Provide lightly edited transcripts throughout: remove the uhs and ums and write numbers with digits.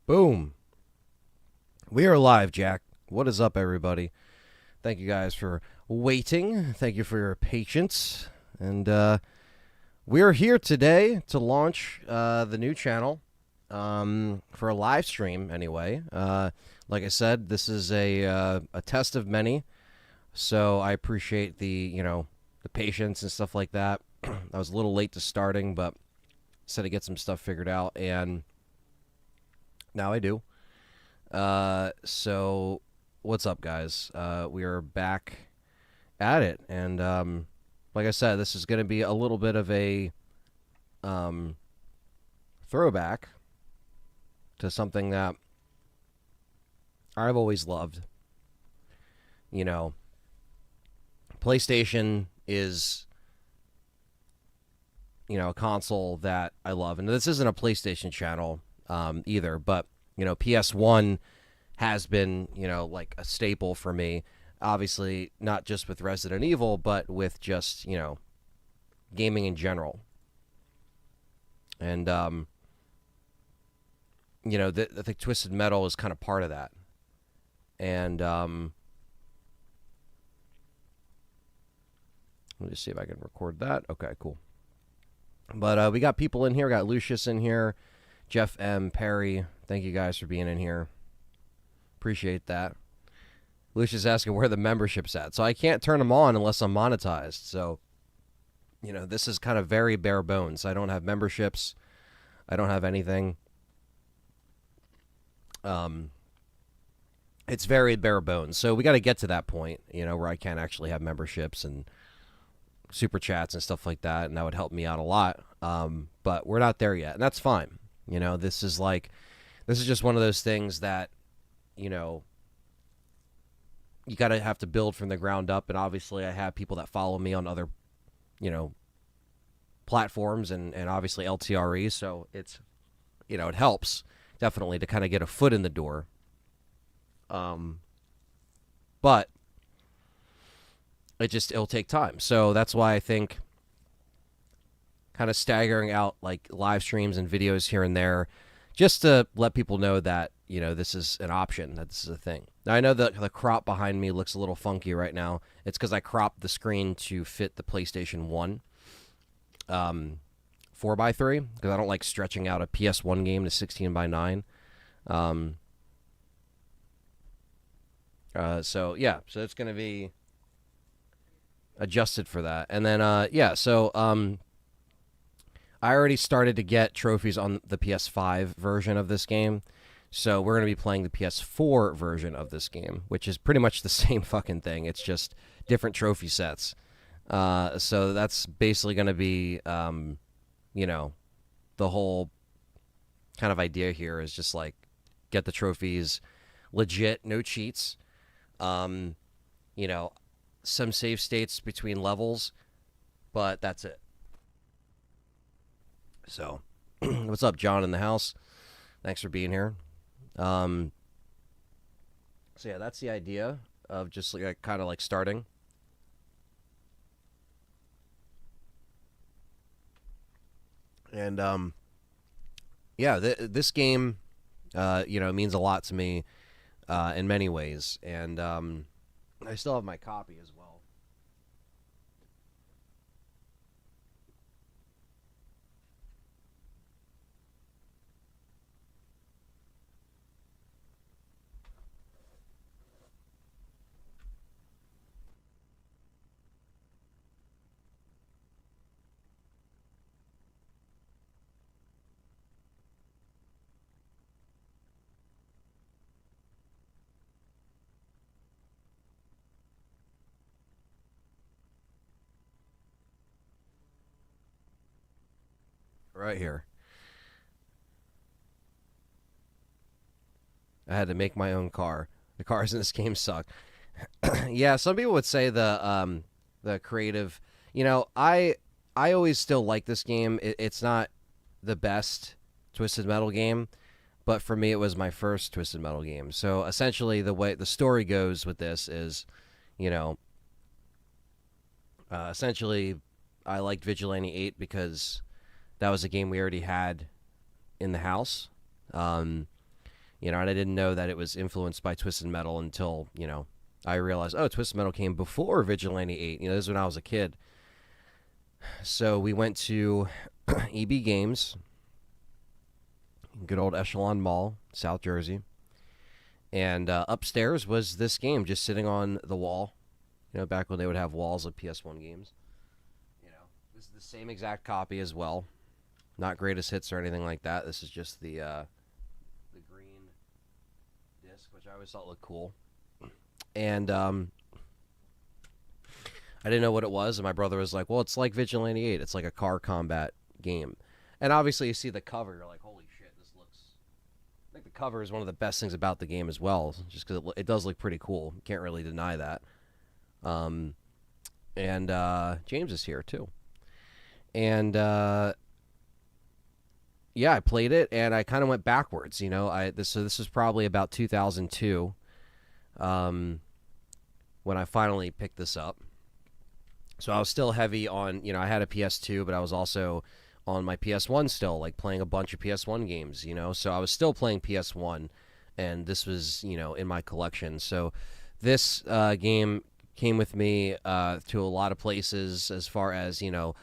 Boom. We are live, Jack. What is up, everybody? Thank you guys for waiting. Thank you for your patience. And we are here today to launch the new channel for a live stream, anyway. Like I said, this is a test of many. So I appreciate the patience and stuff like that. I was a little late to starting, but said to get some stuff figured out, and now I do. So what's up, guys? We are back at it, and like I said, this is going to be a little bit of a throwback to something that I've always loved. You know, PlayStation is, a console that I love, and this isn't a PlayStation channel either, but PS1 has been, like a staple for me. Obviously, not just with Resident Evil, but with just, gaming in general. And, I think Twisted Metal is kind of part of that. And, let me just see if I can record that. Okay, cool. But we got people in here. We got Lucius in here. Jeff M. Perry. Thank you guys for being in here. Appreciate that. Lucius asking where the membership's at. So I can't turn them on unless I'm monetized. So, this is kind of very bare bones. I don't have memberships. I don't have anything. It's very bare bones. So we got to get to that point, where I can't actually have memberships and super chats and stuff like that, and that would help me out a lot. But we're not there yet, and that's fine. This is just one of those things that, you gotta have to build from the ground up. And obviously I have people that follow me on other, platforms and obviously LTRE. So it's, it helps definitely to kind of get a foot in the door. But it'll take time. So that's why I think kind of staggering out like live streams and videos here and there, just to let people know that, this is an option, that this is a thing. Now, I know that the crop behind me looks a little funky right now. It's because I cropped the screen to fit the PlayStation 1 4x3, because I don't like stretching out a PS1 game to 16:9. So it's going to be adjusted for that. And then, I already started to get trophies on the PS5 version of this game. So we're going to be playing the PS4 version of this game, which is pretty much the same fucking thing. It's just different trophy sets. So that's basically going to be, the whole kind of idea here is just like get the trophies legit, no cheats. Some save states between levels, but that's it. So, what's up, John in the house? Thanks for being here. So yeah, that's the idea of just like kind of like starting. And this game, means a lot to me in many ways, and I still have my copy as well. Right here. I had to make my own car. The cars in this game suck. Yeah, some people would say the creative. I always still like this game. It's not the best Twisted Metal game, but for me, it was my first Twisted Metal game. So essentially, the way the story goes with this is, essentially, I liked Vigilante 8 because that was a game we already had in the house. You know, and I didn't know that it was influenced by Twisted Metal until, you know, I realized, oh, Twisted Metal came before Vigilante 8. You know, this is when I was a kid. So we went to EB Games, good old Echelon Mall, South Jersey. And upstairs was this game just sitting on the wall. You know, back when they would have walls of PS1 games. You know, this is the same exact copy as well. Not greatest hits or anything like that. This is just the green disc, which I always thought looked cool. And I didn't know what it was, and my brother was like, well, it's like Vigilante 8. It's like a car combat game. And obviously you see the cover, you're like, holy shit, this looks... I think the cover is one of the best things about the game as well, just because it does look pretty cool. Can't really deny that. And James is here, too. And, yeah, I played it, and I kind of went backwards, you know. This was probably about 2002 when I finally picked this up. So I was still heavy on, you know, I had a PS2, but I was also on my PS1 still, like playing a bunch of PS1 games, you know. So I was still playing PS1, and this was, you know, in my collection. So this game came with me to a lot of places as far as, you know,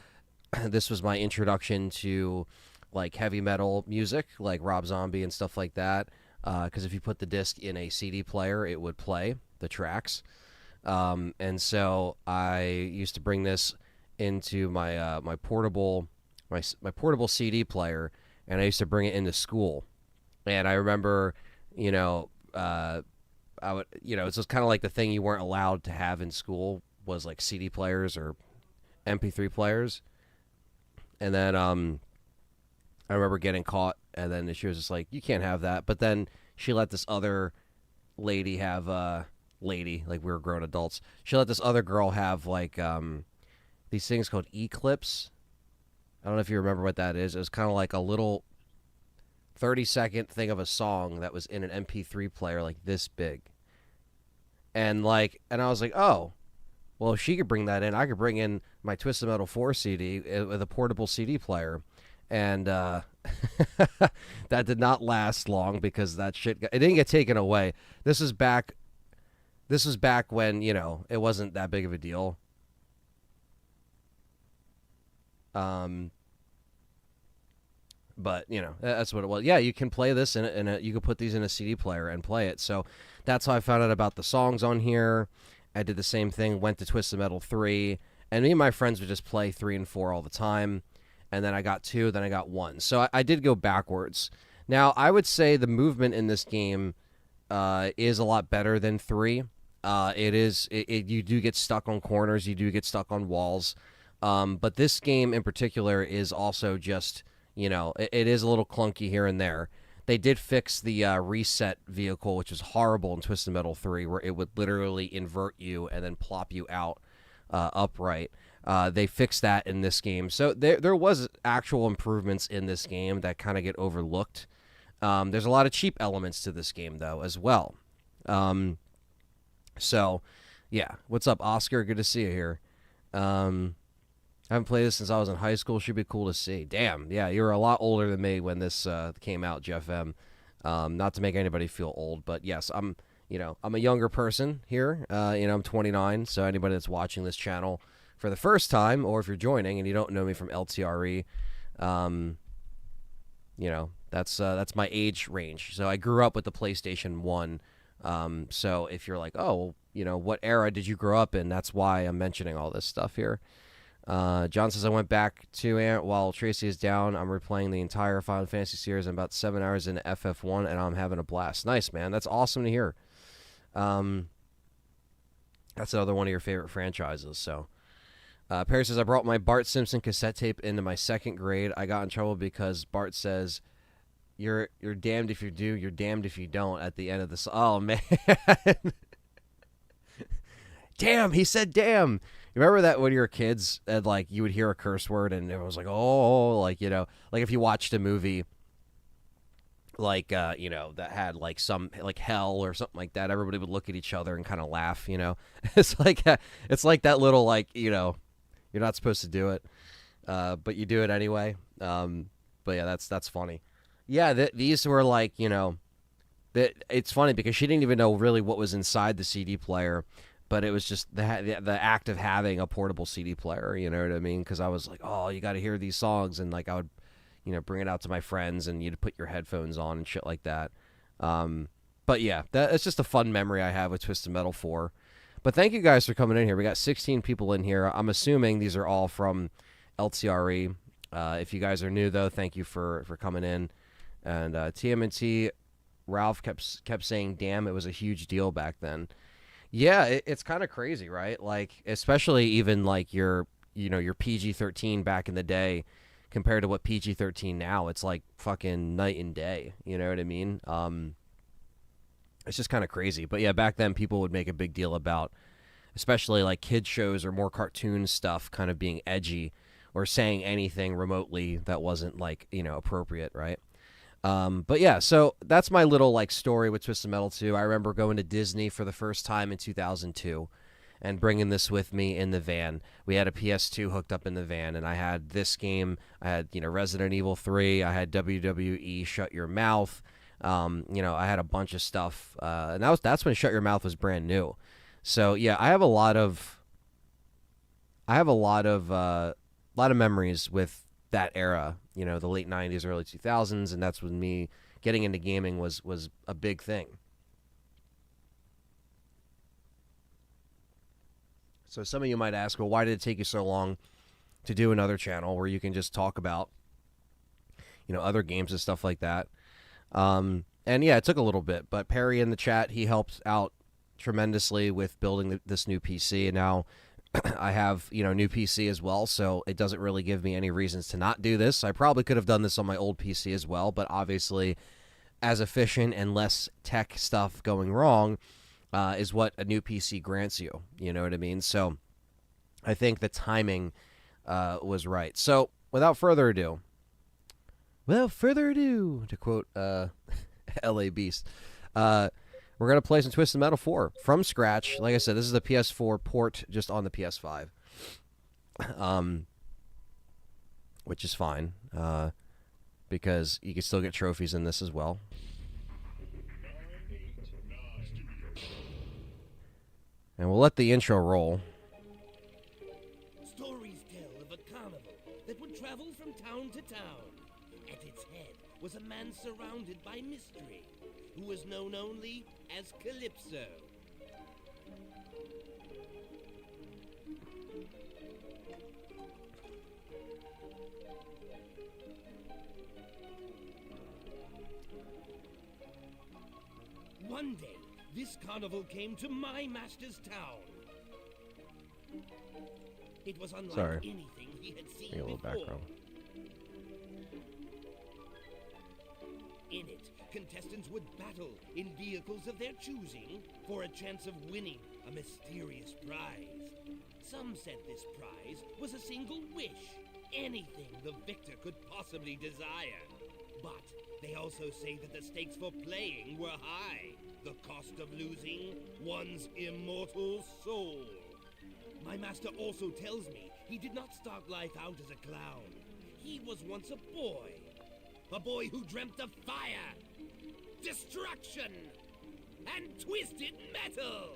this was my introduction to, like, heavy metal music, like Rob Zombie and stuff like that. Because if you put the disc in a CD player, it would play the tracks. And so I used to bring this into my my portable CD player, and I used to bring it into school. And I remember, you know, I would, you know, it's just kind of like the thing you weren't allowed to have in school was like CD players or MP3 players. And then I remember getting caught, and then she was just like, "You can't have that." But then she let this other lady have like we were grown adults. She let this other girl have like these things called e-clips. I don't know if you remember what that is. It was kind of like a little 30-second thing of a song that was in an MP3 player like this big. And I was like, "Oh, well, if she could bring that in, I could bring in my Twisted Metal 4 CD with a portable CD player." And that did not last long because that shit it didn't get taken away. This was back when, you know, it wasn't that big of a deal. But, you know, that's what it was. Yeah, you can play this you can put these in a CD player and play it. So that's how I found out about the songs on here. I did the same thing, went to Twisted Metal 3, and me and my friends would just play 3 and 4 all the time. And then I got 2, then I got 1. So I did go backwards. Now, I would say the movement in this game is a lot better than 3. You do get stuck on corners, you do get stuck on walls. But this game in particular is also just, you know, it is a little clunky here and there. They did fix the reset vehicle, which was horrible in Twisted Metal 3, where it would literally invert you and then plop you out upright. They fixed that in this game. So there was actual improvements in this game that kind of get overlooked. There's a lot of cheap elements to this game, though, as well. So, yeah. What's up, Oscar? Good to see you here. I haven't played this since I was in high school. Should be cool to see. Damn, yeah, you were a lot older than me when this came out, Jeff M. Not to make anybody feel old, but yes, I'm a younger person here. I'm 29, so anybody that's watching this channel for the first time, or if you're joining and you don't know me from LTRE, that's my age range. So I grew up with the PlayStation 1. So if you're like, oh, what era did you grow up in? That's why I'm mentioning all this stuff here. John says, I went back to Ant while Tracy is down. I'm replaying the entire Final Fantasy series. I'm about 7 hours into FF1, and I'm having a blast. Nice, man. That's awesome to hear. That's another one of your favorite franchises. So, Perry says, I brought my Bart Simpson cassette tape into my 2nd grade. I got in trouble because Bart says, you're damned if you do, you're damned if you don't at the end of the Oh, man. Damn, he said damn. You remember that when you were kids and, you would hear a curse word and everyone was like, oh, if you watched a movie, that had, some, hell or something like that, everybody would look at each other and kind of laugh, It's like that little, you're not supposed to do it, but you do it anyway. But, yeah, that's funny. Yeah, these were, it's funny because she didn't even know really what was inside the CD player, but it was just the act of having a portable CD player. You know what I mean? Because I was like, oh, you got to hear these songs, and like I would, bring it out to my friends, and you'd put your headphones on and shit like that. But yeah, it's just a fun memory I have with Twisted Metal 4. But thank you guys for coming in here. We got 16 people in here. I'm assuming these are all from LTRE. If you guys are new, though, thank you for coming in. And TMNT, Ralph kept saying, damn, it was a huge deal back then. Yeah, it's kind of crazy, right? Like, especially even like your PG-13 back in the day compared to what PG-13 now. It's like fucking night and day. You know what I mean? It's just kind of crazy. But yeah, back then people would make a big deal about, especially like kids shows or more cartoon stuff kind of being edgy or saying anything remotely that wasn't like, appropriate, right? But yeah, so that's my little like story with Twisted Metal 2. I remember going to Disney for the first time in 2002 and bringing this with me in the van. We had a PS2 hooked up in the van, and I had this game. I had, Resident Evil 3. I had WWE Shut Your Mouth. I had a bunch of stuff, and that's when Shut Your Mouth was brand new. So yeah, I have a lot of memories with that era. The late '90s, early 2000s, and that's when me getting into gaming was a big thing. So some of you might ask, well, why did it take you so long to do another channel where you can just talk about, other games and stuff like that? And yeah, it took a little bit, but Perry in the chat, he helped out tremendously with building this new PC, and now I have, new PC as well, so it doesn't really give me any reasons to not do this. I probably could have done this on my old PC as well, but obviously as efficient and less tech stuff going wrong is what a new PC grants you. You know what I mean? So I think the timing was right. So without further ado, to quote LA Beast, we're going to play some Twisted Metal 4 from scratch. Like I said, this is the PS4 port just on the PS5, which is fine because you can still get trophies in this as well. And we'll let the intro roll. Stories tell of a carnival that would travel from town to town. At its head was a man surrounded by mystery, who was known only as Calypso. One day, this carnival came to my master's town. It was unlike anything he had seen a little before. background. In it, contestants would battle in vehicles of their choosing for a chance of winning a mysterious prize. Some said this prize was a single wish, anything the victor could possibly desire. But they also say that the stakes for playing were high. The cost of losing one's immortal soul. My master also tells me he did not start life out as a clown. He was once a boy. A boy who dreamt of fire, destruction, and twisted metal.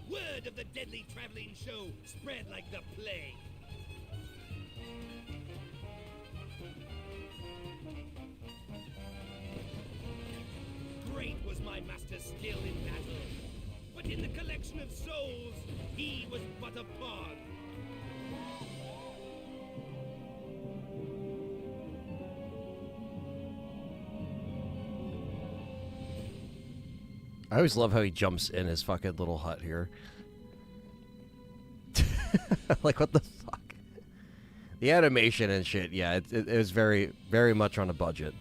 Word of the deadly traveling show spread like the plague. Great was my master's skill in battle, but in the collection of souls, he was but a pawn. I always love how he jumps in his fucking little hut here. Like, what the fuck? The animation and shit, yeah, it was very, very much on a budget.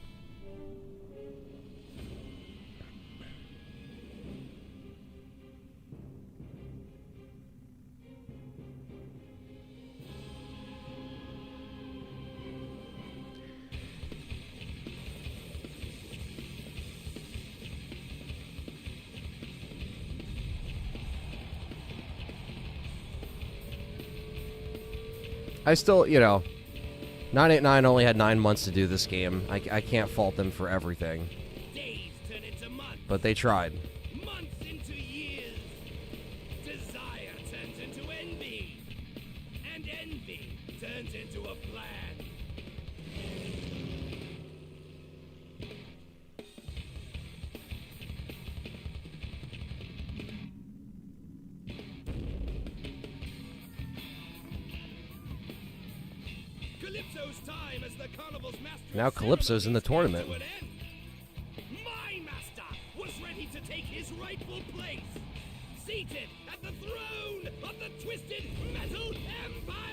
I still, 989 only had 9 months to do this game. I can't fault them for everything. Days turn into months. But they tried. Months into years. Desire turns into envy. And envy turns into a plan. Calypso's time as the carnival's master. Now Calypso's in the tournament. My master was ready to take his rightful place, seated at the throne of the Twisted Metal Empire!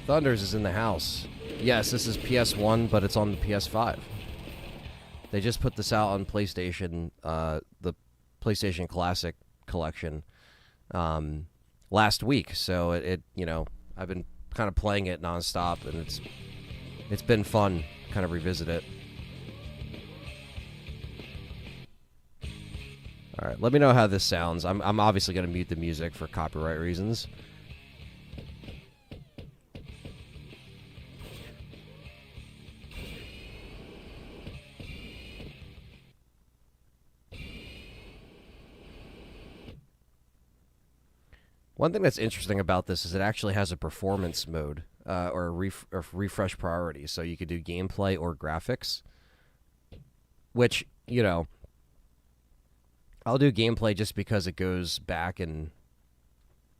Thunders is in the house. Yes, this is PS1, but it's on the PS5. They just put this out on PlayStation, the PlayStation Classic Collection, last week. So I've been kind of playing it nonstop, and it's been fun to kind of revisit it. All right, let me know how this sounds. I'm obviously going to mute the music for copyright reasons. One thing that's interesting about this is it actually has a performance mode or refresh priority, so you could do gameplay or graphics. Which I'll do gameplay just because it goes back and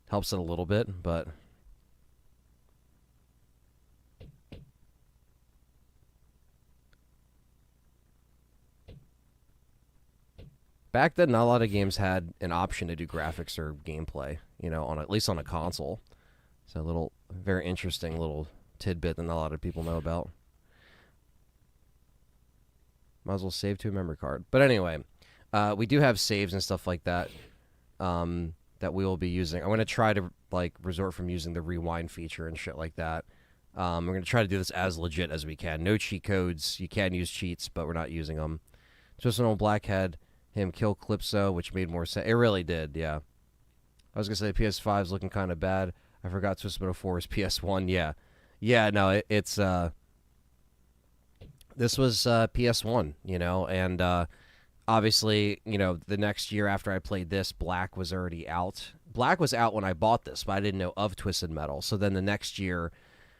helps it a little bit, but back then, not a lot of games had an option to do graphics or gameplay, at least on a console. So a little, very interesting little tidbit that not a lot of people know about. Might as well save to a memory card. But anyway, we do have saves and stuff like that that we will be using. I'm going to try to resort from using the rewind feature and shit like that. We're going to try to do this as legit as we can. No cheat codes. You can use cheats, but we're not using them. Just an old blackhead. Him kill Calypso, which made more sense. It really did, yeah. I was going to say PS5 is looking kind of bad. I forgot Twisted Metal 4 is PS1, yeah. Yeah, no, it's, this was PS1, and obviously, the next year after I played this, Black was already out. Black was out when I bought this, but I didn't know of Twisted Metal. So then the next year,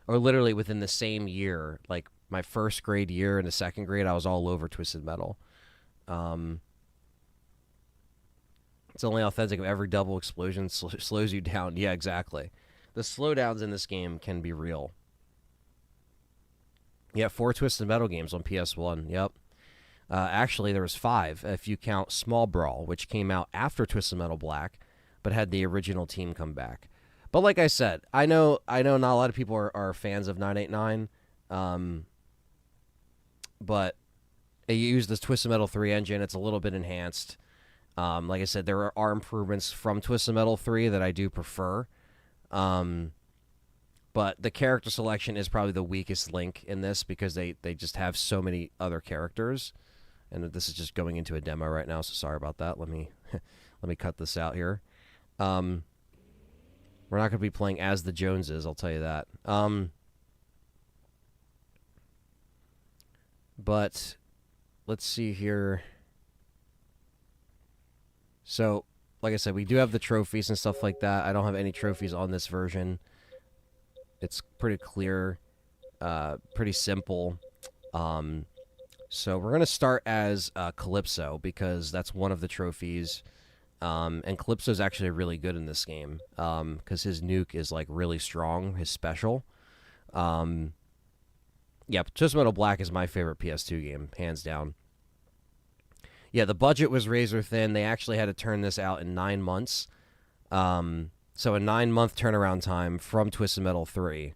or literally within the same year, my first grade year and the second grade, I was all over Twisted Metal. It's only authentic if every double explosion slows you down. Yeah, exactly. The slowdowns in this game can be real. Yeah, 4 Twisted Metal games on PS1. Yep. Actually, there was 5 if you count Small Brawl, which came out after Twisted Metal Black, but had the original team come back. But like I said, I know not a lot of people are fans of 989, but it used this Twisted Metal 3 engine. It's a little bit enhanced. Like I said, there are improvements from Twisted Metal 3 that I do prefer. But the character selection is probably the weakest link in this because they just have so many other characters. And this is just going into a demo right now, so sorry about that. Let me cut this out here. We're not going to be playing as the Joneses, I'll tell you that. But let's see here. So, like I said, we do have the trophies and stuff like that. I don't have any trophies on this version. It's pretty clear, pretty simple. So we're going to start as Calypso because that's one of the trophies. And Calypso's actually really good in this game because his nuke is really strong, his special. Yeah, Twisted Metal Black is my favorite PS2 game, hands down. Yeah, the budget was razor thin. They actually had to turn this out in 9 months. So a 9-month turnaround time from Twisted Metal 3.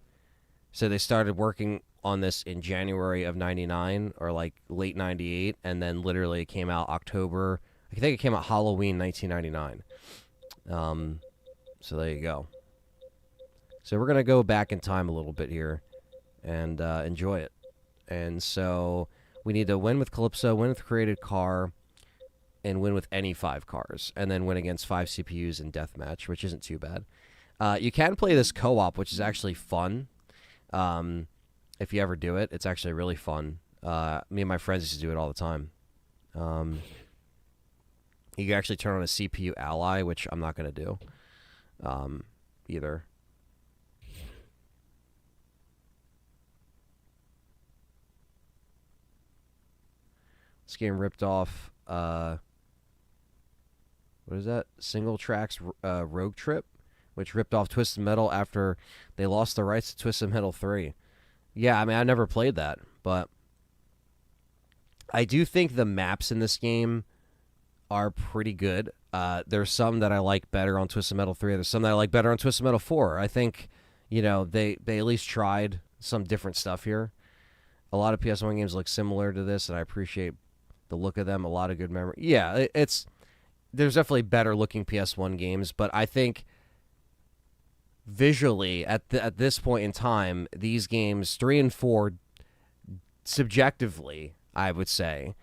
So they started working on this in January of 99 or late 98, and then literally it came out October. I think it came out Halloween 1999. So there you go. So we're going to go back in time a little bit here and enjoy it. And so we need to win with Calypso, win with Created Car, and win with any 5 cars, and then win against 5 CPUs in Deathmatch, which isn't too bad. You can play this co-op, which is actually fun. If you ever do it, it's actually really fun. Me and my friends used to do it all the time. You can actually turn on a CPU ally, which I'm not going to do either. This game ripped off, what is that? Single Tracks Rogue Trip, which ripped off Twisted Metal after they lost the rights to Twisted Metal 3. Yeah, I mean, I never played that, but I do think the maps in this game are pretty good. There's some that I like better on Twisted Metal 3. There's some that I like better on Twisted Metal 4. I think, they at least tried some different stuff here. A lot of PS1 games look similar to this, and I appreciate the look of them. A lot of good memory. Yeah, there's definitely better looking PS1 games, but I think visually at this point in time, these games 3 and 4, subjectively, I would say,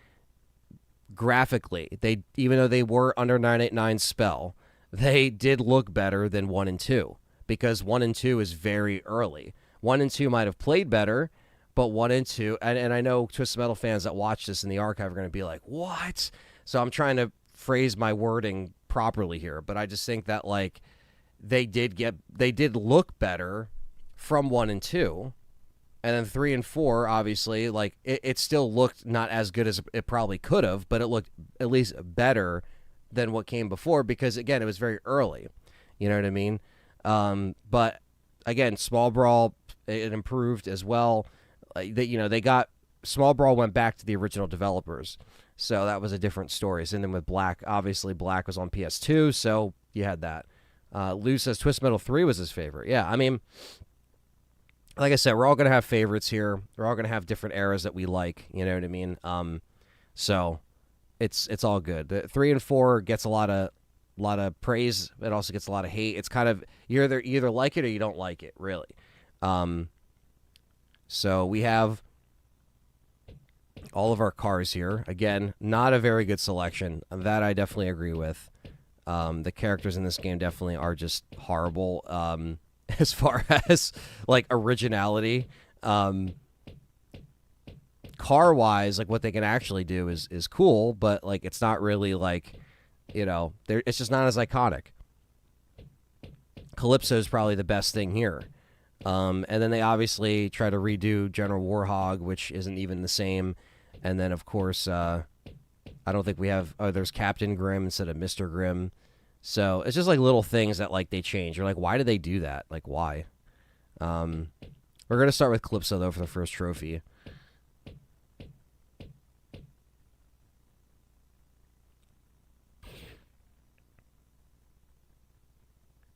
graphically, they, even though they were under 989 spell, they did look better than 1 and 2, because 1 and 2 is very early. 1 and 2 might have played better, but 1 and 2, and I know Twisted Metal fans that watch this in the archive are going to be like, what? So I'm trying to phrase my wording properly here, but I just think that, like, they did look better from 1 and 2, and then 3 and 4, obviously, like, it still looked not as good as it probably could have, but it looked at least better than what came before, because, again, it was very early. You know what I mean? But, again, Small Brawl, it improved as well. They got Small Brawl went back to the original developers, so that was a different story. And then with Black, obviously Black was on PS2, so you had that. Lou says Twisted Metal 3 was his favorite. Yeah, I mean, like I said, we're all gonna have favorites here. We're all gonna have different eras that we like. You know what I mean? So it's all good. The 3 and 4 gets a lot of praise. It also gets a lot of hate. It's kind of you either like it or you don't like it, really. So we have all of our cars here. Again, not a very good selection. That I definitely agree with. The characters in this game definitely are just horrible as far as, like, originality. Car-wise, like, what they can actually do is cool, but, like, it's not really, like, it's just not as iconic. Calypso is probably the best thing here. And then they obviously try to redo General Warhog, which isn't even the same. And then, of course, I don't think we have... Oh, there's Captain Grimm instead of Mr. Grimm. So it's just, like, little things that, like, they change. You're like, why did they do that? Like, why? We're going to start with Calypso, though, for the first trophy.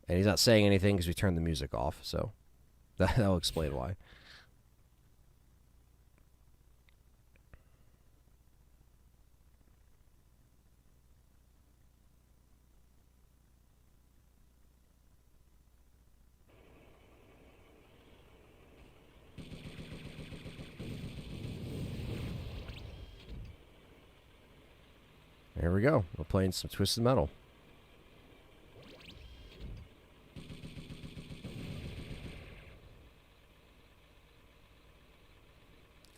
And he's not saying anything because we turned the music off, so... That'll explain why. There we go. We're playing some Twisted Metal.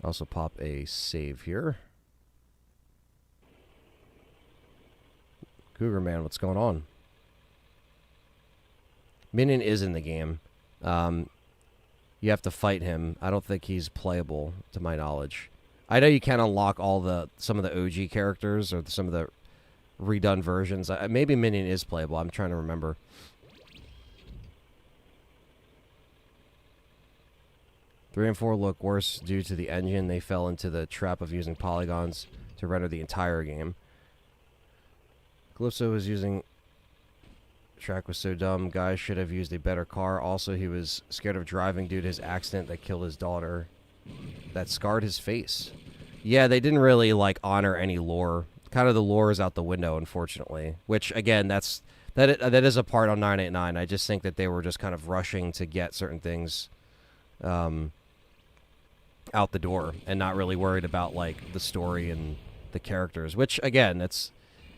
Also pop a save here. Cougar Man, what's going on? Minion is in the game. You have to fight him. I don't think he's playable, to my knowledge. I know you can unlock some of the OG characters or some of the redone versions. Maybe Minion is playable. I'm trying to remember. Three and 4 look worse due to the engine. They fell into the trap of using polygons to render the entire game. Calypso was using... Track was so dumb. Guy should have used a better car. Also, he was scared of driving due to his accident that killed his daughter. That scarred his face. Yeah, they didn't really, like, honor any lore. Kind of the lore is out the window, unfortunately. Which, again, that's That is a part on 989. I just think that they were just kind of rushing to get certain things out the door and not really worried about like the story and the characters, which again, it's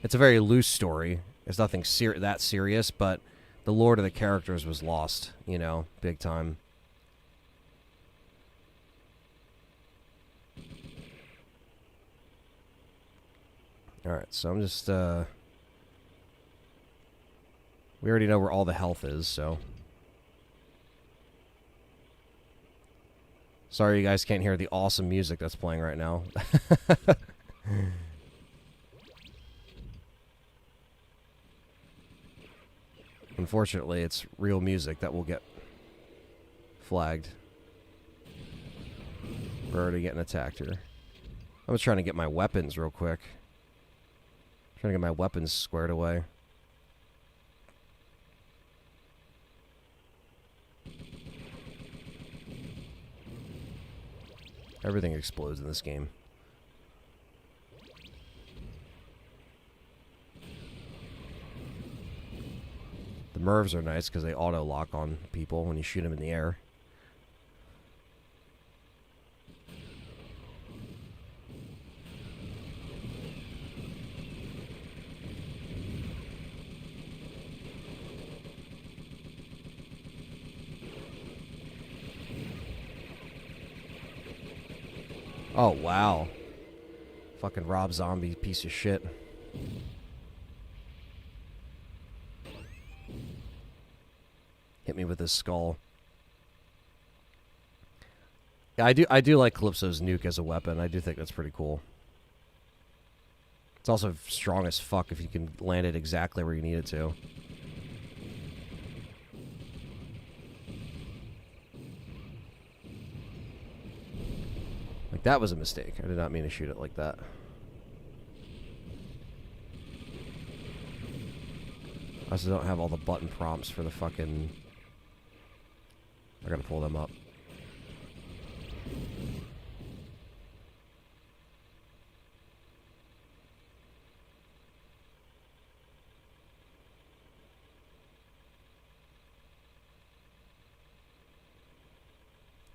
a very loose story. It's nothing that serious, but the lore of the characters was lost, you know, big time. Alright, so I'm just, we already know where all the health is, so. Sorry you guys can't hear the awesome music that's playing right now. Unfortunately, it's real music that will get flagged. We're already getting attacked here. I was trying to get my weapons real quick. Trying to get my weapons squared away. Everything explodes in this game. The Mervs are nice because they auto-lock on people when you shoot them in the air. Oh, wow. Fucking Rob Zombie piece of shit. Hit me with his skull. Yeah, I do like Calypso's nuke as a weapon. I do think that's pretty cool. It's also strong as fuck if you can land it exactly where you need it to. Like, that was a mistake. I did not mean to shoot it like that. I also don't have all the button prompts for the fucking... I gotta pull them up.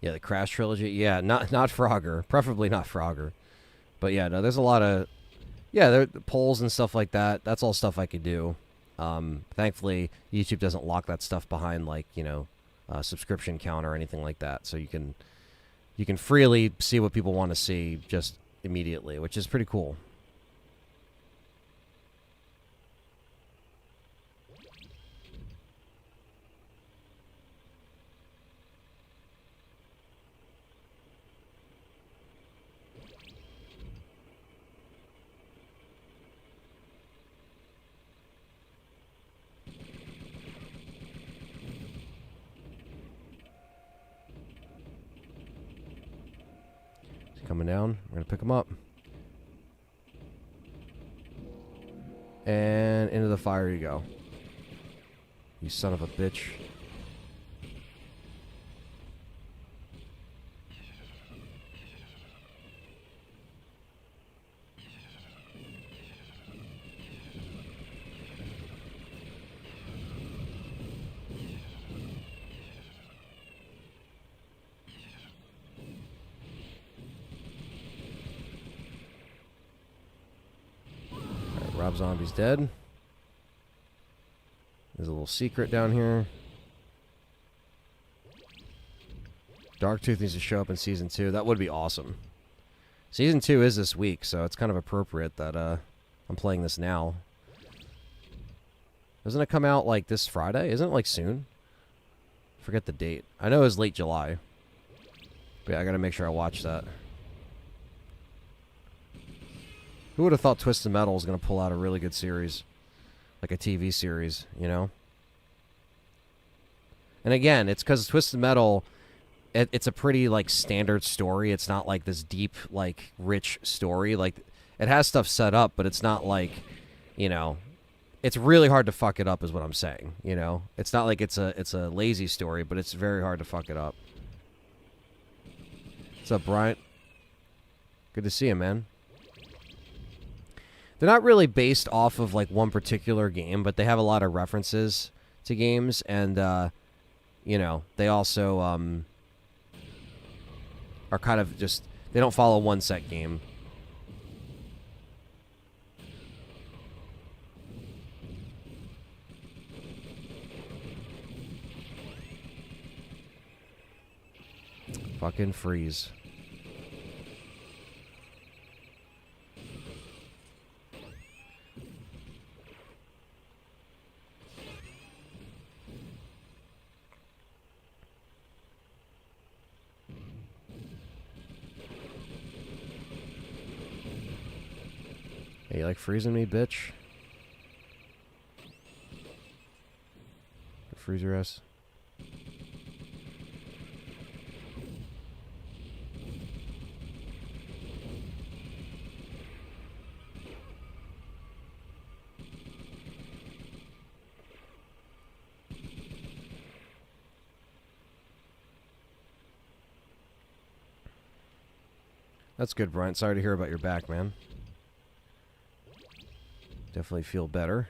Yeah, the Crash trilogy. Yeah, not Frogger. Preferably not Frogger. But yeah, no, there's a lot of... Yeah, there polls and stuff like that. That's all stuff I could do. Thankfully, YouTube doesn't lock that stuff behind, like, you know, subscription count or anything like that. So you can freely see what people want to see just immediately, which is pretty cool. Coming down. We're going to pick him up. And into the fire you go. You son of a bitch. Rob Zombie's dead. There's a little secret down here. Darktooth needs to show up in Season 2. That would be awesome. Season 2 is this week, so it's kind of appropriate that I'm playing this now. Doesn't it come out, like, this Friday? Isn't it, like, soon? Forget the date. I know it was late July. But yeah, I gotta make sure I watch that. Who would have thought Twisted Metal was going to pull out a really good series? Like a TV series, you know? And again, it's because Twisted Metal, it's a pretty, like, standard story. It's not, like, this deep, like, rich story. Like, it has stuff set up, but it's not, like, you know... It's really hard to fuck it up is what I'm saying, you know? It's not like it's a lazy story, but it's very hard to fuck it up. What's up, Bryant? Good to see you, man. they're not really based off of like one particular game, but they have a lot of references to games, and you know, they also are kind of just, they don't follow one set game. Fucking freeze. Hey, you like freezing me, bitch? Freeze your ass. That's good, Brian. Sorry to hear about your back, man. Definitely feel better.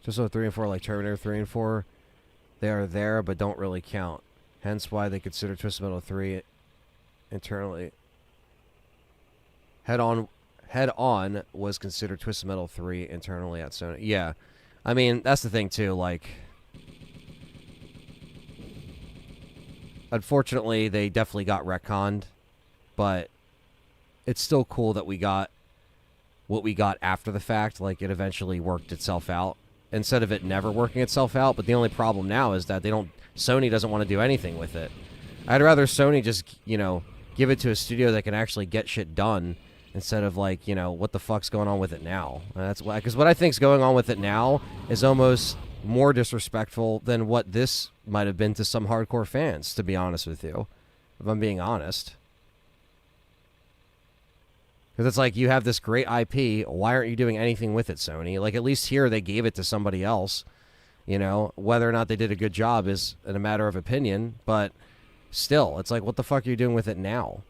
Just so 3 and 4, like Terminator 3 and 4, they are there but don't really count. Hence why they consider Twisted Metal 3 internally. Head On was considered Twisted Metal 3 internally at Sony. Yeah. I mean, that's the thing too, like, unfortunately, they definitely got retconned, but it's still cool that we got what we got after the fact. Like, it eventually worked itself out instead of it never working itself out. But the only problem now is that Sony doesn't want to do anything with it. I'd rather Sony just, you know, give it to a studio that can actually get shit done instead of, like, you know, what the fuck's going on with it now. And that's why, because what I think's going on with it now is almost more disrespectful than what this might have been to some hardcore fans, to be honest with you, if I'm being honest. Because it's like, you have this great IP, why aren't you doing anything with it, Sony? Like, at least here they gave it to somebody else. You know, whether or not they did a good job is a matter of opinion, but still, it's like, what the fuck are you doing with it now?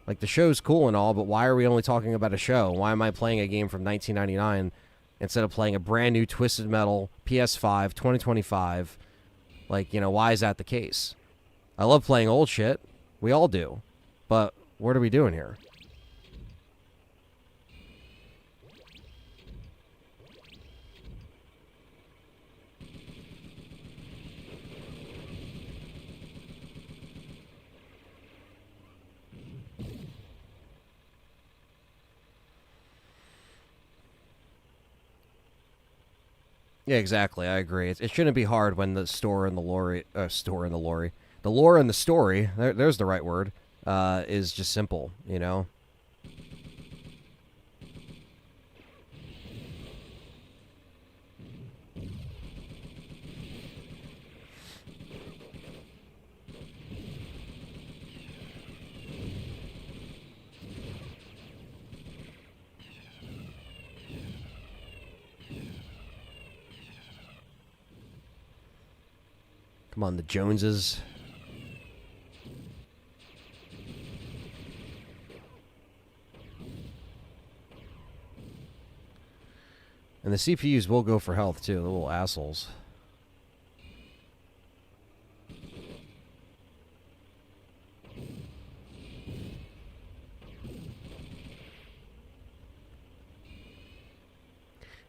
Like, the show's cool and all, but why are we only talking about a show? Why am I playing a game from 1999 instead of playing a brand new Twisted Metal PS5 2025? Like, you know, why is that the case? I love playing old shit. We all do. But what are we doing here? Yeah, exactly. I agree. It shouldn't be hard when the store and the lore, the lore and the story, there's the right word, is just simple, you know? Come on, the Joneses. And the CPUs will go for health, too. The little assholes.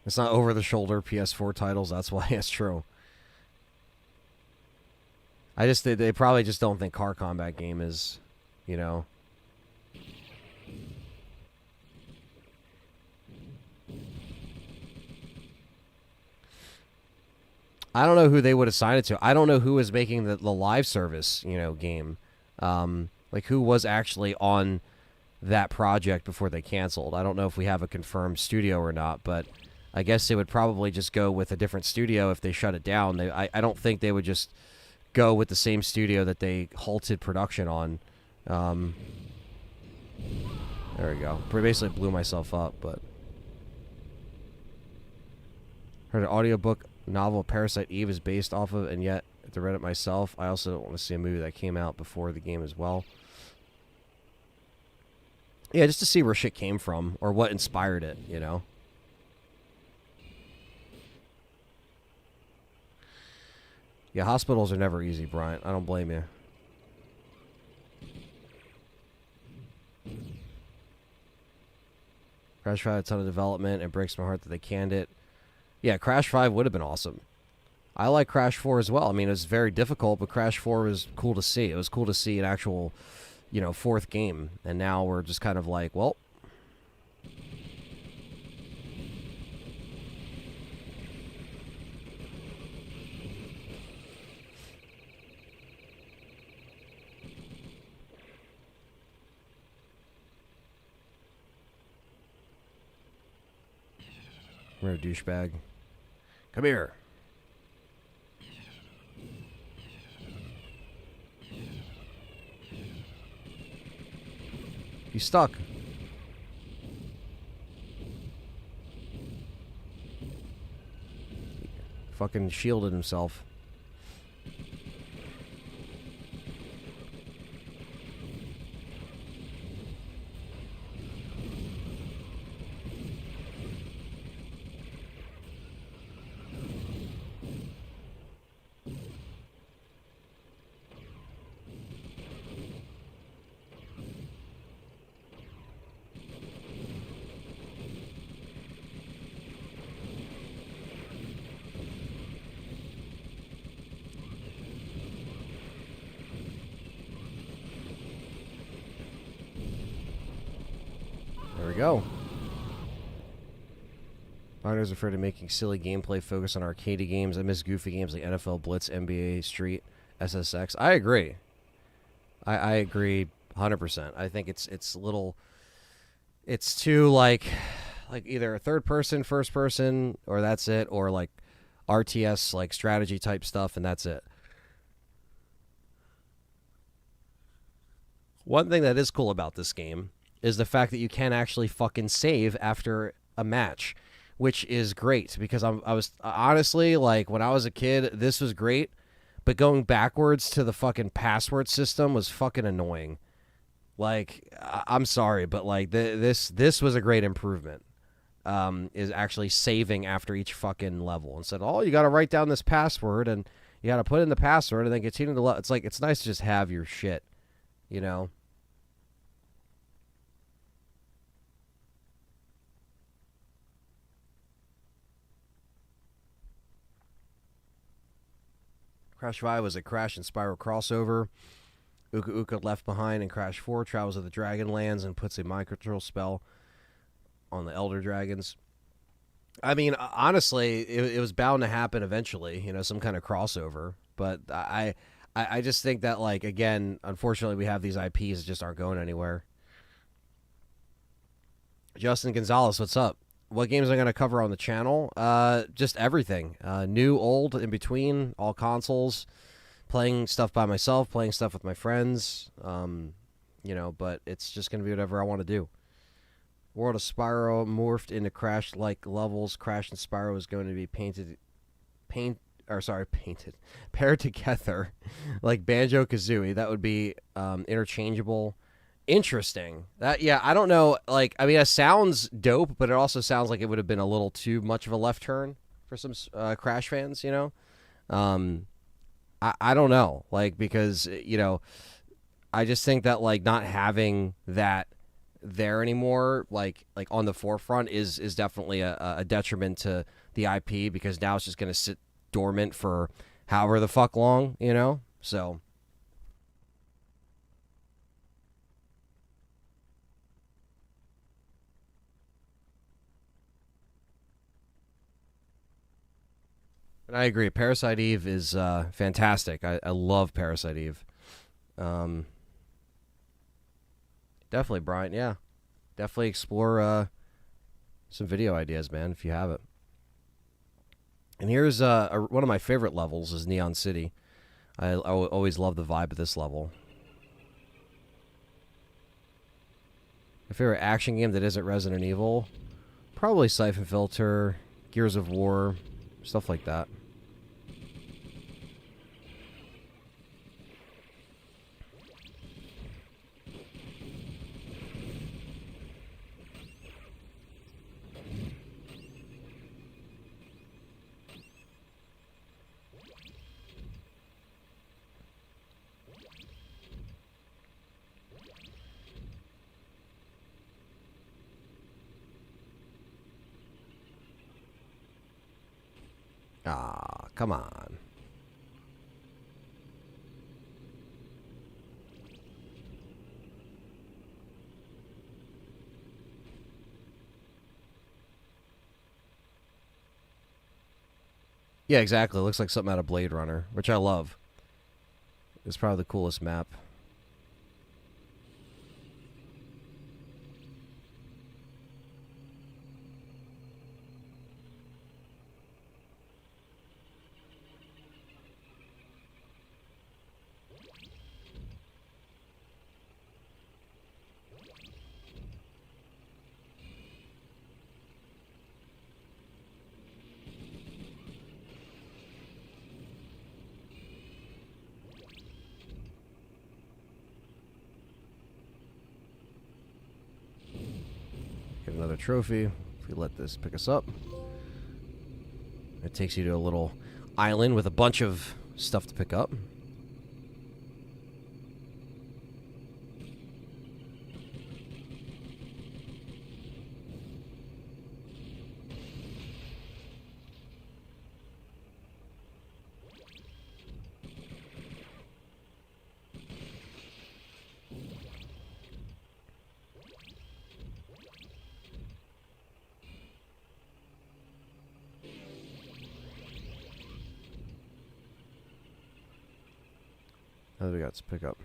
It's not over-the-shoulder PS4 titles. That's why it's true. They probably just don't think car combat game is, you know. I don't know who they would assign it to. I don't know who was making the live service, you know, game. Like, who was actually on that project before they canceled. I don't know if we have a confirmed studio or not, but I guess they would probably just go with a different studio if they shut it down. I don't think they would just go with the same studio that they halted production on. There we go. Basically blew myself up, but heard an audiobook novel Parasite Eve is based off of, and yet to read it myself. I also don't want to see a movie that came out before the game as well. Yeah, just to see where shit came from or what inspired it, you know? Yeah, hospitals are never easy, Bryant. I don't blame you. Crash 5 had a ton of development. It breaks my heart that they canned it. Yeah, Crash 5 would have been awesome. I like Crash 4 as well. I mean, it was very difficult, but Crash 4 was cool to see. It was cool to see an actual, you know, fourth game. And now we're just kind of like, well. We're a douchebag. Come here. He's stuck. Fucking shielded himself. There we go. Mario's afraid of making silly gameplay focus on arcade games. I miss goofy games like NFL Blitz, NBA Street, SSX. I agree. I agree 100%. I think it's little. It's too like either a third person, first person, or that's it, or like RTS like strategy type stuff, and that's it. One thing that is cool about this game is the fact that you can actually fucking save after a match, which is great because I was honestly like when I was a kid, this was great, but going backwards to the fucking password system was fucking annoying. Like I'm sorry, but like this was a great improvement. Is actually saving after each fucking level instead. Oh, you got to write down this password and you got to put in the password and then continue to. It's like it's nice to just have your shit, you know. Crash 5 was a Crash and Spyro crossover. Uka Uka left behind in Crash 4 travels to the Dragonlands and puts a mind control spell on the Elder Dragons. I mean, honestly, it was bound to happen eventually, you know, some kind of crossover. But I just think that, like, again, unfortunately, we have these IPs that just aren't going anywhere. Justin Gonzalez, what's up? What games am I going to cover on the channel? Just everything. New, old, in between, all consoles. Playing stuff by myself, playing stuff with my friends. You know, but it's just going to be whatever I want to do. World of Spyro morphed into Crash-like levels. Crash and Spyro is going to be painted, paired together like Banjo-Kazooie. That would be interchangeable. Interesting. That yeah, I don't know. Like, I mean, it sounds dope, but it also sounds like it would have been a little too much of a left turn for some Crash fans. You know, I don't know. Like because you know, I just think that like not having that there anymore, like on the forefront, is definitely a detriment to the IP because now it's just going to sit dormant for however the fuck long. You know, so. And I agree. Parasite Eve is fantastic. I love Parasite Eve. Um, definitely, Brian. Yeah. Definitely explore some video ideas, man, if you have it. And here's one of my favorite levels is Neon City. I always love the vibe of this level. My favorite action game that isn't Resident Evil? Probably Siphon Filter, Gears of War, stuff like that. Ah, come on. Yeah, exactly. It looks like something out of Blade Runner, which I love. It's probably the coolest map. Get another trophy. If we let this pick us up. It takes you to a little island with a bunch of stuff to pick up. What do we got to pick up?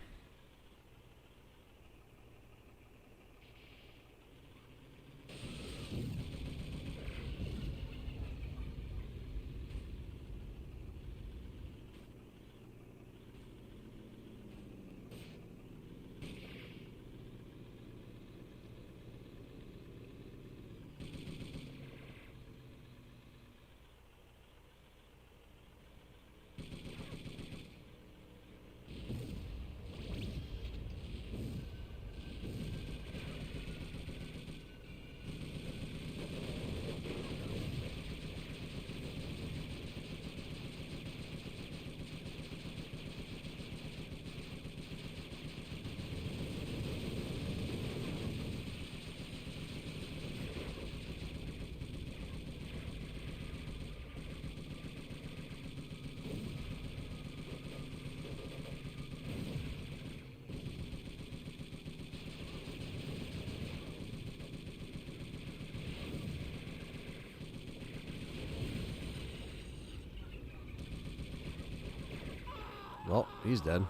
Well, he's dead.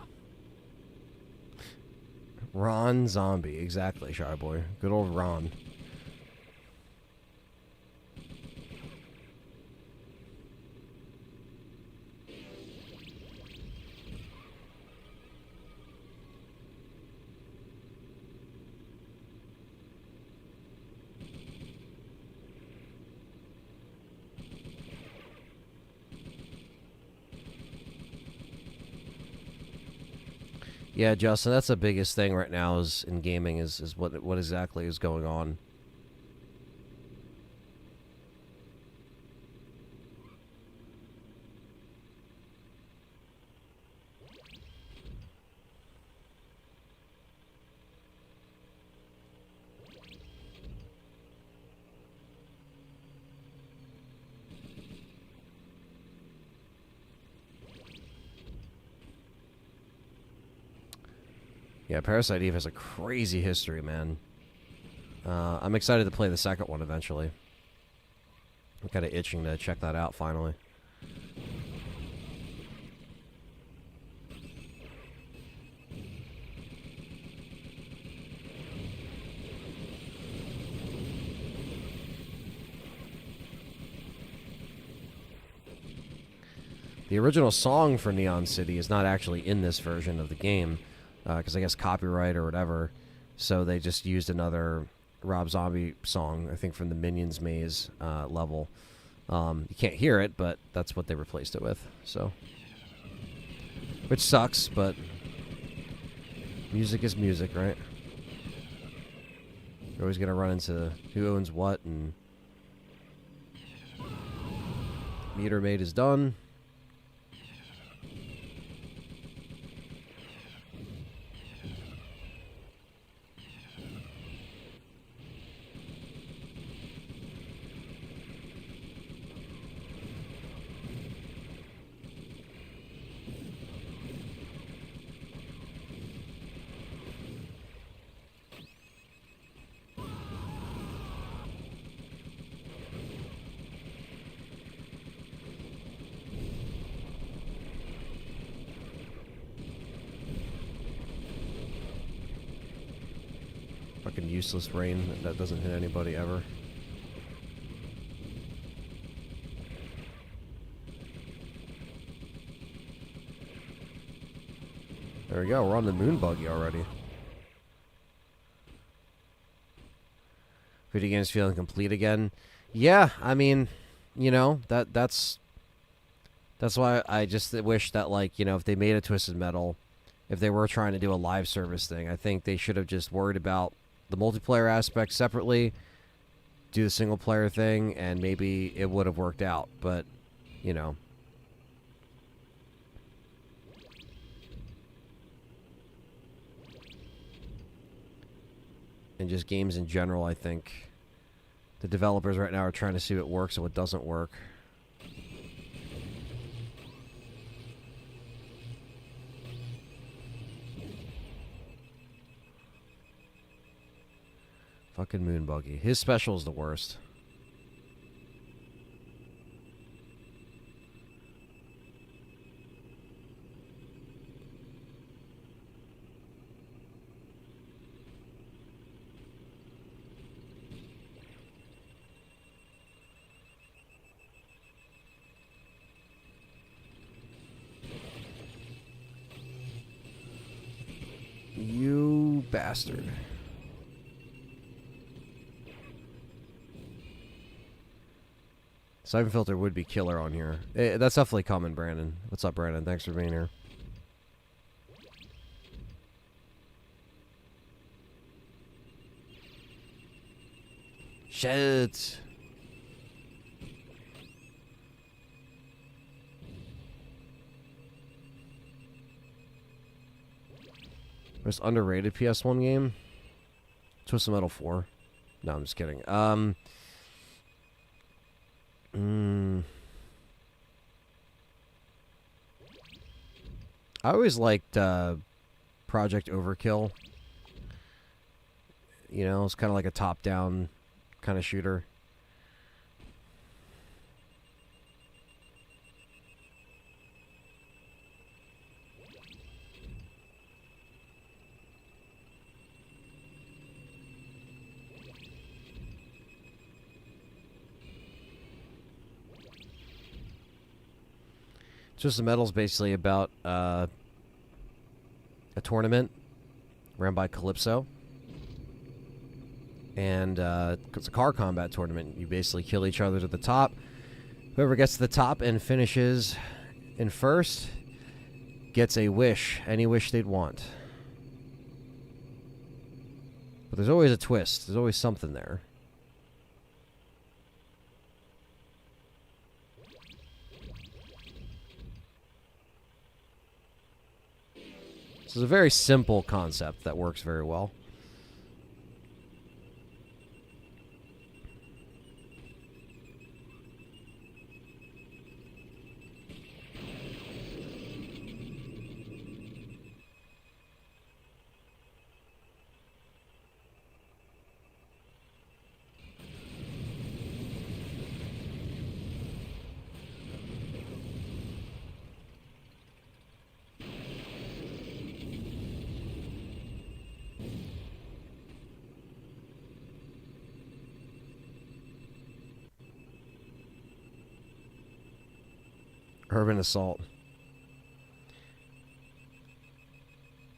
Ron Zombie. Exactly, Shy Boy. Good old Ron. Yeah, Justin, that's the biggest thing right now is in gaming is what exactly is going on. Yeah, Parasite Eve has a crazy history, man. I'm excited to play the second one eventually. I'm kind of itching to check that out finally. The original song for Neon City is not actually in this version of the game, because I guess copyright or whatever. So they just used another Rob Zombie song, I think from the Minions Maze level. You can't hear it, but that's what they replaced it with. So, which sucks, but music is music, right? You're always gonna run into who owns what, and meter maid is done. Fucking useless rain that doesn't hit anybody ever. There we go, we're on the moon buggy already. Video games feeling complete again. Yeah, I mean, you know, that's why I just wish that, like, you know, if they made a Twisted Metal, if they were trying to do a live service thing, I think they should have just worried about the multiplayer aspect separately, do the single player thing, and maybe it would have worked out. But, you know. And just games in general, I think the developers right now are trying to see what works and what doesn't work. Fucking moon buggy. His special is the worst. You bastard. Siphon filter would be killer on here. That's definitely coming, Brandon. What's up, Brandon? Thanks for being here. Shit. Most underrated PS1 game? Twisted Metal 4. No, I'm just kidding. I always liked Project Overkill. You know, it's kind of like a top-down kind of shooter. Twisted Metal is basically about a tournament ran by Calypso. And it's a car combat tournament. You basically kill each other to the top. Whoever gets to the top and finishes in first gets a wish. Any wish they'd want. But there's always a twist. There's always something there. This is a very simple concept that works very well. Urban Assault.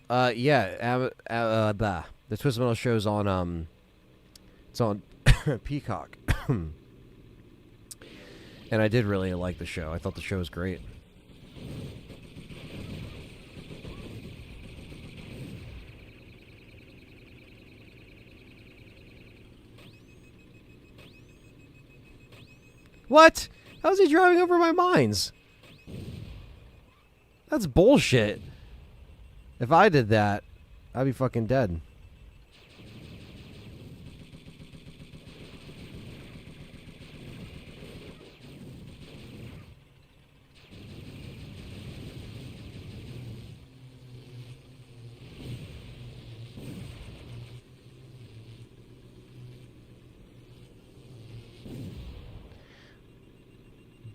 Yeah, the Twisted Metal show's on, it's on Peacock. And I did really like the show. I thought the show was great. What? How's he driving over my mines? That's bullshit. If I did that, I'd be fucking dead.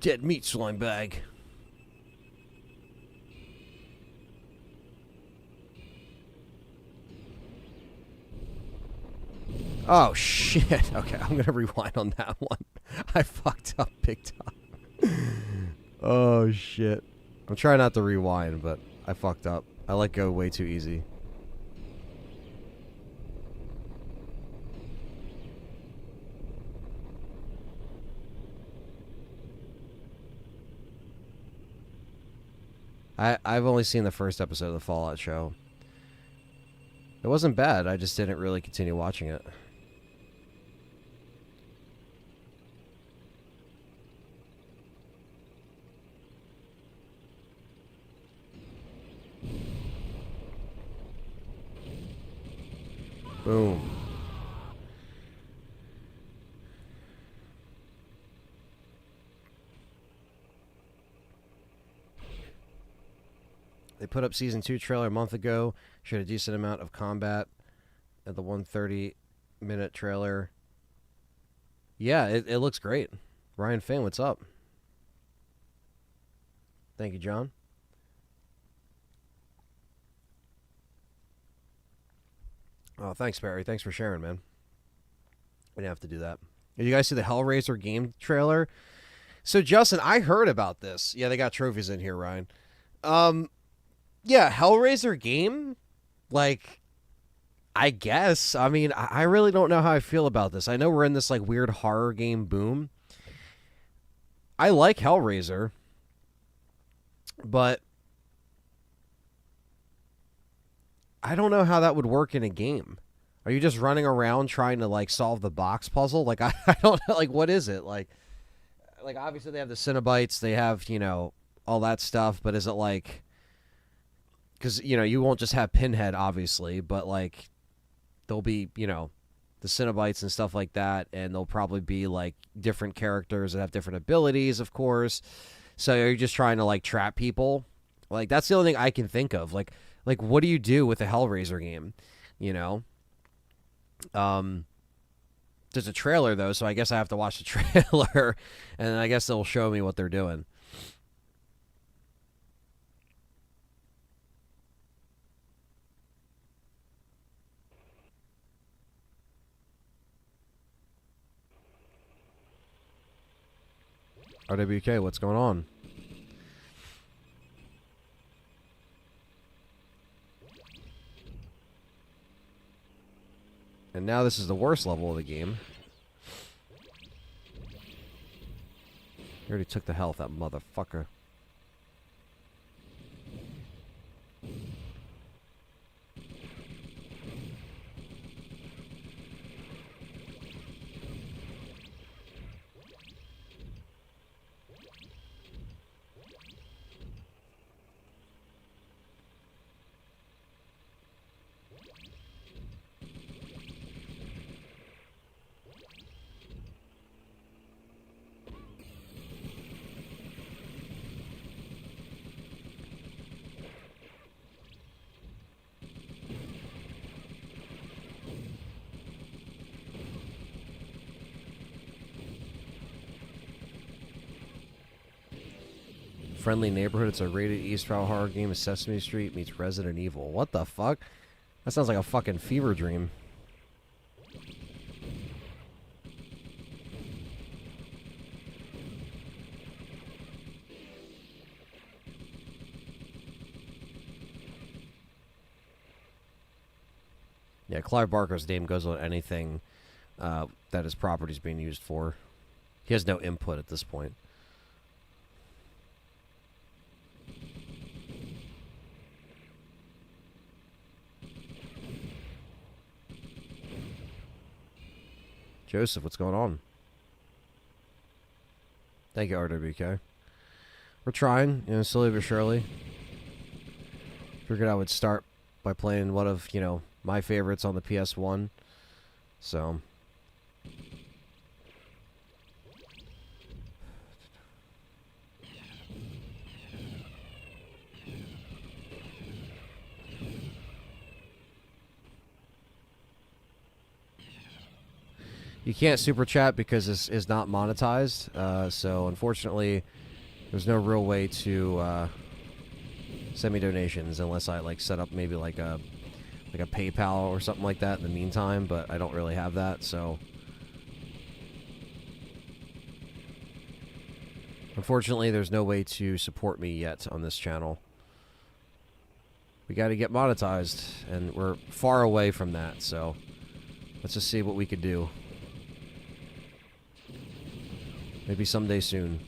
Dead meat slime bag. Oh, shit. Okay, I'm going to rewind on that one. I fucked up big time. Oh, shit. I'm trying not to rewind, but I fucked up. I let go way too easy. I've only seen the first episode of the Fallout show. It wasn't bad. I just didn't really continue watching it. Boom. They put up Season 2 trailer a month ago. Showed a decent amount of combat at the 130-minute trailer. Yeah, it looks great. Ryan Finn, what's up? Thank you, John. Oh, thanks, Barry. Thanks for sharing, man. We didn't have to do that. Did you guys see the Hellraiser game trailer? So, Justin, I heard about this. Yeah, they got trophies in here, Ryan. Yeah, Hellraiser game? Like, I guess. I mean, I really don't know how I feel about this. I know we're in this, like, weird horror game boom. I like Hellraiser. But I don't know how that would work in a game. Are you just running around trying to, like, solve the box puzzle? Like, I don't know. Like, what is it? Like, obviously they have the Cenobites. They have, you know, all that stuff. But is it, like... Because, you know, you won't just have Pinhead, obviously. But, like, there'll be, you know, the Cenobites and stuff like that. And there'll probably be, like, different characters that have different abilities, of course. So you're just trying to, like, trap people. Like, that's the only thing I can think of. Like, what do you do with a Hellraiser game? You know? There's a trailer, though, so I guess I have to watch the trailer. And I guess they'll show me what they're doing. RWK, what's going on? And now this is the worst level of the game. He already took the health, that motherfucker. Friendly Neighborhood. It's a rated E-style horror game. Sesame Street meets Resident Evil. What the fuck? That sounds like a fucking fever dream. Yeah, Clive Barker's name goes on anything that his property's being used for. He has no input at this point. Joseph, what's going on? Thank you, RWK. We're trying, you know, slowly but surely. Figured I would start by playing one of, you know, my favorites on the PS1. So... You can't super chat because this is not monetized, so unfortunately, there's no real way to send me donations unless I like set up maybe like a like a PayPal or something like that in the meantime, but I don't really have that, so unfortunately there's no way to support me yet on this channel. We got to get monetized, and we're far away from that, so let's just see what we could do. Maybe someday soon.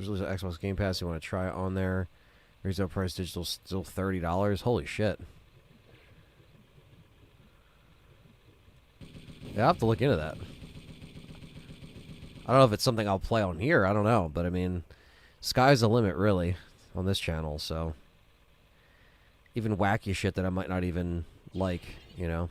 There's Xbox Game Pass. You want to try it on there? Retail price digital still $30. Holy shit! Yeah, I have to look into that. I don't know if it's something I'll play on here. I don't know, but I mean, sky's the limit, really, on this channel. So even wacky shit that I might not even like, you know.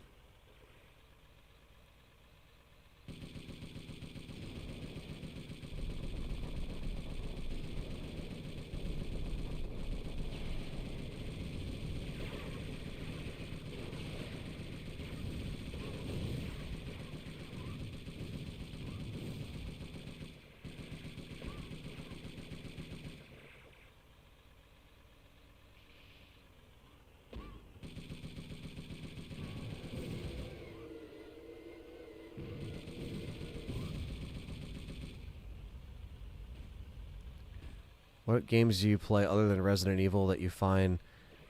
What games do you play other than Resident Evil that you find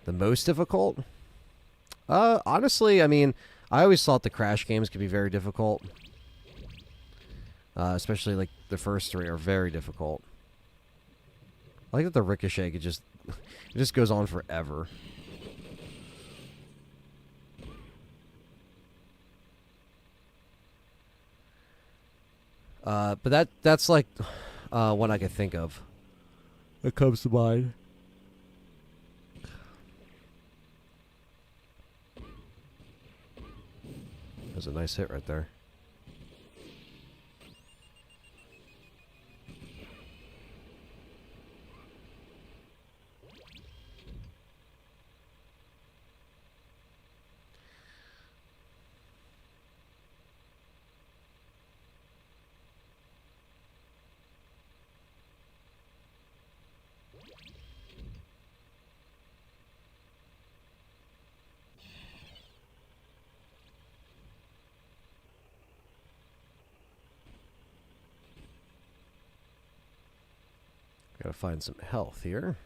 the most difficult? Honestly, I mean, I always thought the Crash games could be very difficult. Especially, like, the first three are very difficult. I like that the Ricochet could just... it just goes on forever. But that's, like, one I could think of. That comes to mind. That's a nice hit right there. Gotta find some health here.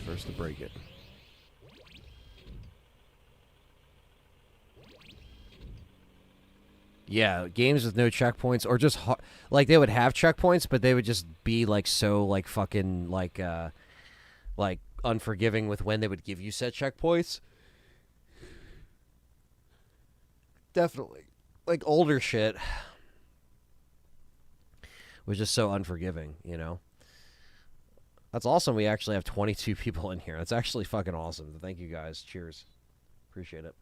First to break it. Yeah, games with no checkpoints, or just like they would have checkpoints, but they would just be like so like fucking like unforgiving with when they would give you said checkpoints. Definitely, like older shit was just so unforgiving, you know. That's awesome. We actually have 22 people in here. That's actually fucking awesome. Thank you guys. Cheers. Appreciate it.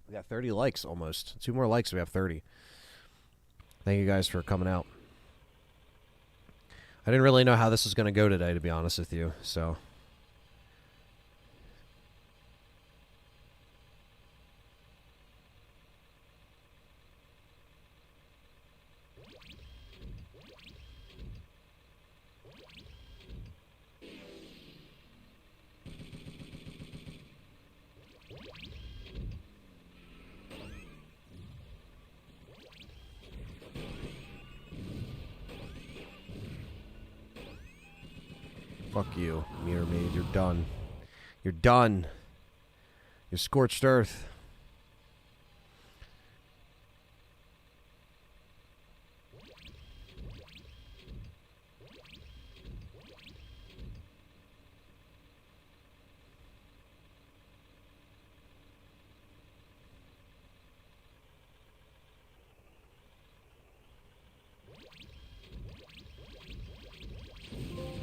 We got 30 likes almost. 2 more likes, we have 30. Thank you guys for coming out. I didn't really know how this was going to go today, to be honest with you, so... Fuck you, Mirror Maid. You're done. You're done. You're scorched earth.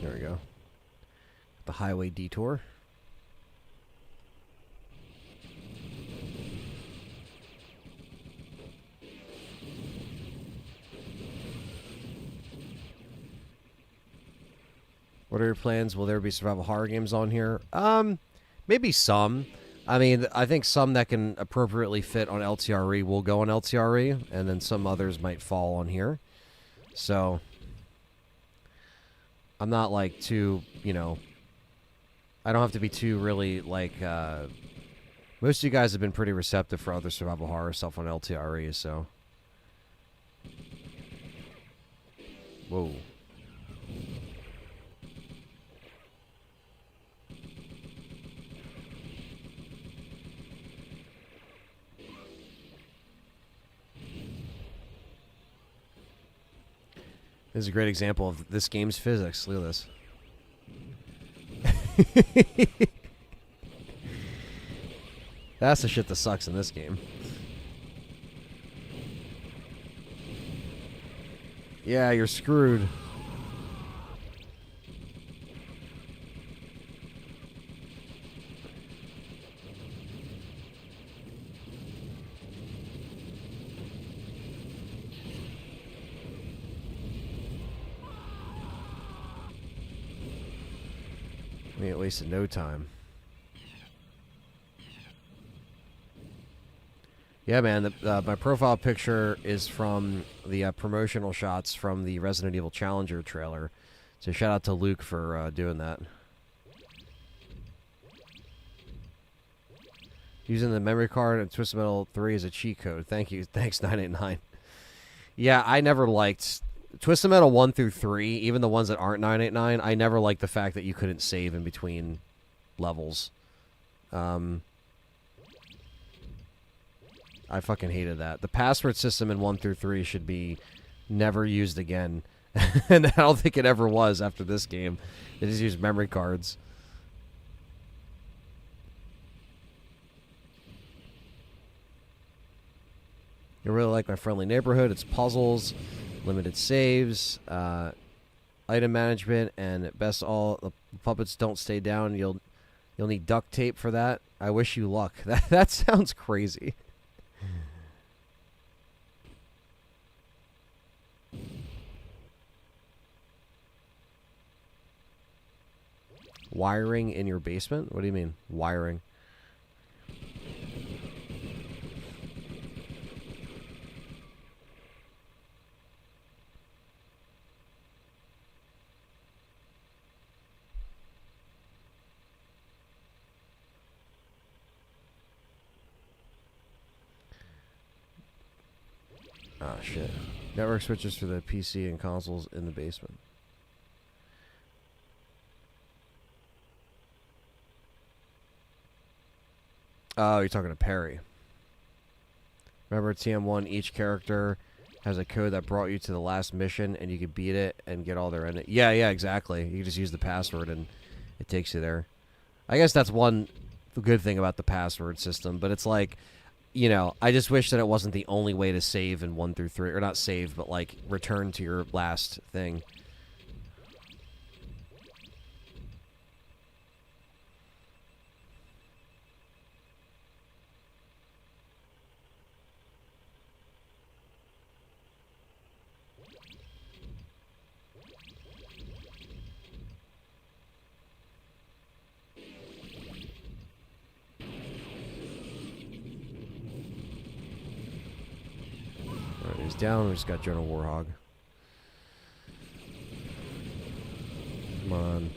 There we go. The highway detour. What are your plans? Will there be survival horror games on here? Maybe some. I mean, I think some that can appropriately fit on LTRE will go on LTRE, and then some others might fall on here. So, I'm not like too, you know, I don't have to be too really like, most of you guys have been pretty receptive for other survival horror stuff on LTRE, so. Whoa. This is a great example of this game's physics. Look at this. That's the shit that sucks in this game. Yeah, you're screwed. I mean, it wasted no time. Yeah, man, my profile picture is from the promotional shots from the Resident Evil Challenger trailer. So shout out to Luke for doing that. Using the memory card and Twisted Metal 3 as a cheat code. Thank you. Thanks, 989. Yeah, I never liked Twisted Metal 1 through 3, even the ones that aren't 989. I never liked the fact that you couldn't save in between levels. I fucking hated that. The password system in 1 through 3 should be never used again. And I don't think it ever was after this game. They just used memory cards. You really like My Friendly Neighborhood. It's puzzles, limited saves, item management, and at best all the puppets don't stay down. You'll need duct tape for that. I wish you luck. That sounds crazy. Wiring in your basement? What do you mean, wiring? Ah, shit. Network switches for the PC and consoles in the basement. Oh, you're talking to Perry. Remember TM1, each character has a code that brought you to the last mission, and you can beat it and get all their end. Yeah, exactly. You can just use the password, and it takes you there. I guess that's one good thing about the password system, but it's like, you know, I just wish that it wasn't the only way to save in 1 through 3, or not save, but like return to your last thing. He's down. We just got Jonah Warhog. Come on.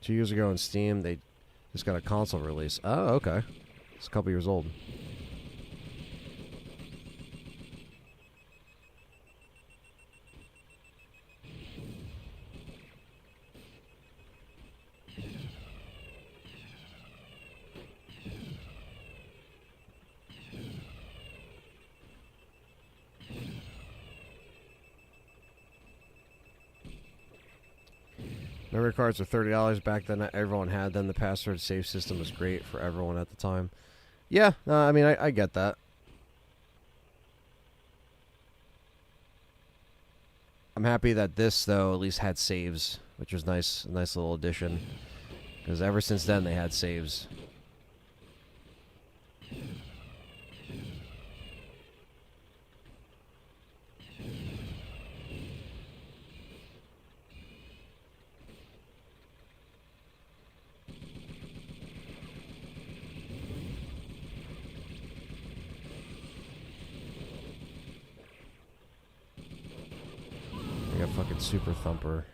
Two years ago on Steam, they just got a console release. Oh, okay. It's a couple years old. Memory cards are $30 back then. Everyone had them. The password save system was great for everyone at the time. Yeah, I mean, I get that. I'm happy that this, though, at least had saves, which was nice. A nice little addition. Because ever since then, they had saves. I got fucking Super Thumper.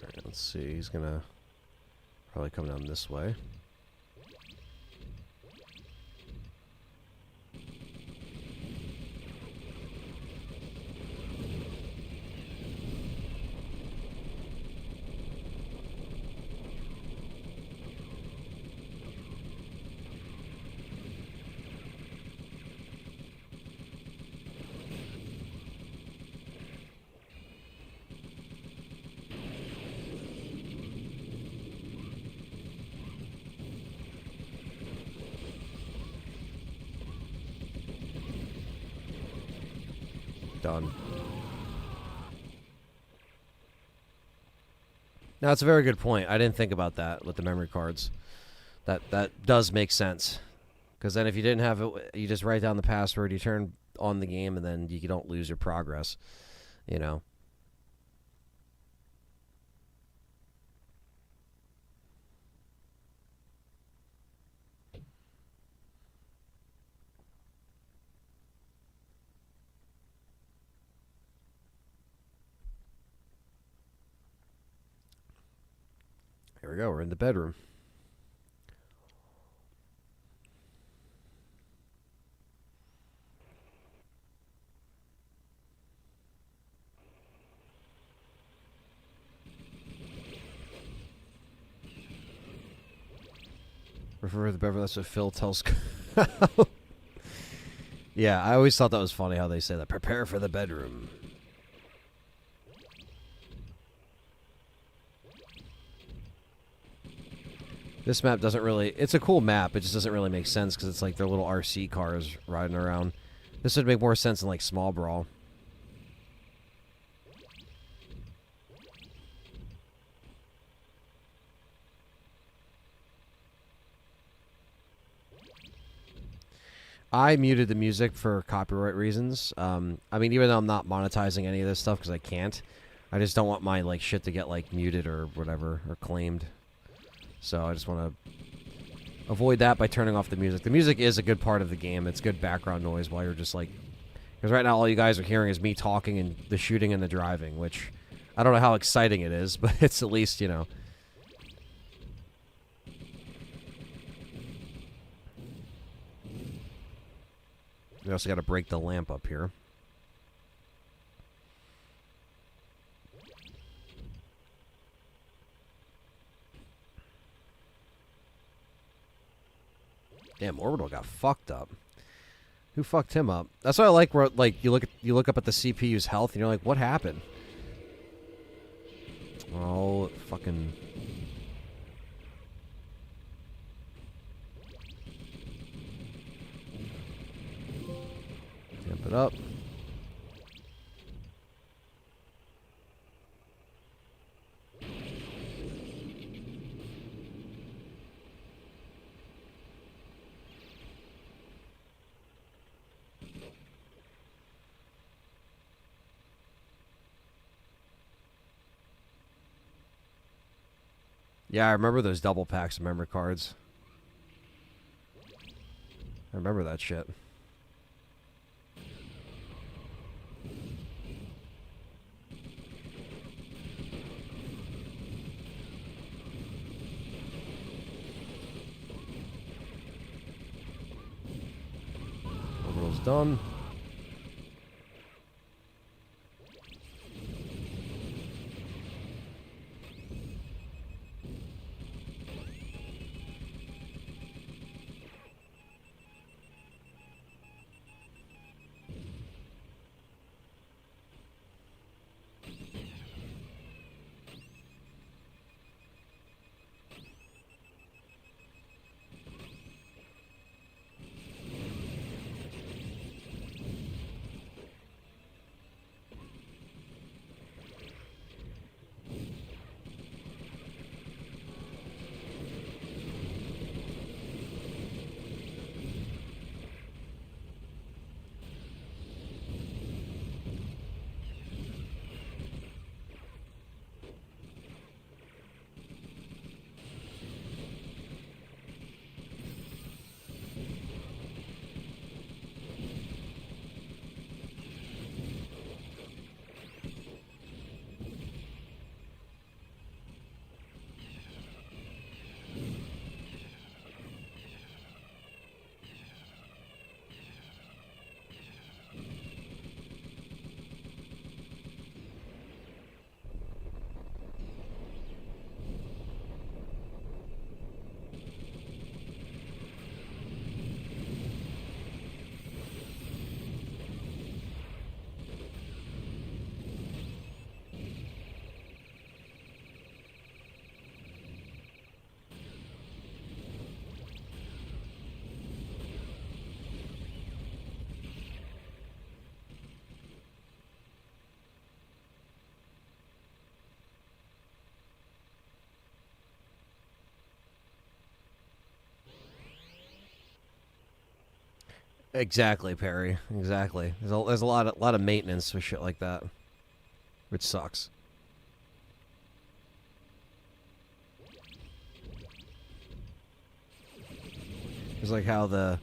Alright, let's see. He's gonna probably come down this way. Done. Now, that's a very good point. I didn't think about that with the memory cards. That does make sense. Because then if you didn't have it, you just write down the password, you turn on the game, and then you don't lose your progress. You know? Here we go. We're in the bedroom. Refer to the bedroom. That's what Phil tells. Yeah, I always thought that was funny how they say that. Prepare for the bedroom. This map doesn't really... It's a cool map. It just doesn't really make sense because it's like their little RC cars riding around. This would make more sense in like Small Brawl. I muted the music for copyright reasons. I mean, even though I'm not monetizing any of this stuff because I can't, I just don't want my like shit to get like muted or whatever or claimed. So I just want to avoid that by turning off the music. The music is a good part of the game. It's good background noise while you're just like... Because right now all you guys are hearing is me talking and the shooting and the driving, which I don't know how exciting it is, but it's at least, you know... We also got to break the lamp up here. Damn, Orbital got fucked up. Who fucked him up? That's what I like. Where like you look up at the CPU's health, and you're like, what happened? Oh, fucking. Tamp it up. Yeah, I remember those double packs of memory cards. I remember that shit. Overall's done. Exactly, Perry. Exactly. There's a lot of maintenance with shit like that, which sucks. It's like how the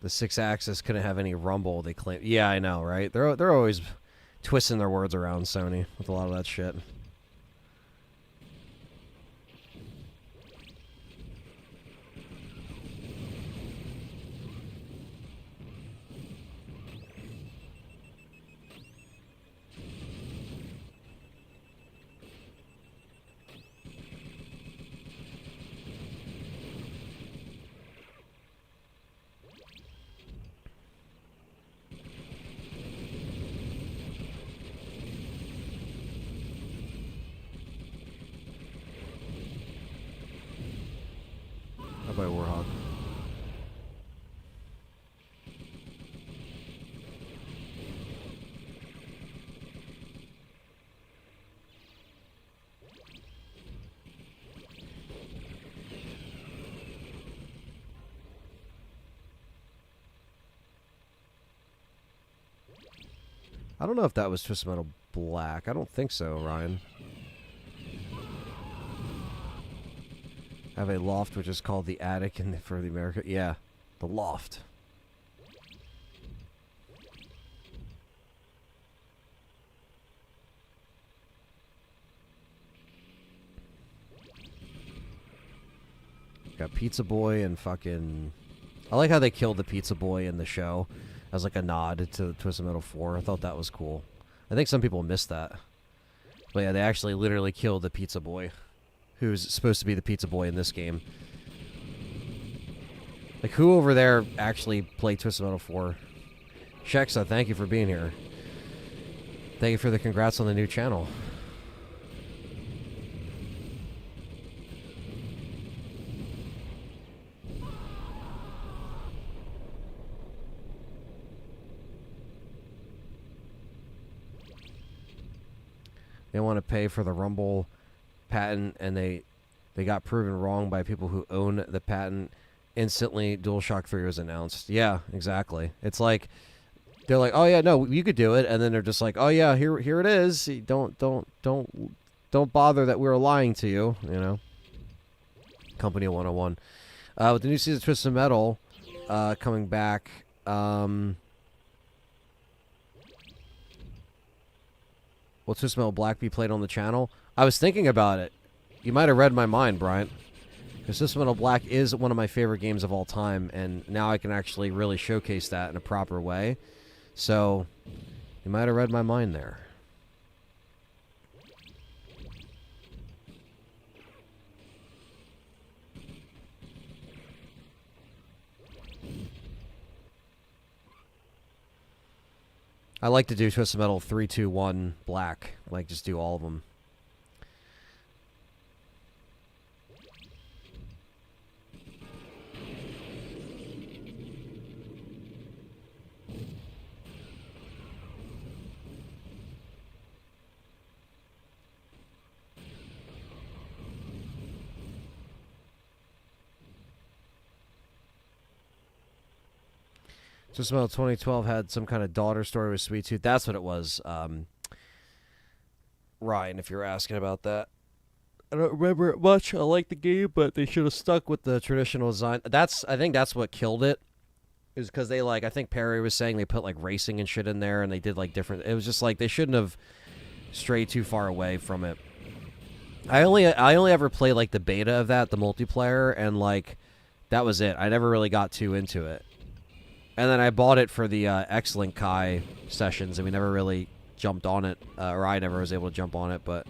6-axis couldn't have any rumble. They claim. Yeah, I know, right? They're always twisting their words around, Sony, with a lot of that shit. How about Warhawk? I don't know if that was Twisted Metal Black. I don't think so, Ryan. I have a loft which is called the Attic for the America. Yeah, the loft. Got Pizza Boy and fucking... I like how they killed the Pizza Boy in the show as like a nod to Twisted Metal 4. I thought that was cool. I think some people missed that. But yeah, they actually literally killed the Pizza Boy, who's supposed to be the Pizza Boy in this game. Like, who over there actually played Twisted Metal 4? Shexa, thank you for being here. Thank you for the congrats on the new channel. They want to pay for the Rumble patent, and they got proven wrong by people who own the patent. Instantly, DualShock 3 was announced. Yeah, exactly. It's like they're like, "Oh yeah, no, you could do it," and then they're just like, "Oh yeah, here it is. Don't bother that we were lying to you." You know. Company 101. With the new season of Twisted Metal coming back, will Twisted Metal Black be played on the channel? I was thinking about it. You might have read my mind, Bryant. Because Twisted Metal Black is one of my favorite games of all time, and now I can actually really showcase that in a proper way. So, you might have read my mind there. I like to do Twisted Metal 3, 2, 1 Black. Like, just do all of them. Twisted Metal 2012 had some kind of daughter story with Sweet Tooth. That's what it was. Ryan, if you're asking about that. I don't remember it much. I like the game, but they should have stuck with the traditional design. I think that's what killed it. Is because they I think Perry was saying they put like racing and shit in there, and they did like different. It was just like they shouldn't have strayed too far away from it. I only ever played like the beta of that, the multiplayer, and like that was it. I never really got too into it. And then I bought it for the X-Link Kai sessions, and we never really jumped on it, or I never was able to jump on it, but...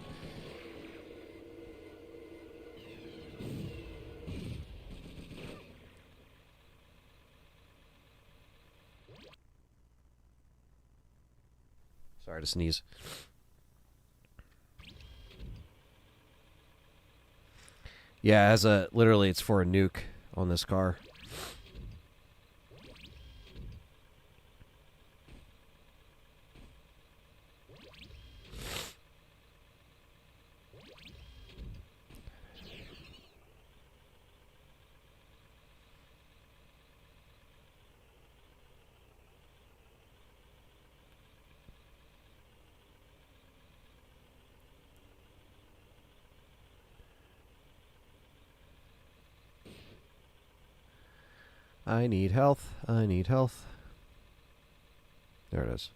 Sorry to sneeze. Yeah, it has literally, it's for a nuke on this car. I need health. I need health. There it is.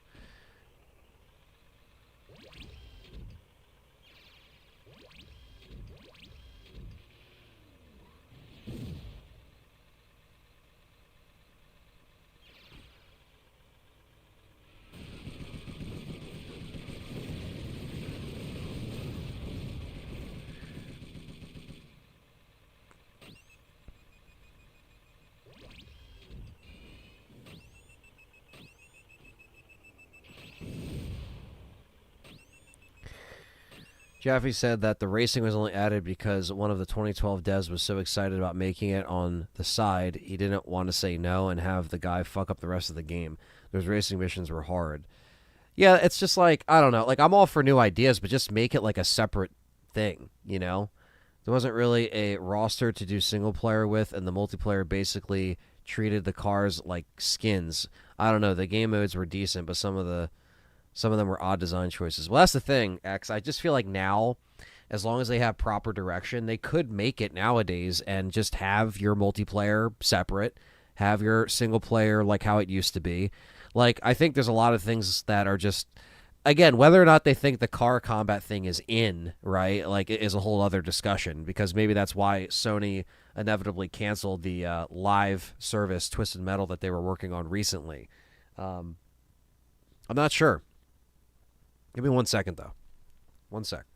Jaffe said that the racing was only added because one of the 2012 devs was so excited about making it on the side, he didn't want to say no and have the guy fuck up the rest of the game. Those racing missions were hard. Yeah, it's just like, I don't know. Like, I'm all for new ideas, but just make it like a separate thing, you know? There wasn't really a roster to do single player with, and the multiplayer basically treated the cars like skins. I don't know. The game modes were decent, but some of them were odd design choices. Well, that's the thing, X. I just feel like now, as long as they have proper direction, they could make it nowadays and just have your multiplayer separate, have your single player like how it used to be. Like, I think there's a lot of things that are just, again, whether or not they think the car combat thing is in, right, like, it is a whole other discussion, because maybe that's why Sony inevitably canceled the live service Twisted Metal that they were working on recently. I'm not sure. Give me 1 second, though. 1 sec.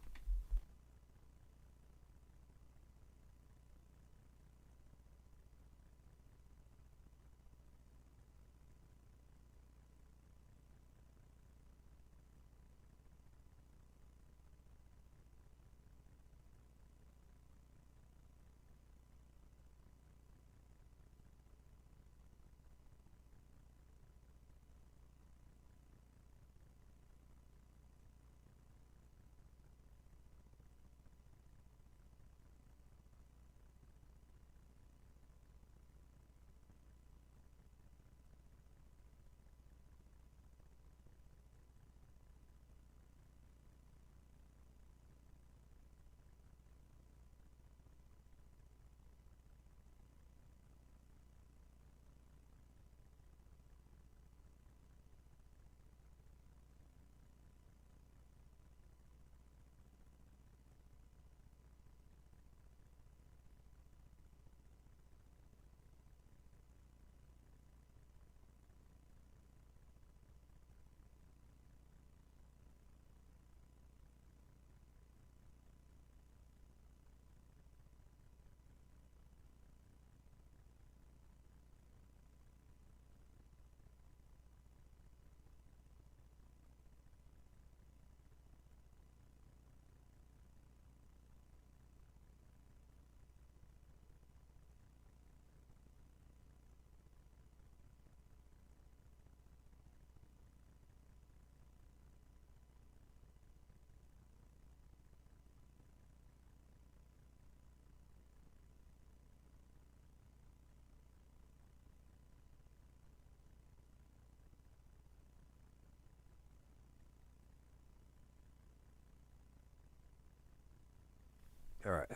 All right.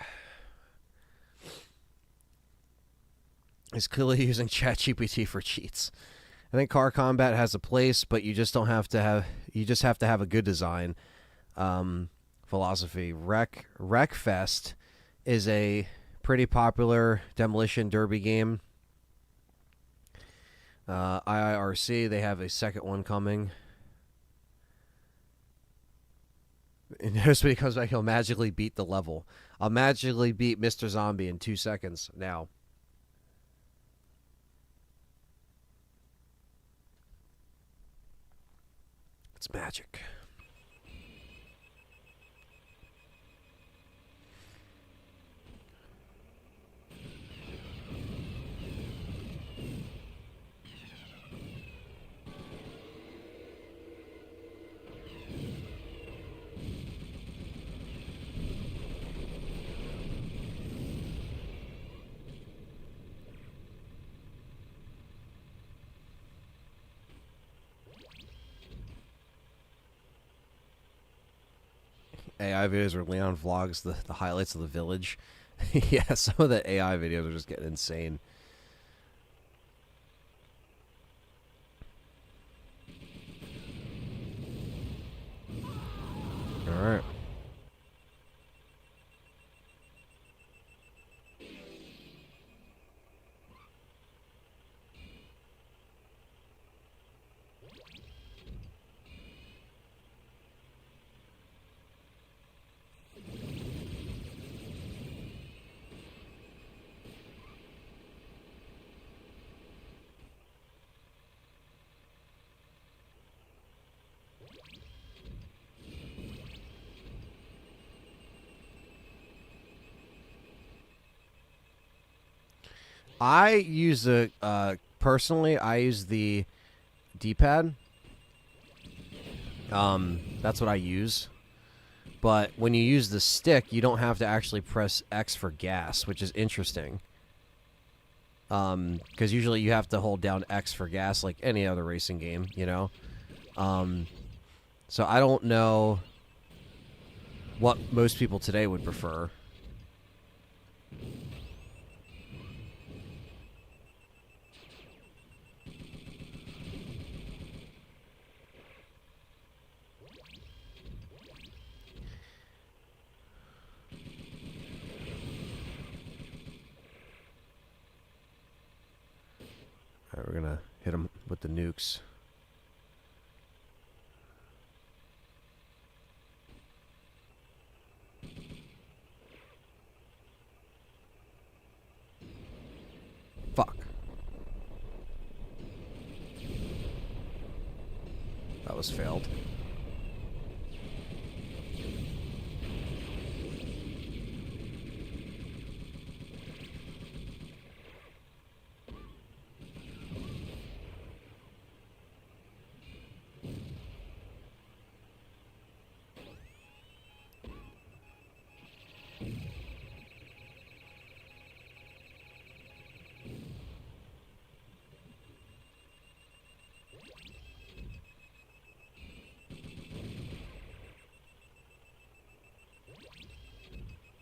He's clearly using ChatGPT for cheats. I think car combat has a place, but you just don't have to have. You just have to have a good design philosophy. Wreckfest is a pretty popular demolition derby game. IIRC, they have a second one coming. And notice when he comes back, he'll magically beat the level. I'll magically beat Mr. Zombie in 2 seconds now. It's magic. AI videos where Leon vlogs the highlights of the village. Yeah, some of the AI videos are just getting insane. All right. I use personally, I use the D-pad. That's what I use. But when you use the stick, you don't have to actually press X for gas, which is interesting. Because usually you have to hold down X for gas, like any other racing game, you know. So I don't know what most people today would prefer. All right, we're gonna hit him with the nukes. Fuck. That was failed.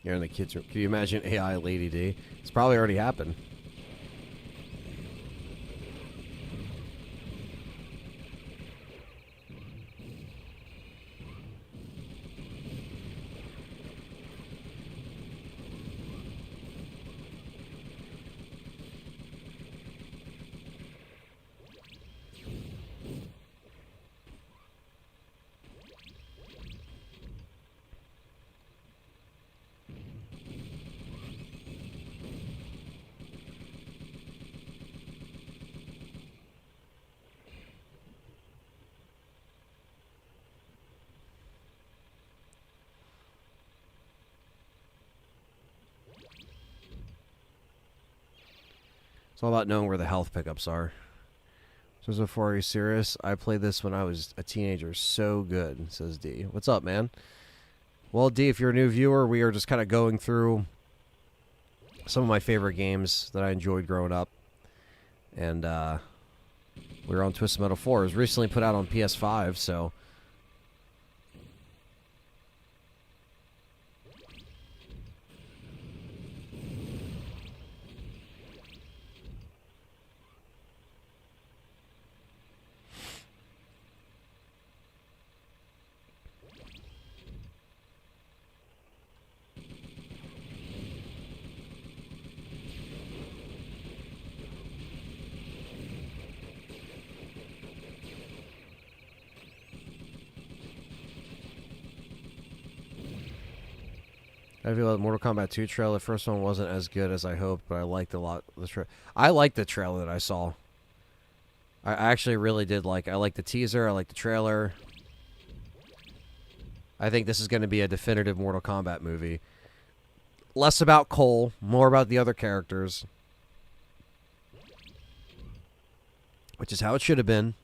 You're in the kids' room. Can you imagine AI Lady D? It's probably already happened. It's all about knowing where the health pickups are. So before, are you serious? I played this when I was a teenager. So good, says D. What's up, man? Well, D, if you're a new viewer, we are just kind of going through some of my favorite games that I enjoyed growing up. And we're on Twisted Metal 4. It was recently put out on PS5, so... I feel like the Mortal Kombat 2 trailer. The first one wasn't as good as I hoped, but I liked a lot. I liked the trailer that I saw. I actually really did like. I liked the teaser. I liked the trailer. I think this is going to be a definitive Mortal Kombat movie. Less about Cole, more about the other characters, which is how it should have been.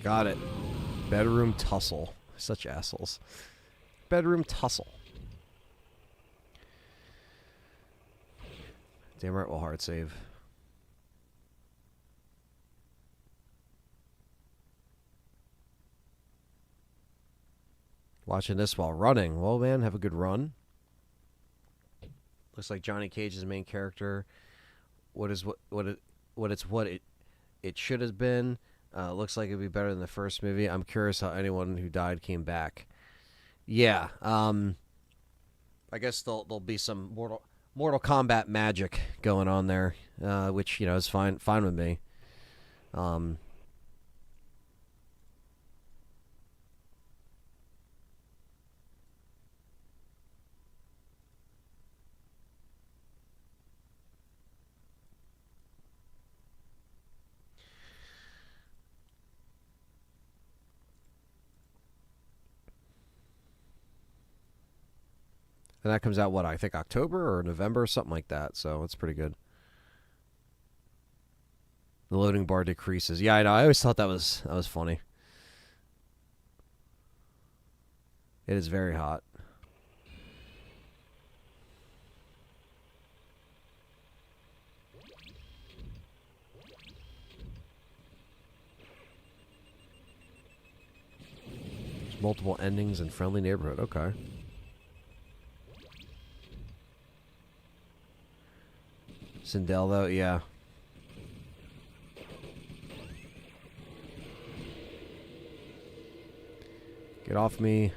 Got it. Bedroom tussle. Such assholes. Bedroom tussle. Damn right we'll hard save. Watching this while running. Well, man, have a good run. Looks like Johnny Cage is the main character. What it should have been. Looks like it'd be better than the first movie. I'm curious how anyone who died came back. Yeah. I guess there'll be some Mortal Kombat magic going on there, which is fine with me. And that comes out, what, I think October or November or something like that. So it's pretty good. The loading bar decreases. Yeah, I know. I always thought that was funny. It is very hot. There's multiple endings in Friendly Neighborhood. Okay. Sindel, though, yeah. Get off me.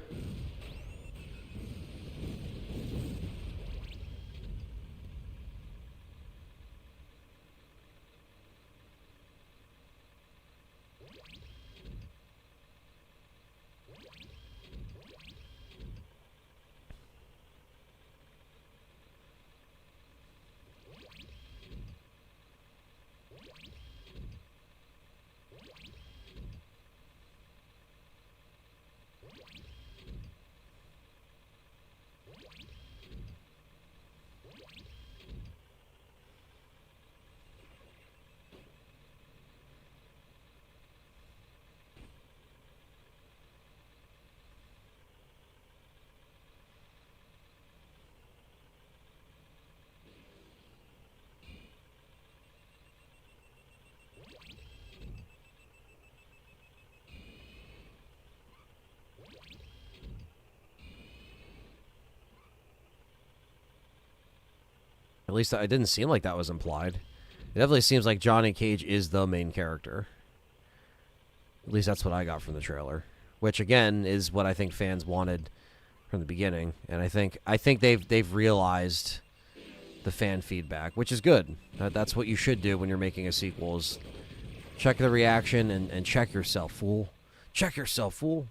At least it didn't seem like that was implied. It definitely seems like Johnny Cage is the main character. At least that's what I got from the trailer, which again is what I think fans wanted from the beginning. And I think they've realized the fan feedback, which is good. That's what you should do when you're making a sequel: is check the reaction and check yourself, fool. Check yourself, fool.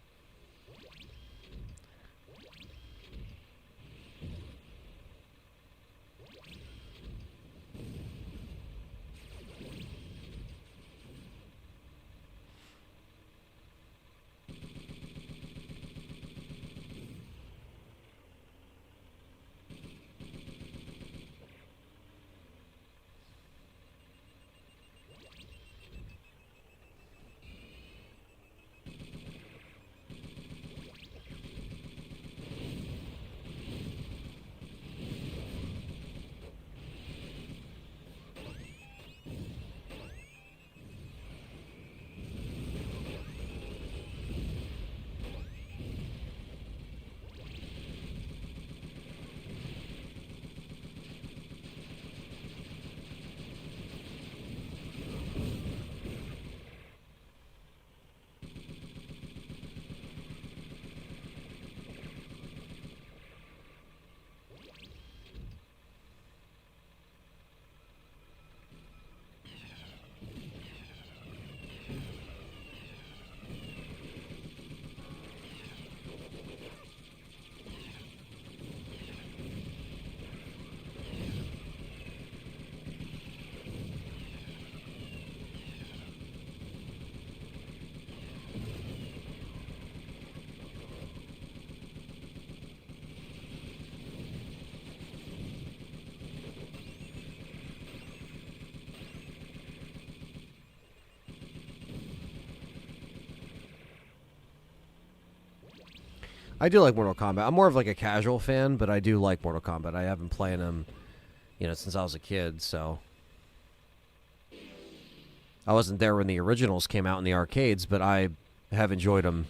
I do like Mortal Kombat. I'm more of like a casual fan, but I do like Mortal Kombat. I have been playing them, since I was a kid. So I wasn't there when the originals came out in the arcades, but I have enjoyed them.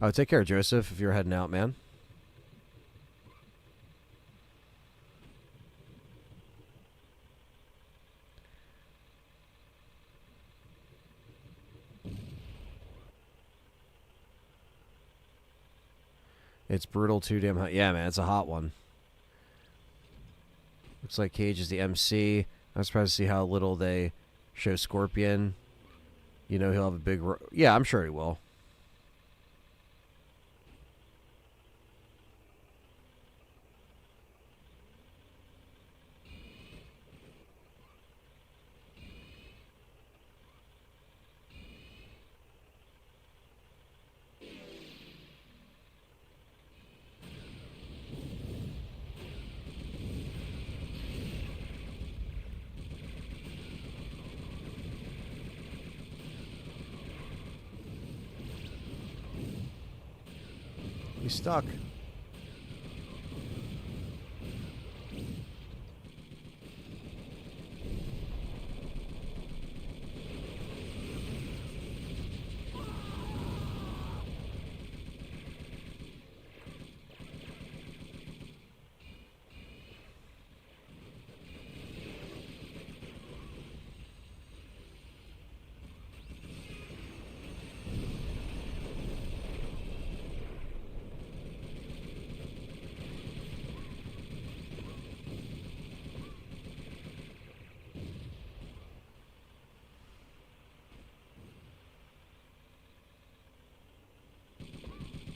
Oh, take care, Joseph, if you're heading out, man. It's brutal, too damn hot. Yeah, man, it's a hot one. Looks like Cage is the MC. I'm surprised to see how little they show Scorpion. He'll have a big... Yeah, I'm sure he will. He's stuck.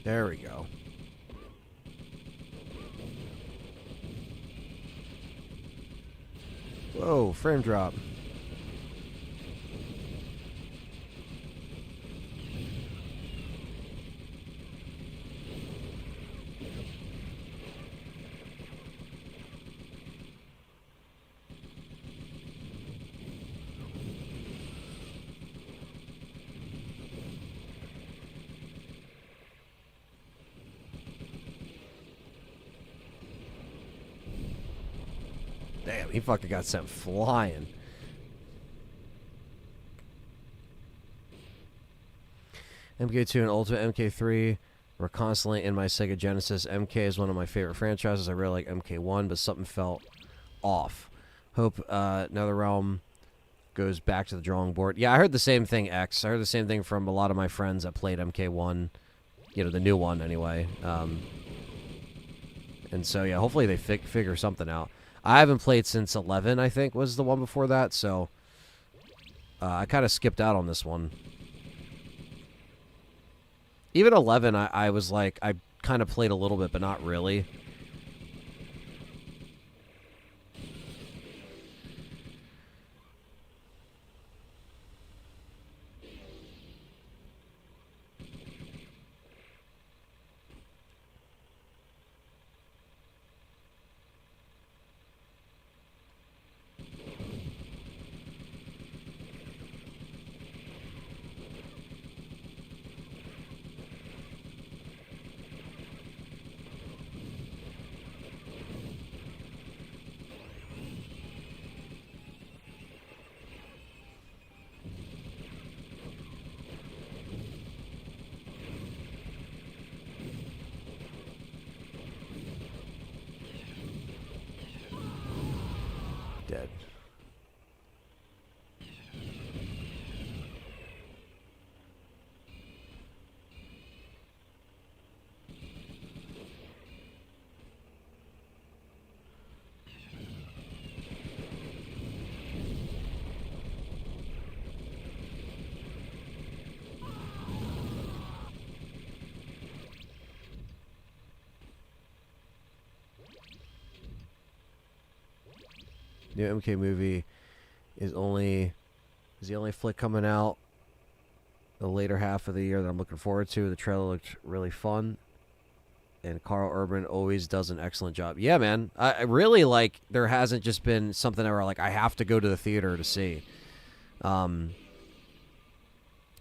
There we go. Whoa, frame drop. Damn, he fucking got sent flying. MK2 and Ultimate MK3 were constantly in my Sega Genesis. MK is one of my favorite franchises. I really like MK1, but something felt off. Hope NetherRealm goes back to the drawing board. Yeah, I heard the same thing, X. I heard the same thing from a lot of my friends that played MK1. The new one, anyway. And so, yeah, hopefully they figure something out. I haven't played since 11, I think, was the one before that, so I kind of skipped out on this one. Even 11, I was like, I kind of played a little bit, but not really. Dead. New MK movie is the only flick coming out the later half of the year that I'm looking forward to. The trailer looked really fun. And Carl Urban always does an excellent job. Yeah, man. I really like. There hasn't just been something where like I have to go to the theater to see. Um,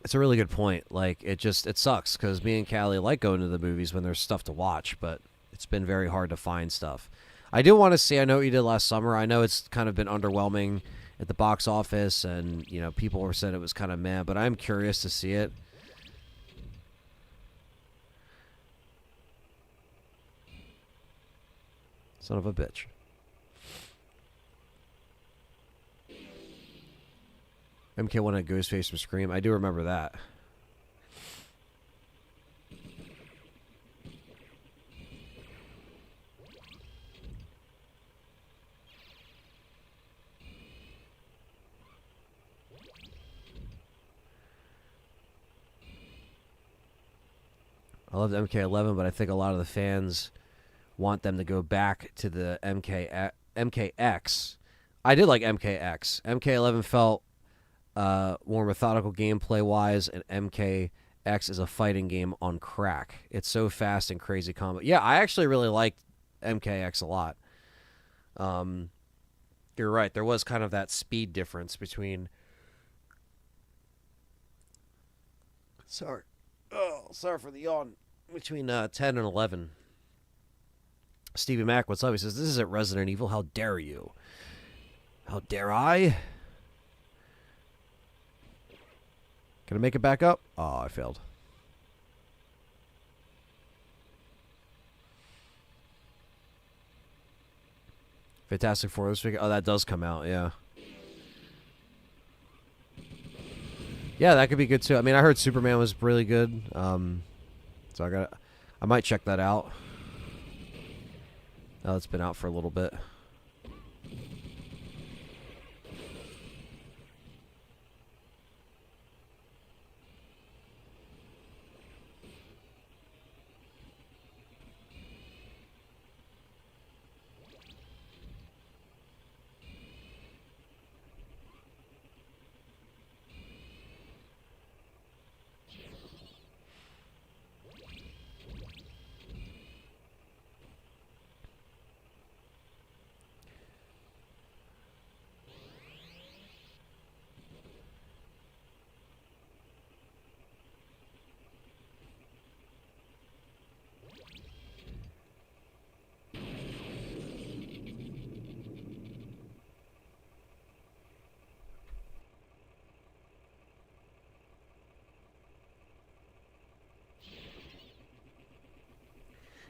it's a really good point. Like it sucks because me and Callie like going to the movies when there's stuff to watch, but it's been very hard to find stuff. I do want to see. I know what you did last summer. I know it's kind of been underwhelming at the box office, and people were saying it was kind of meh. But I'm curious to see it. Son of a bitch. MK1 had Ghostface from Scream. I do remember that. I loved MK11, but I think a lot of the fans want them to go back to the MKX. I did like MKX. MK11 felt more methodical gameplay wise, and MKX is a fighting game on crack. It's so fast and crazy combat. Yeah, I actually really liked MKX a lot. You're right. There was kind of that speed difference between. Sorry. Oh, sorry for the yawn. Between 10 and 11. Stevie Mac, what's up? He says, "This isn't Resident Evil. How dare you? How dare I? Can I make it back up? Oh, I failed. Fantastic Four this week. Oh, that does come out, yeah. Yeah, that could be good too. I mean, I heard Superman was really good. So I might check that out. Now it's been out for a little bit.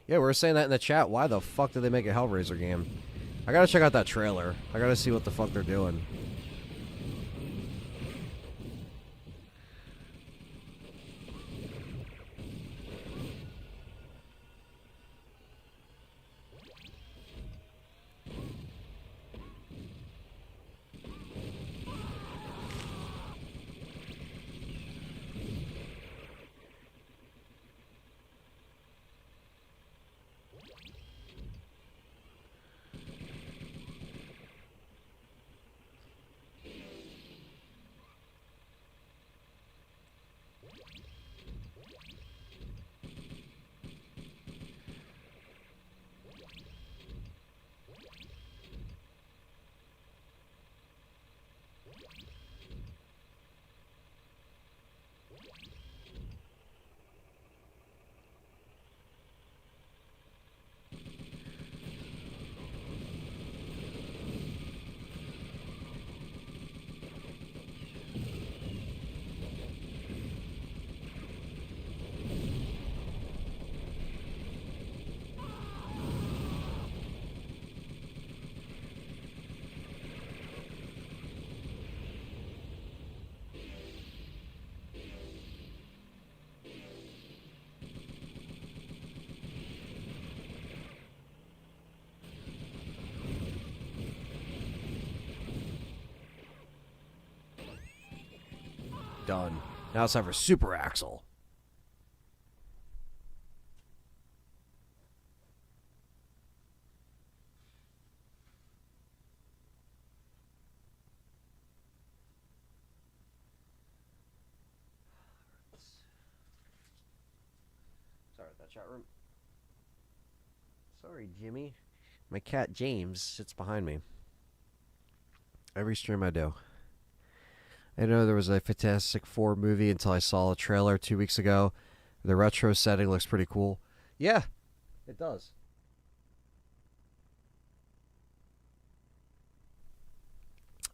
Yeah, we were saying that in the chat. Why the fuck did they make a Hellraiser game? I gotta check out that trailer. I gotta see what the fuck they're doing. Done. Now it's time for Super Axel. Sorry, that chat room. Sorry, Jimmy. My cat James sits behind me. Every stream I do. I know there was a Fantastic Four movie until I saw a trailer 2 weeks ago. The retro setting looks pretty cool. Yeah, it does.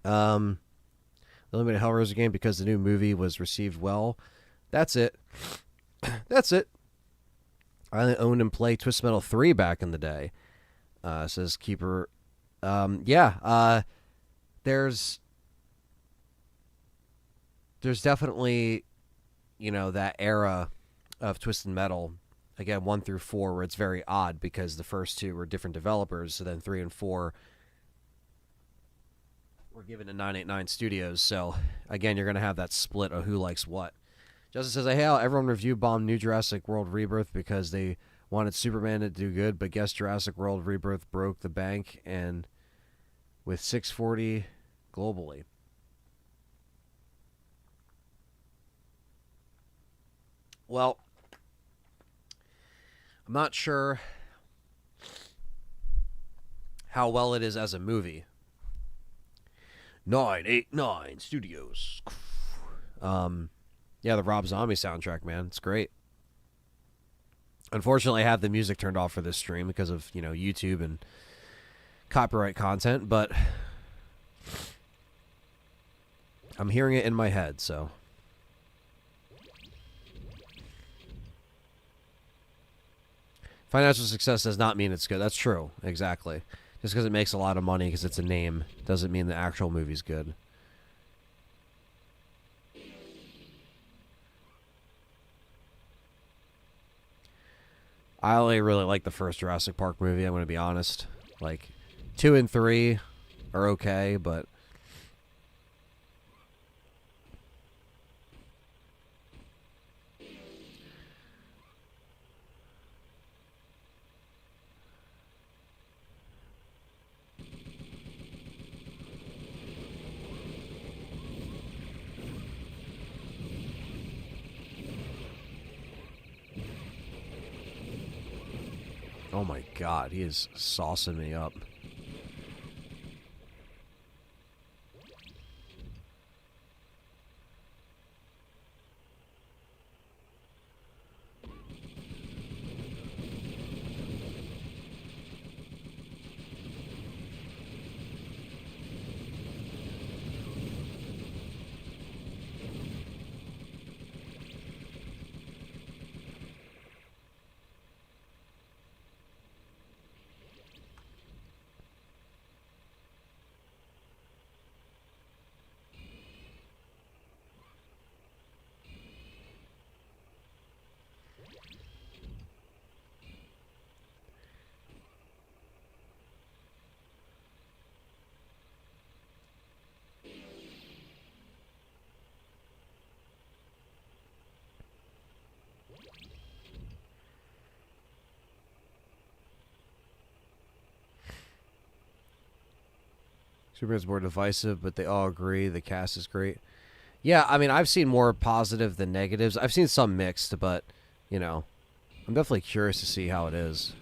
The limited Hellraiser game because the new movie was received well. That's it. That's it. I owned and played Twist Metal 3 back in the day. Says Keeper. Yeah. There's definitely, that era of Twisted Metal, again, 1 through 4, where it's very odd because the first two were different developers, so then 3 and 4 were given to 989 Studios. So, again, you're going to have that split of who likes what. Justin says, hey, everyone review bombed New Jurassic World Rebirth because they wanted Superman to do good, but guess Jurassic World Rebirth broke the bank and with 640 globally. Well, I'm not sure how well it is as a movie. 989 Studios. Yeah, the Rob Zombie soundtrack, man. It's great. Unfortunately, I have the music turned off for this stream because of, YouTube and copyright content, but I'm hearing it in my head, so. Financial success does not mean it's good. That's true. Exactly. Just because it makes a lot of money because it's a name doesn't mean the actual movie's good. I only really like the first Jurassic Park movie, I'm going to be honest. Like, 2 and 3 are okay, but oh my god, he is saucing me up. Superman's more divisive, but they all agree the cast is great. Yeah, I mean, I've seen more positive than negatives. I've seen some mixed, but, I'm definitely curious to see how it is.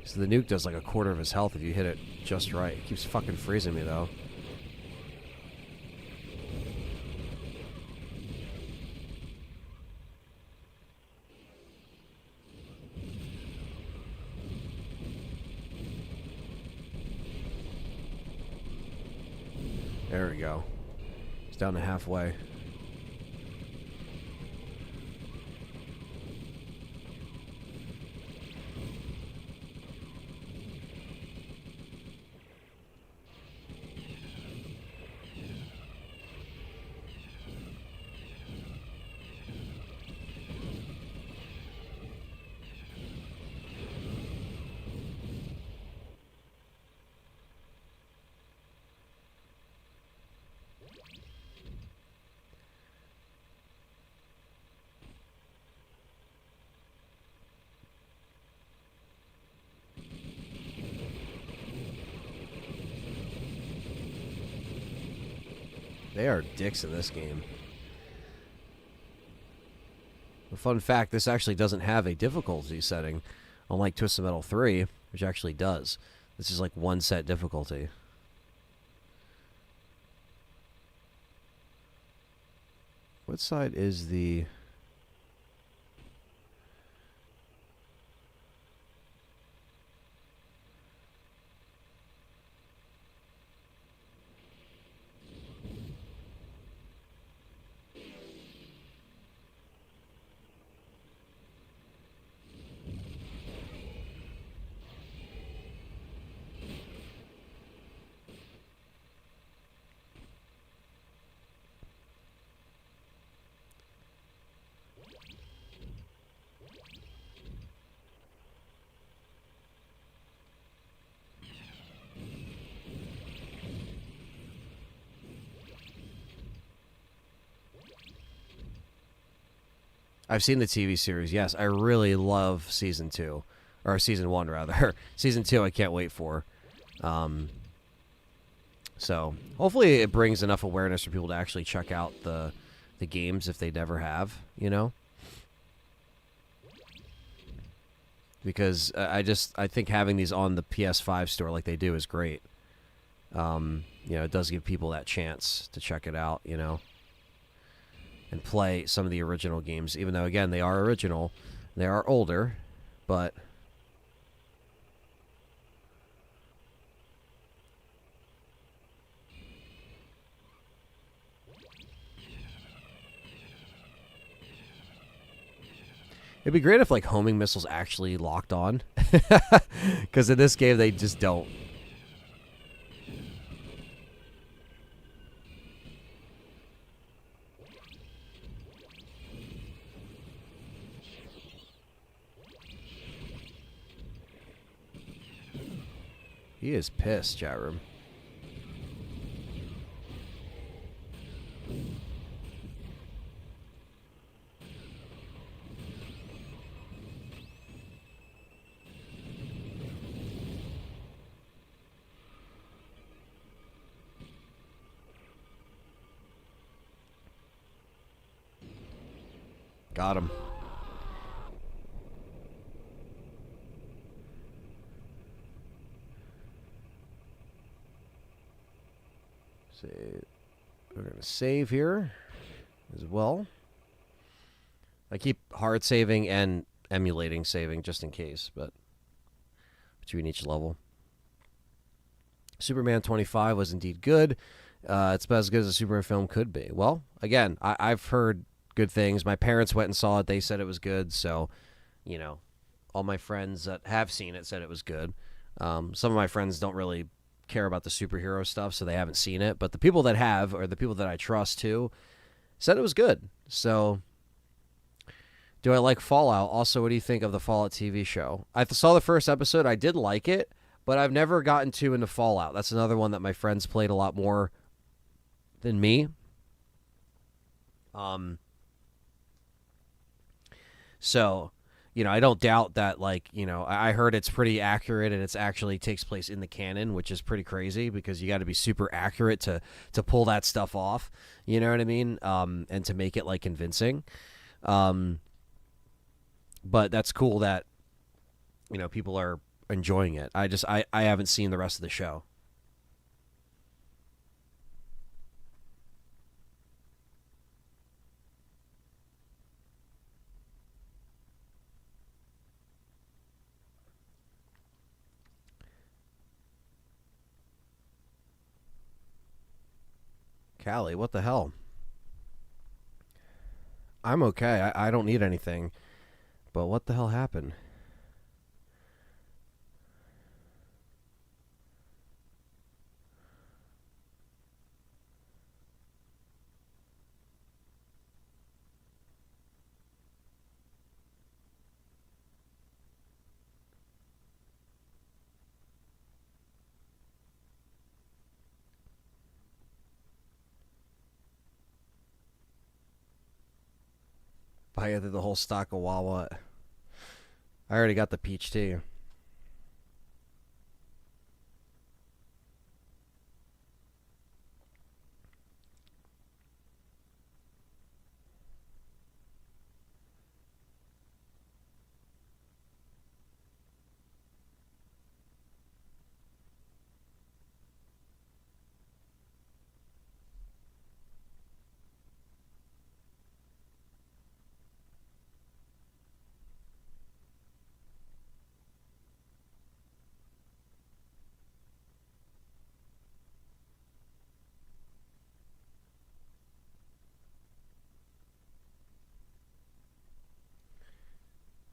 So the nuke does like a quarter of his health if you hit it just right. It keeps fucking freezing me, though. There we go. It's down to halfway. They are dicks in this game. A fun fact, this actually doesn't have a difficulty setting, unlike Twisted Metal 3, which actually does. This is like one set difficulty. What side is the... I've seen the TV series. Yes, I really love season 2, or season 1 rather. Season 2, I can't wait for. So hopefully it brings enough awareness for people to actually check out the games if they never have, you know. Because I think having these on the PS5 store like they do is great. You know, it does give people that chance to check it out, you know, and play some of the original games, even though, again, they are original. They are older, but... It'd be great if, like, homing missiles actually locked on. Because in this game, they just don't. He is pissed, chat room. Got him. We're going to save here as well. I keep hard saving and emulating saving just in case, but between each level. Superman 25 was indeed good. It's about as good as a Superman film could be. Well, again, I've heard good things. My parents went and saw it. They said it was good. So, you know, all my friends that have seen it said it was good. Some of my friends don't really care about the superhero stuff, so they haven't seen it. But the people that have, or the people that I trust too, said it was good. So, do I like Fallout? Also, what do you think of the Fallout TV show? I saw the first episode. I did like it, but I've never gotten too into Fallout. That's another one that my friends played a lot more than me. So, you know, I don't doubt that, like, you know, I heard it's pretty accurate and it's actually takes place in the canon, which is pretty crazy because you got to be super accurate to pull that stuff off. You know what I mean? And to make it, like, convincing. But that's cool that, you know, people are enjoying it. I haven't seen the rest of the show. Callie, what the hell? I'm okay. I don't need anything. But what the hell happened? I did the whole stock of Wawa. I already got the peach tea.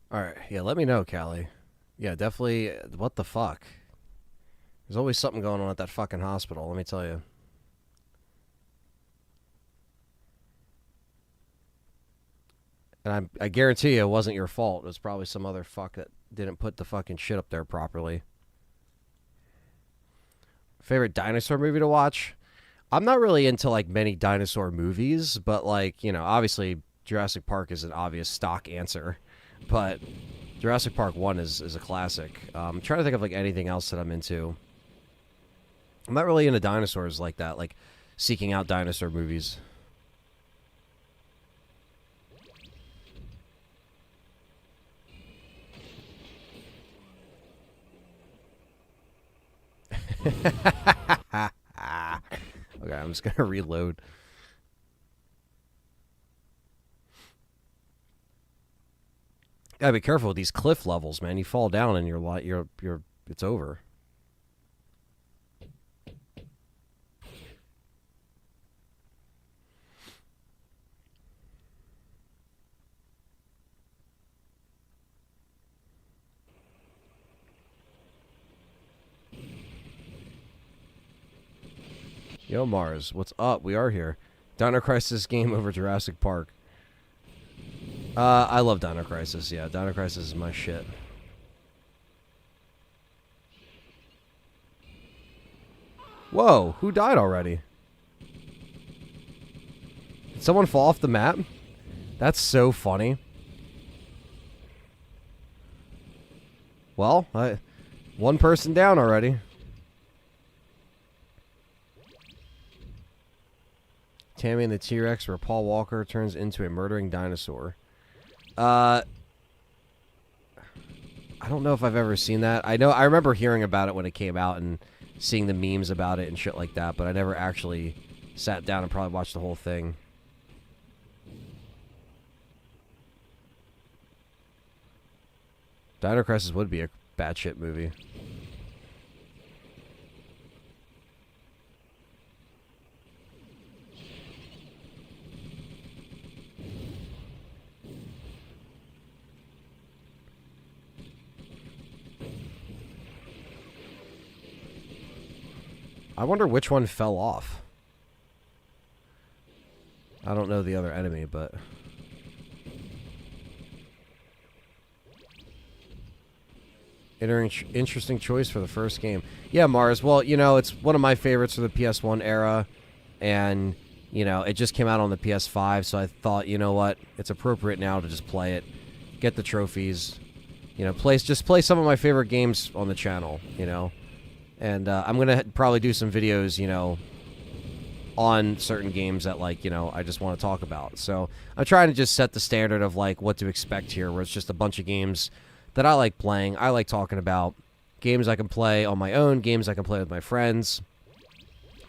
All right, yeah, let me know, Callie. Yeah, definitely. What the fuck? There's always something going on at that fucking hospital, let me tell you. And I guarantee you it wasn't your fault. It was probably some other fuck that didn't put the fucking shit up there properly. Favorite dinosaur movie to watch? I'm not really into like many dinosaur movies, but like, obviously Jurassic Park is an obvious stock answer. But Jurassic Park 1 is a classic. I'm trying to think of like anything else that I'm into. I'm not really into dinosaurs like that, like seeking out dinosaur movies. Okay, I'm just gonna reload. Gotta be careful with these cliff levels, man. You fall down and it's over. Yo, Mars, what's up? We are here. Dino Crisis game over Jurassic Park. I love Dino Crisis. Yeah, Dino Crisis is my shit. Whoa, who died already? Did someone fall off the map? That's so funny. Well, one person down already. Tammy and the T-Rex, where Paul Walker turns into a murdering dinosaur. I don't know if I've ever seen that. I remember hearing about it when it came out and seeing the memes about it and shit like that, but I never actually sat down and probably watched the whole thing. Dino Crisis would be a batshit movie. I wonder which one fell off. I don't know the other enemy, but... Interesting choice for the first game. Yeah, Mars. Well, it's one of my favorites for the PS1 era. And, it just came out on the PS5, so I thought, you know what? It's appropriate now to just play it. Get the trophies. Just play some of my favorite games on the channel, And I'm going to probably do some videos, on certain games that, like, I just want to talk about. So I'm trying to just set the standard of, like, what to expect here, where it's just a bunch of games that I like playing, I like talking about. Games I can play on my own, games I can play with my friends.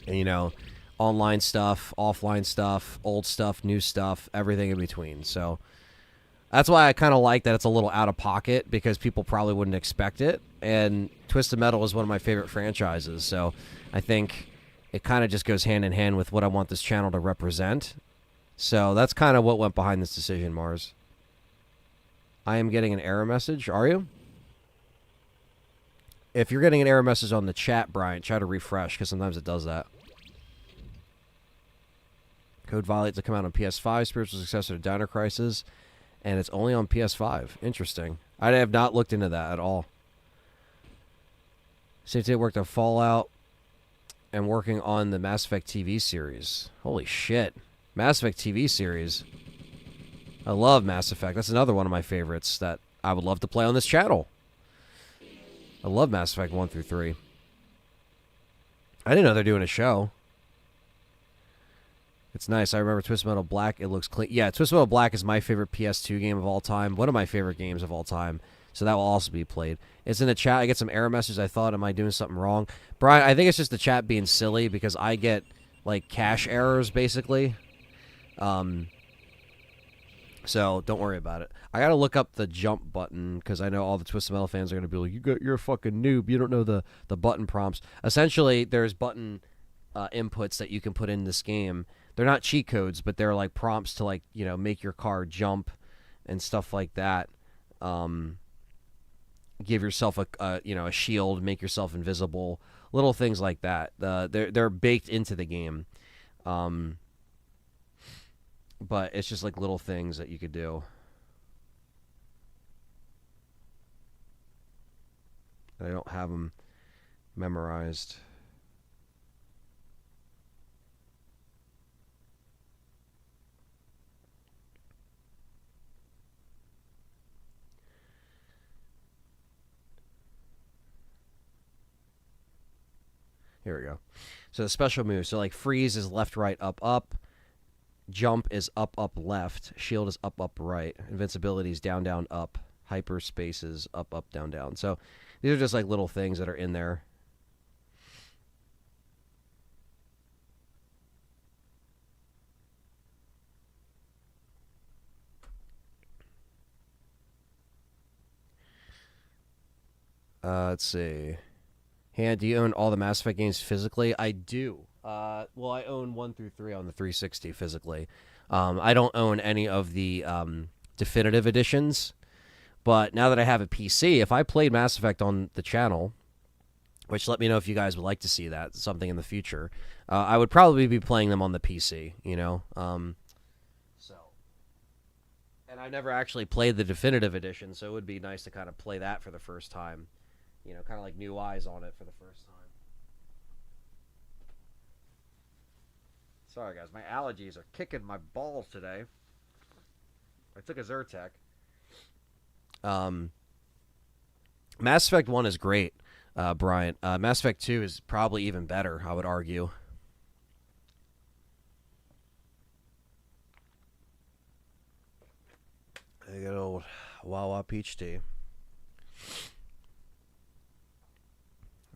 And, online stuff, offline stuff, old stuff, new stuff, everything in between. So that's why I kind of like that it's a little out of pocket, because people probably wouldn't expect it. And Twisted Metal is one of my favorite franchises, so I think it kind of just goes hand in hand with what I want this channel to represent. So that's kind of what went behind this decision, Mars. I am getting an error message. Are you? If you're getting an error message on the chat, Brian, try to refresh, because sometimes it does that. Code Violate to come out on PS5, spiritual successor to Dino Crisis, and it's only on PS5. Interesting. I have not looked into that at all. Safety worked on Fallout and working on the Mass Effect TV series. Holy shit. Mass Effect TV series. I love Mass Effect. That's another one of my favorites that I would love to play on this channel. I love Mass Effect 1 through 3. I didn't know they're doing a show. It's nice. I remember Twisted Metal Black. It looks clean. Yeah, Twisted Metal Black is my favorite PS2 game of all time. One of my favorite games of all time. So that will also be played. It's in the chat. I get some error messages. I thought, am I doing something wrong? Brian, I think it's just the chat being silly, because I get, like, cache errors, basically. So don't worry about it. I got to look up the jump button, because I know all the Twisted Metal fans are going to be like, you're a fucking noob. You don't know the button prompts. Essentially, there's button inputs that you can put in this game. They're not cheat codes, but they're like prompts to, like, make your car jump and stuff like that. give yourself a shield, make yourself invisible, little things like that. They're baked into the game, but it's just like little things that you could do. I don't have them memorized. Here we go. So the special moves. So like freeze is left, right, up, up. Jump is up, up, left. Shield is up, up, right. Invincibility is down, down, up. Hyperspace is up, up, down, down. So these are just like little things that are in there. Let's see. Do you own all the Mass Effect games physically? I do. Well, I own 1 through 3 on the 360 physically. I don't own any of the definitive editions. But now that I have a PC, if I played Mass Effect on the channel, which let me know if you guys would like to see that, something in the future, I would probably be playing them on the PC, you know? And I never actually played the definitive edition, so it would be nice to kind of play that for the first time. You know, kind of like new eyes on it for the first time. Sorry, guys. My allergies are kicking my balls today. I took a Zyrtec. Mass Effect 1 is great, Brian. Mass Effect 2 is probably even better, I would argue. A good old Wawa peach tea.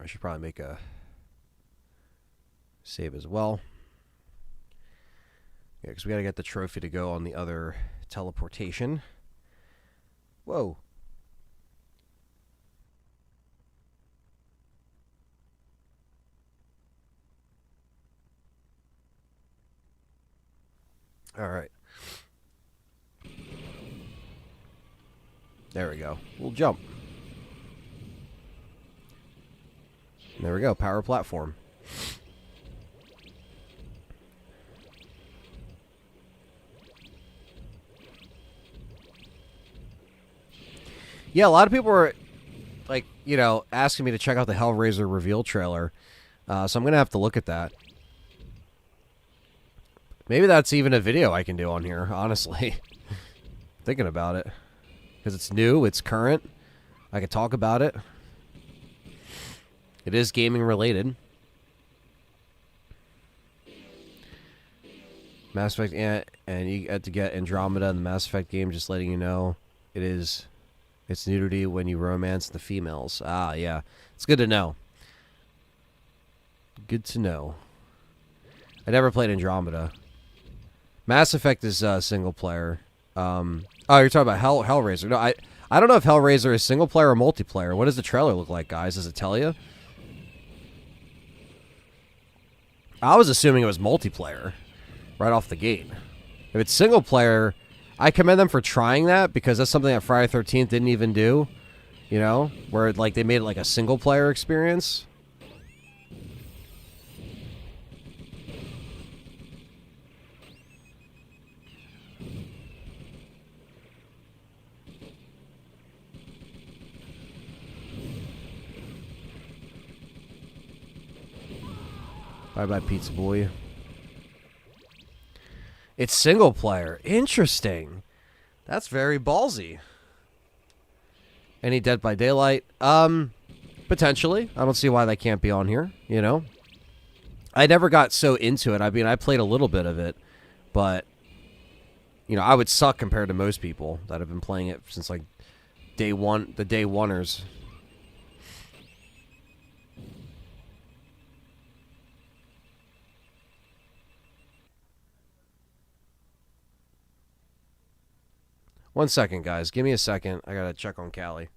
I should probably make a save as well. Yeah, because we got to get the trophy to go on the other teleportation. Whoa. All right. There we go. We'll jump. There we go. Power platform. Yeah, a lot of people were, like, you know, asking me to check out the Hellraiser reveal trailer. So I'm going to have to look at that. Maybe that's even a video I can do on here, honestly. Thinking about it. Because it's new, it's current. I could talk about it. It is gaming related. Mass Effect, and you get to get Andromeda in the Mass Effect game, just letting you know. It's nudity when you romance the females. Ah, yeah. It's good to know. Good to know. I never played Andromeda. Mass Effect is single player. Oh, you're talking about Hellraiser. No, I don't know if Hellraiser is single player or multiplayer. What does the trailer look like, guys? Does it tell you? I was assuming it was multiplayer right off the gate. If it's single player, I commend them for trying that because that's something that Friday 13th didn't even do. You know, where like they made it like a single player experience. Bye-bye, Pizza Boy. It's single player. Interesting. That's very ballsy. Any Dead by Daylight? Potentially. I don't see why that can't be on here, you know? I never got so into it. I mean, I played a little bit of it, but, you know, I would suck compared to most people that have been playing it since, like, day one, the day oneers. One second, guys. Give me a second. I gotta check on Callie.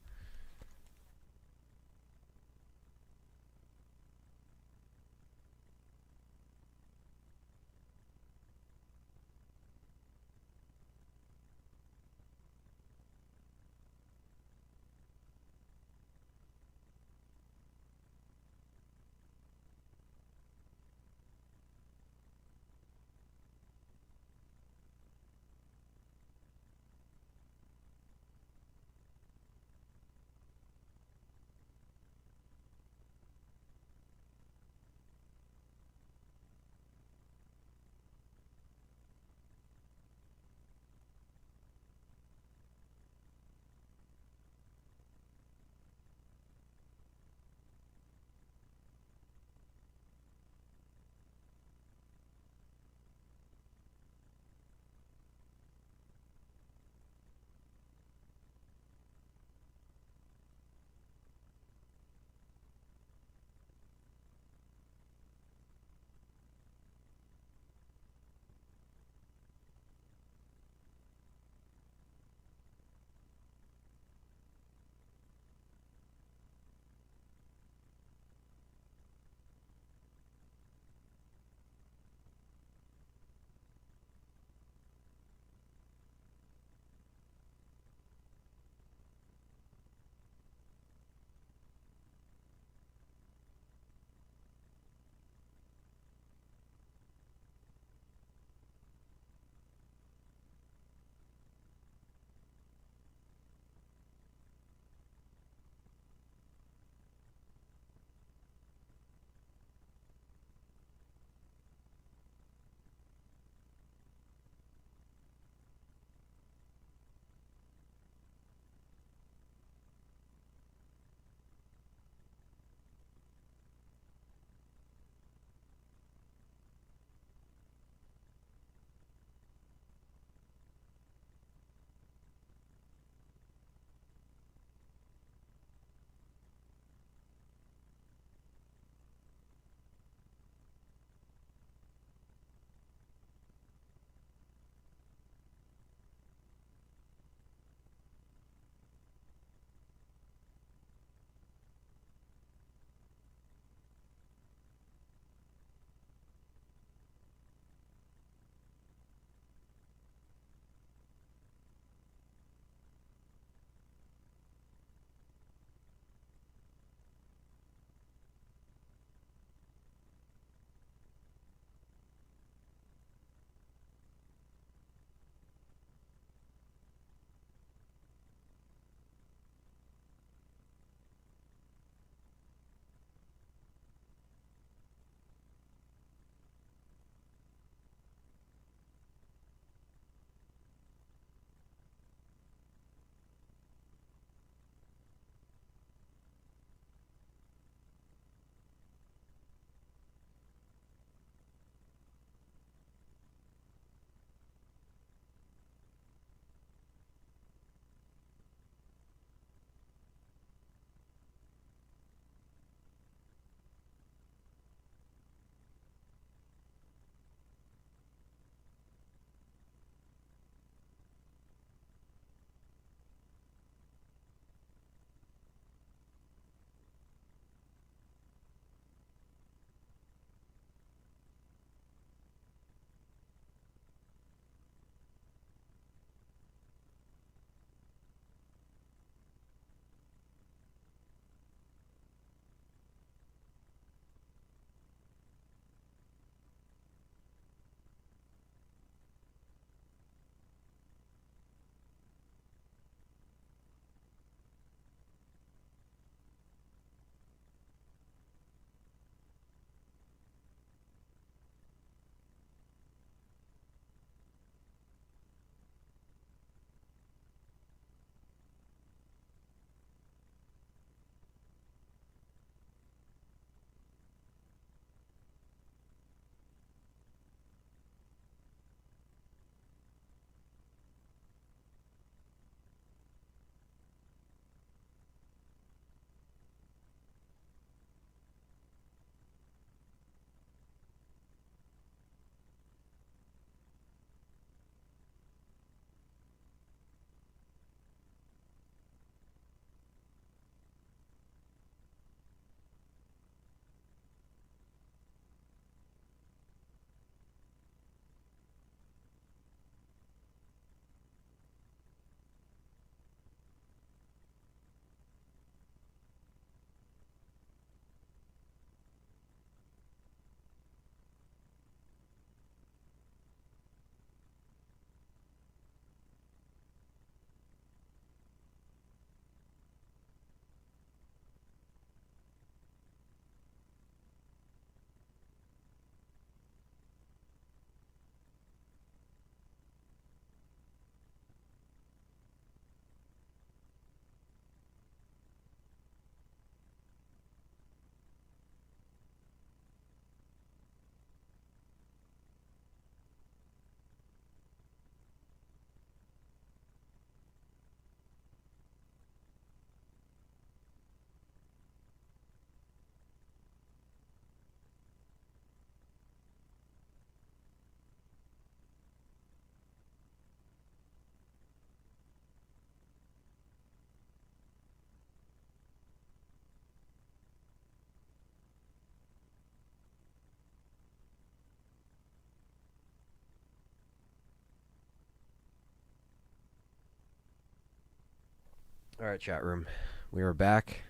All right, chat room. We are back.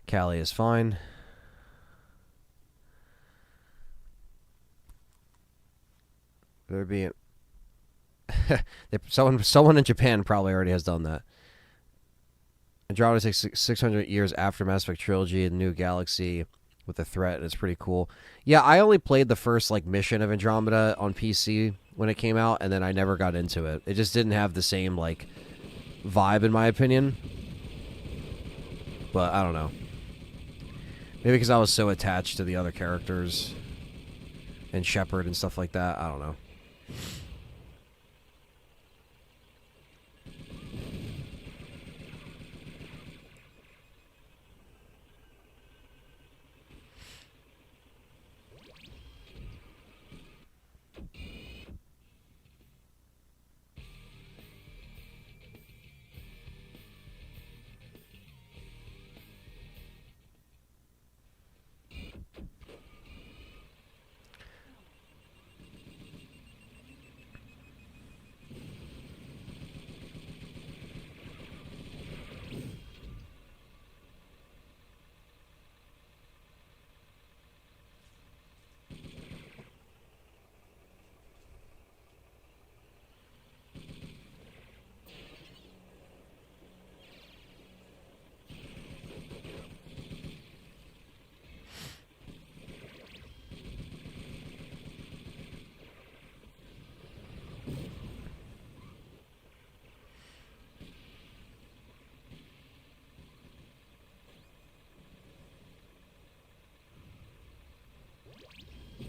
Callie is fine. There being someone in Japan probably already has done that. Andromeda takes 600 years after Mass Effect trilogy and New Galaxy with the threat, and it's pretty cool. Yeah, I only played the first mission of Andromeda on PC when it came out, and then I never got into it. It just didn't have the same vibe, in my opinion. But I don't know. Maybe because I was so attached to the other characters and Shepard and stuff like that. I don't know.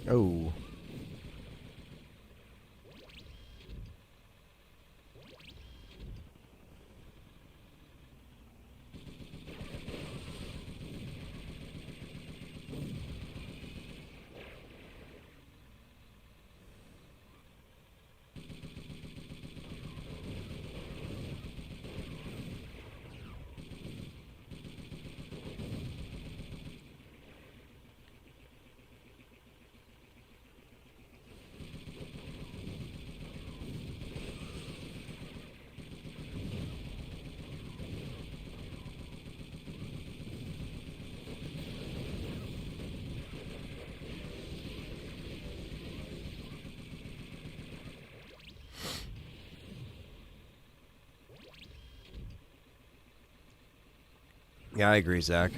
Oh. Yeah, I agree, Zach.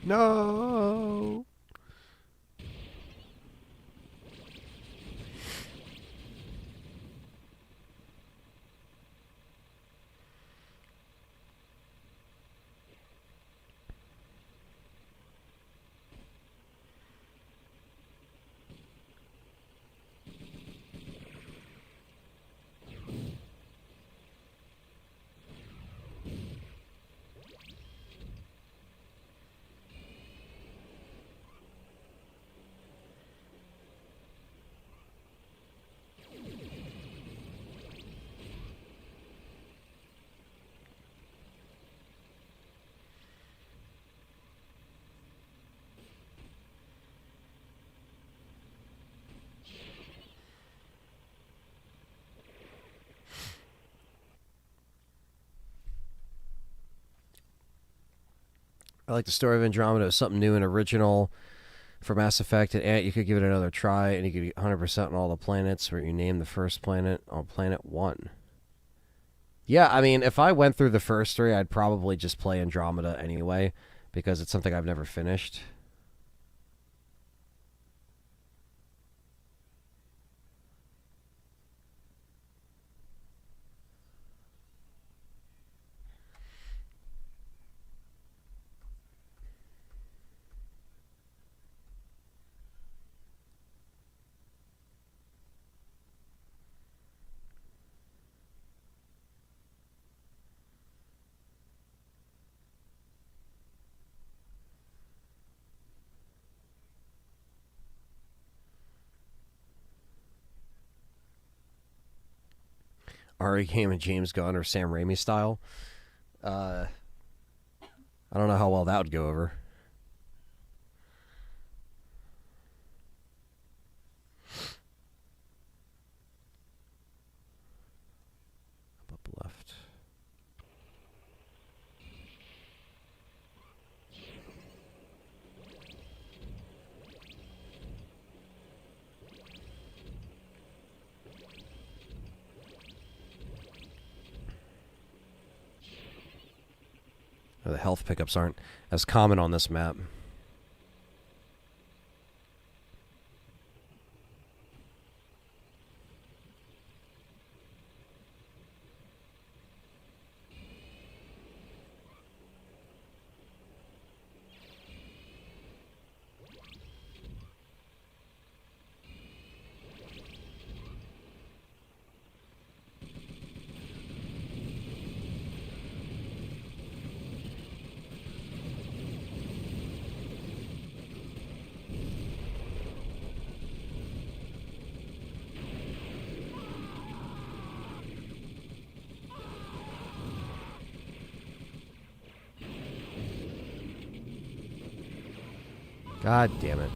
No. I like the story of Andromeda. It was something new and original for Mass Effect. And you could give it another try, and you could get 100% on all the planets where you name the first planet on Planet 1. Yeah, I mean, if I went through the first three, I'd probably just play Andromeda anyway, because it's something I've never finished. RE game and James Gunn or Sam Raimi style. I don't know how well that would go over. Up left. The health pickups aren't as common on this map. God damn it.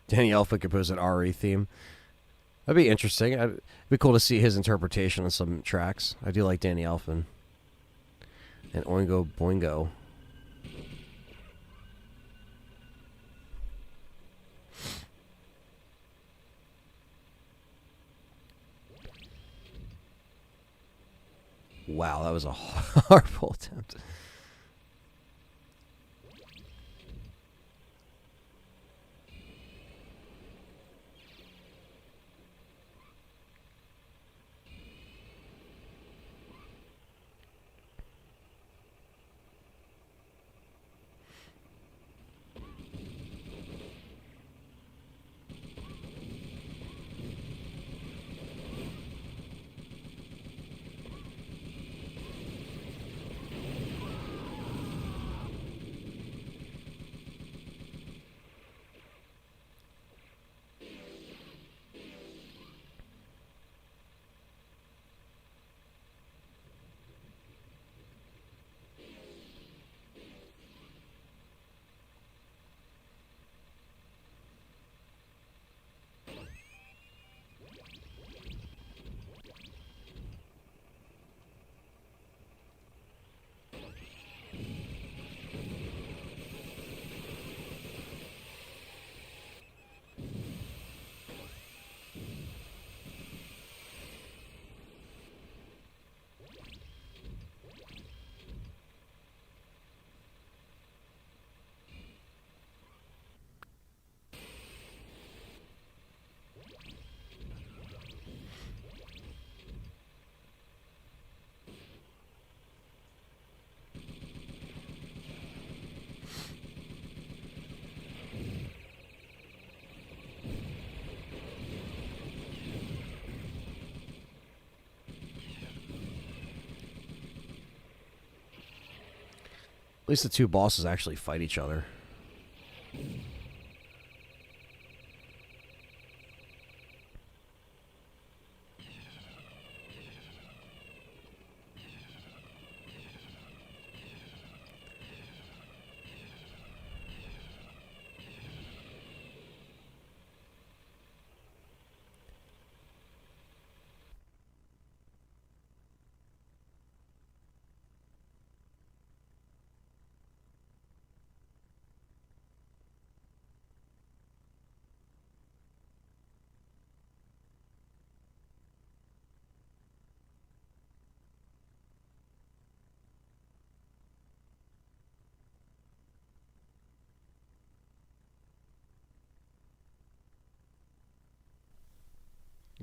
Danny Elfman composed an RE theme. That'd be interesting. It'd be cool to see his interpretation of some tracks. I do like Danny Elfman. And Oingo Boingo. Wow, that was a horrible attempt. At least the two bosses actually fight each other.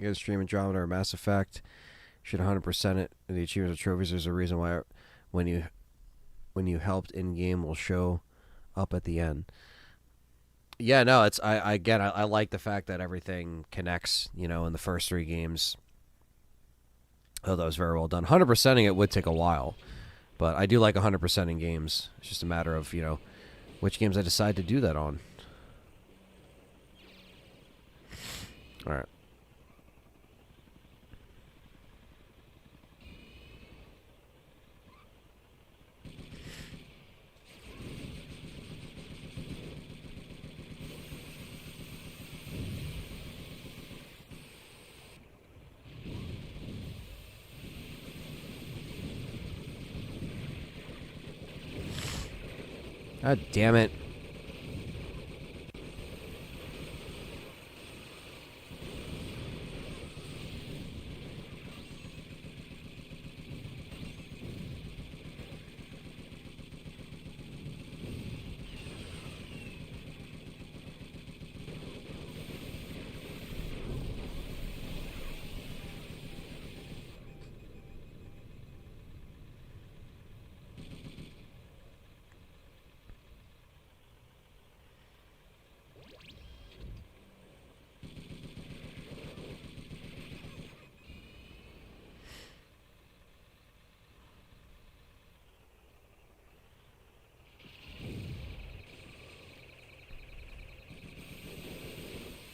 You guys stream Andromeda or Mass Effect, should 100% it. The achievements or trophies. There's a reason why when you helped in game will show up at the end. Yeah, no, it's I like the fact that everything connects. You know, in the first 3 games. Oh, that was very well done. 100%ing it would take a while, but I do like 100% in games. It's just a matter of, you know, which games I decide to do that on. All right. God damn it.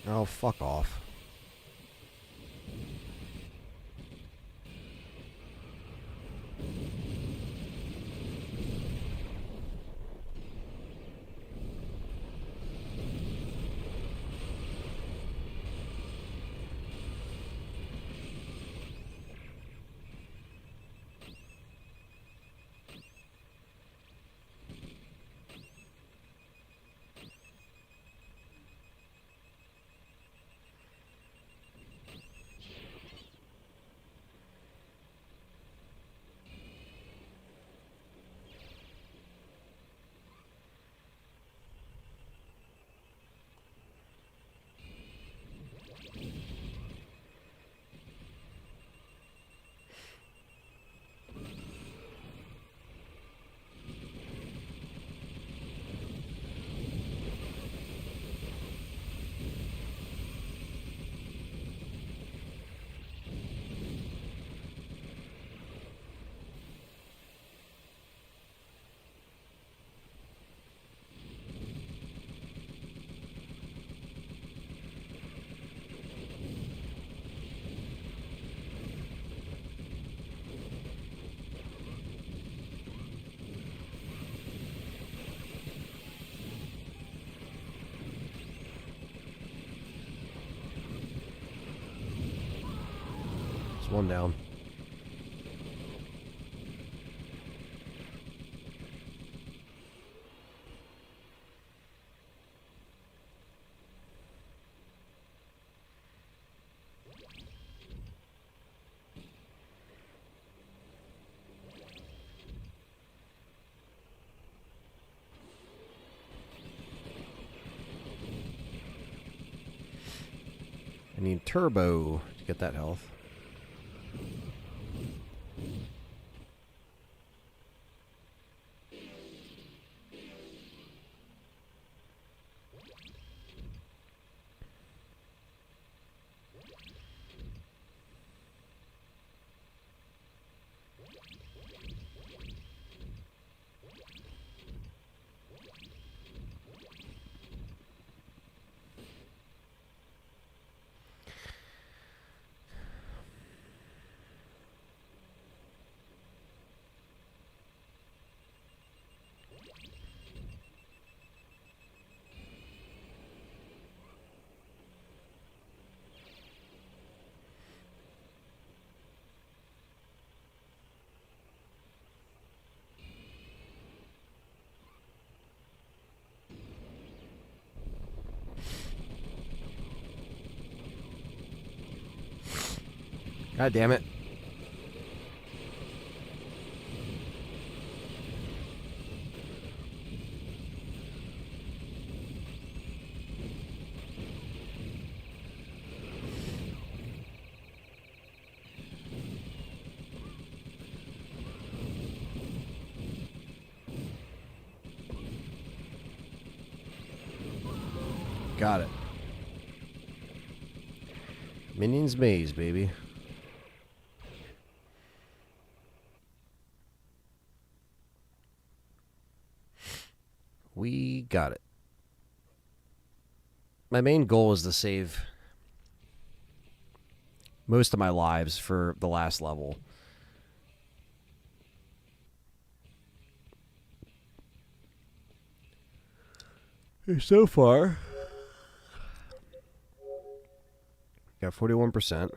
Oh, fuck off. It's one down. I need turbo to get that health. God damn it. Got it. Minion's Maze, baby. We got it. My main goal is to save most of my lives for the last level. So far, got 41%.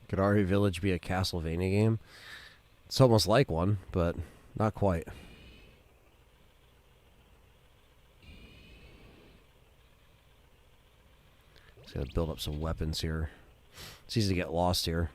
Could Ari Village be a Castlevania game? It's almost like one, but not quite. Just gotta build up some weapons here. It's easy to get lost here.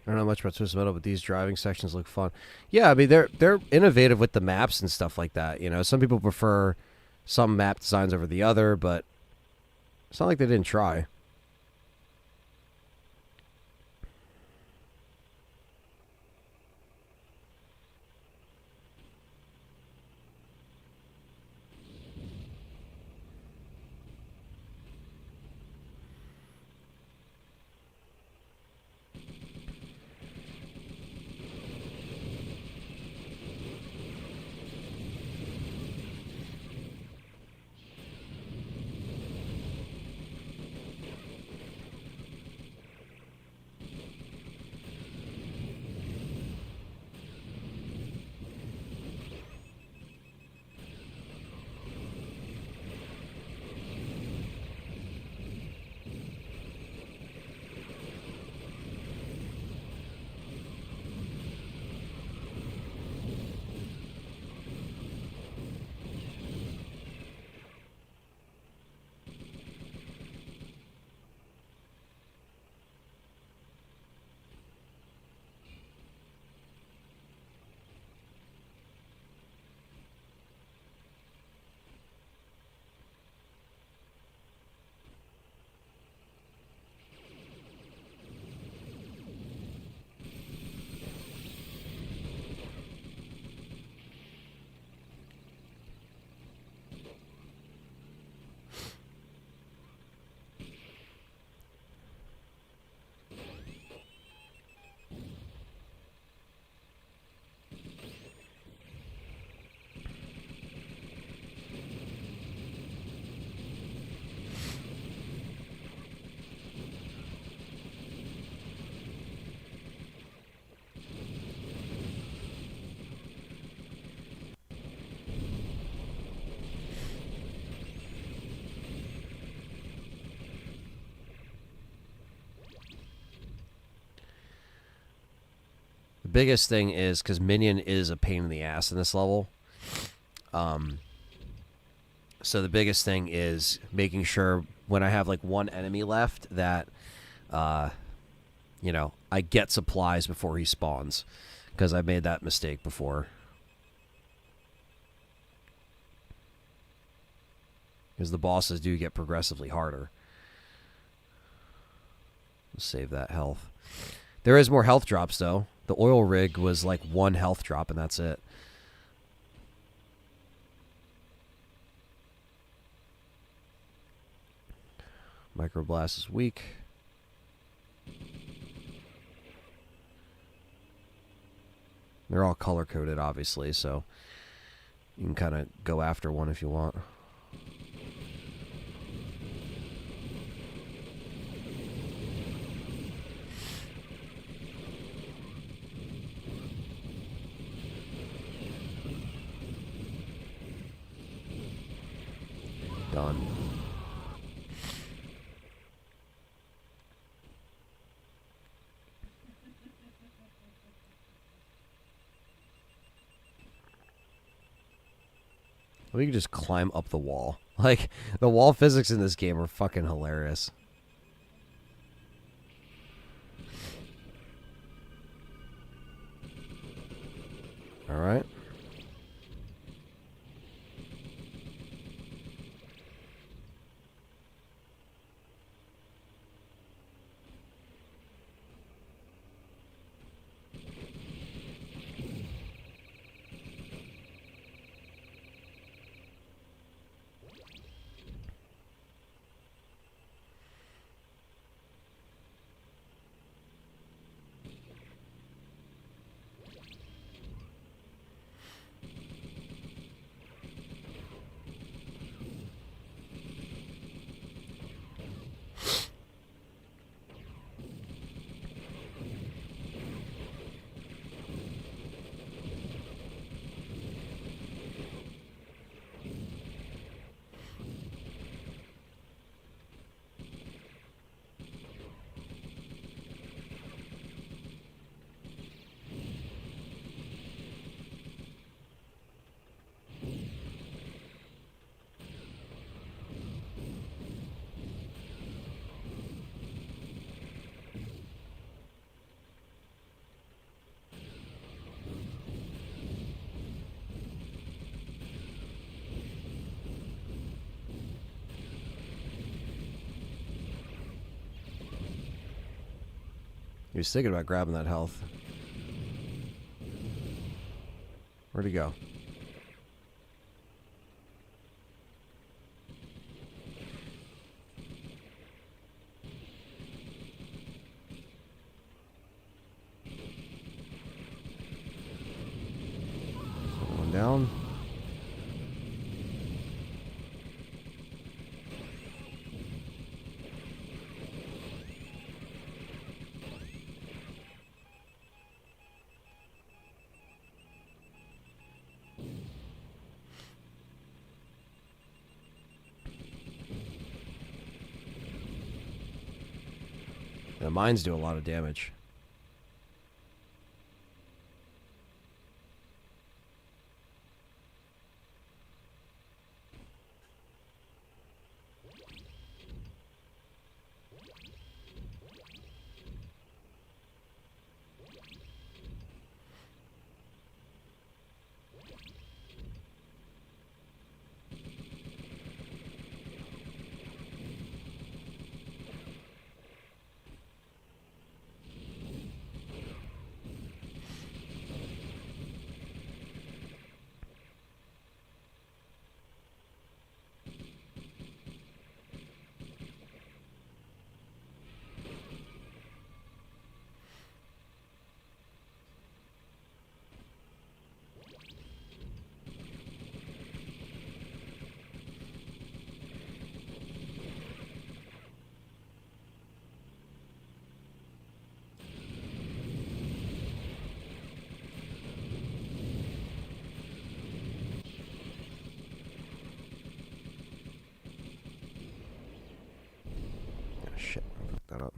I don't know much about Twisted Metal, but these driving sections look fun. Yeah, I mean they're innovative with the maps and stuff like that. You know, some people prefer some map designs over the other, but it's not like they didn't try. biggest thing is because Minion is a pain in the ass in this level. So the biggest thing is making sure when I have like one enemy left that, you know, I get supplies before he spawns, because I made that mistake before. Because the bosses do get progressively harder. Save that health. There is more health drops though. The oil rig was like 1 health drop and that's it. Microblast is weak. They're all color-coded, obviously, so you can kind of go after one if you want. Done. We can just climb up the wall. Like, the wall physics in this game are fucking hilarious. Alright. He was thinking about grabbing that health. Where'd he go? One down. The mines do a lot of damage. Shit, I fucked that up.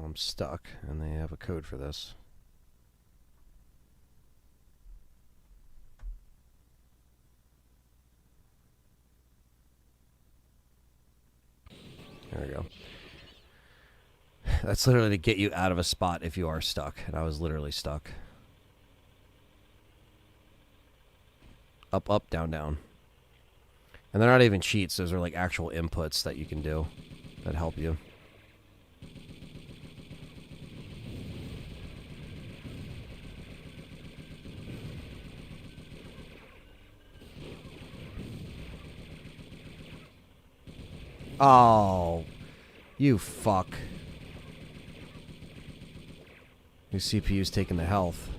I'm stuck, and they have a code for this. There we go. That's literally to get you out of a spot if you are stuck, and I was literally stuck. Up, up, down, down. And they're not even cheats. Those are like actual inputs that you can do that help you. Oh, you fuck. Your CPU's taking the health.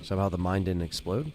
Somehow the mine didn't explode?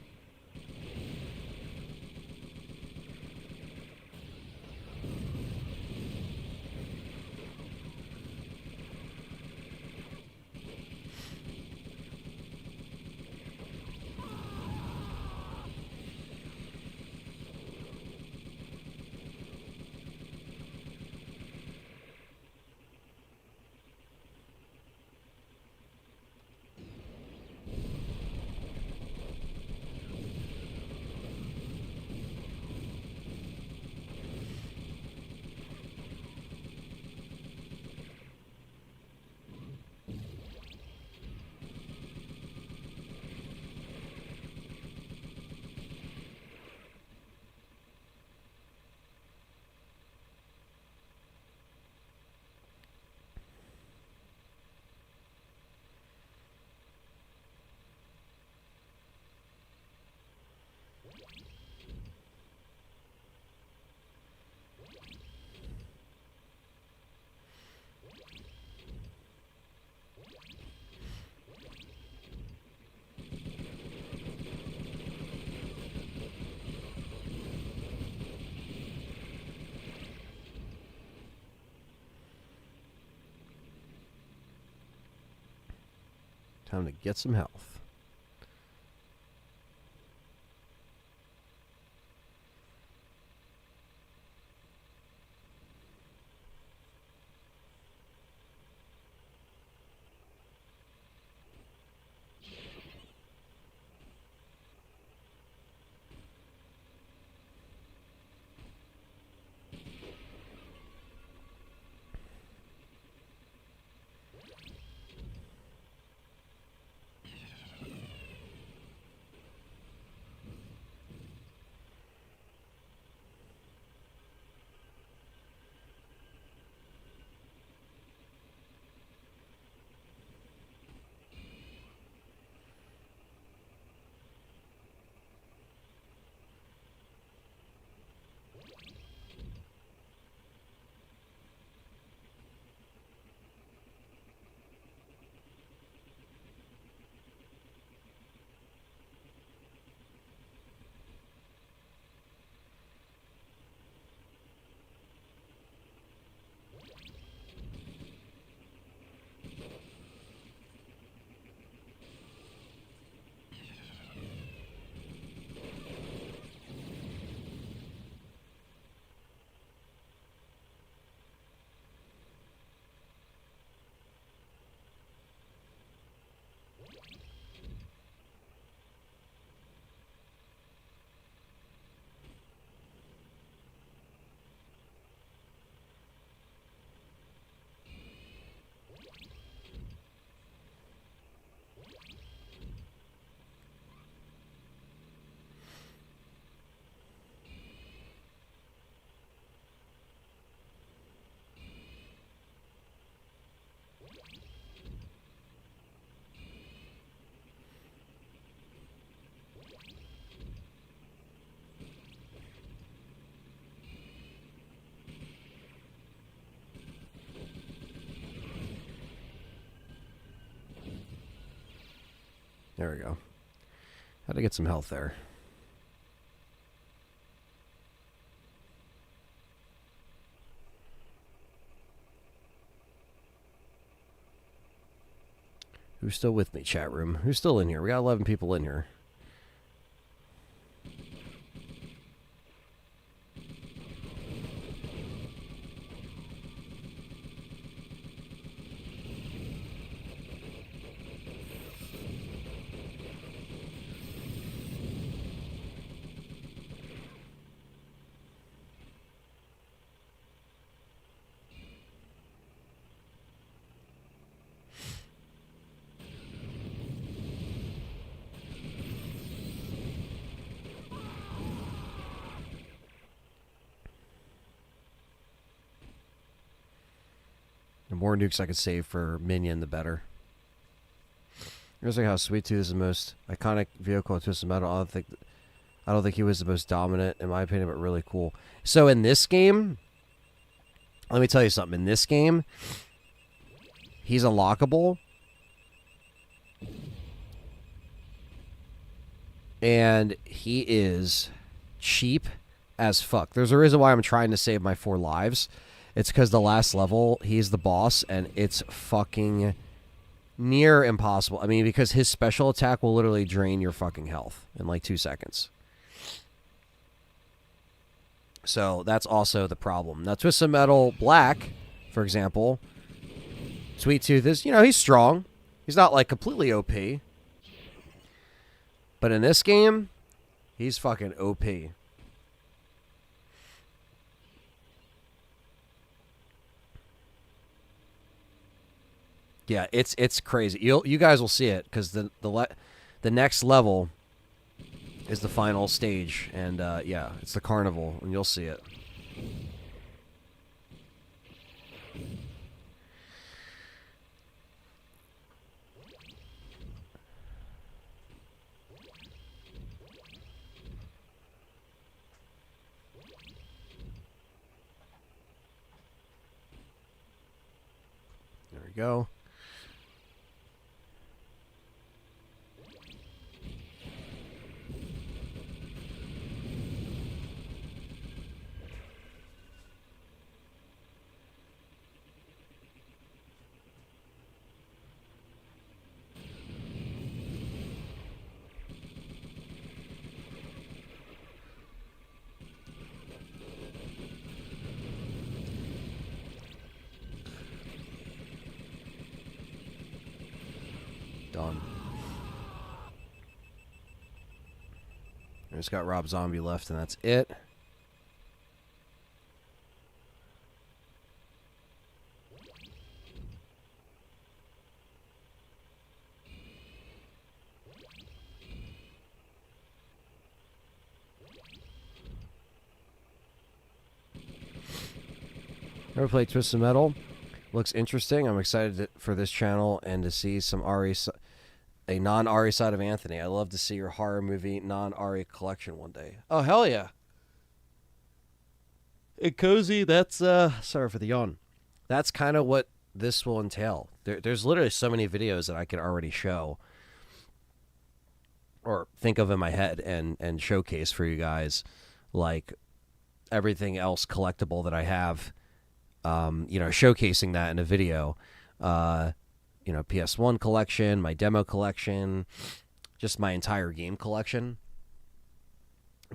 Time to get some health. There we go. Had to get some health there. Who's still with me, chat room? Who's still in here? We got 11 people in here. The more nukes I could save for Minion, the better. Here's like how Sweet Tooth is the most iconic vehicle in Twisted Metal. I don't think he was the most dominant, in my opinion, but really cool. So in this game, let me tell you something. In this game, he's unlockable. And he is cheap as fuck. There's a reason why I'm trying to save my 4 lives. It's because the last level, he's the boss, and it's fucking near impossible. I mean, because his special attack will literally drain your fucking health in like 2 seconds. So that's also the problem. Now, Twisted Metal Black, for example, Sweet Tooth is, he's strong. He's not like completely OP. But in this game, he's fucking OP. Yeah, it's crazy. You guys will see it because the next level is the final stage, and yeah, it's the carnival, and you'll see it. There we go. Done. I just got Rob Zombie left, and that's it. Never played Twisted Metal. Looks interesting. I'm excited for this channel and to see some a non-Ari side of Anthony. I love to see your horror movie non-Ari collection one day. Oh, hell yeah. Hey, Cozy, that's, sorry for the yawn. That's kind of what this will entail. There's literally so many videos that I could already show or think of in my head and showcase for you guys, like everything else collectible that I have. Showcasing that in a video, PS1 collection, my demo collection, just my entire game collection.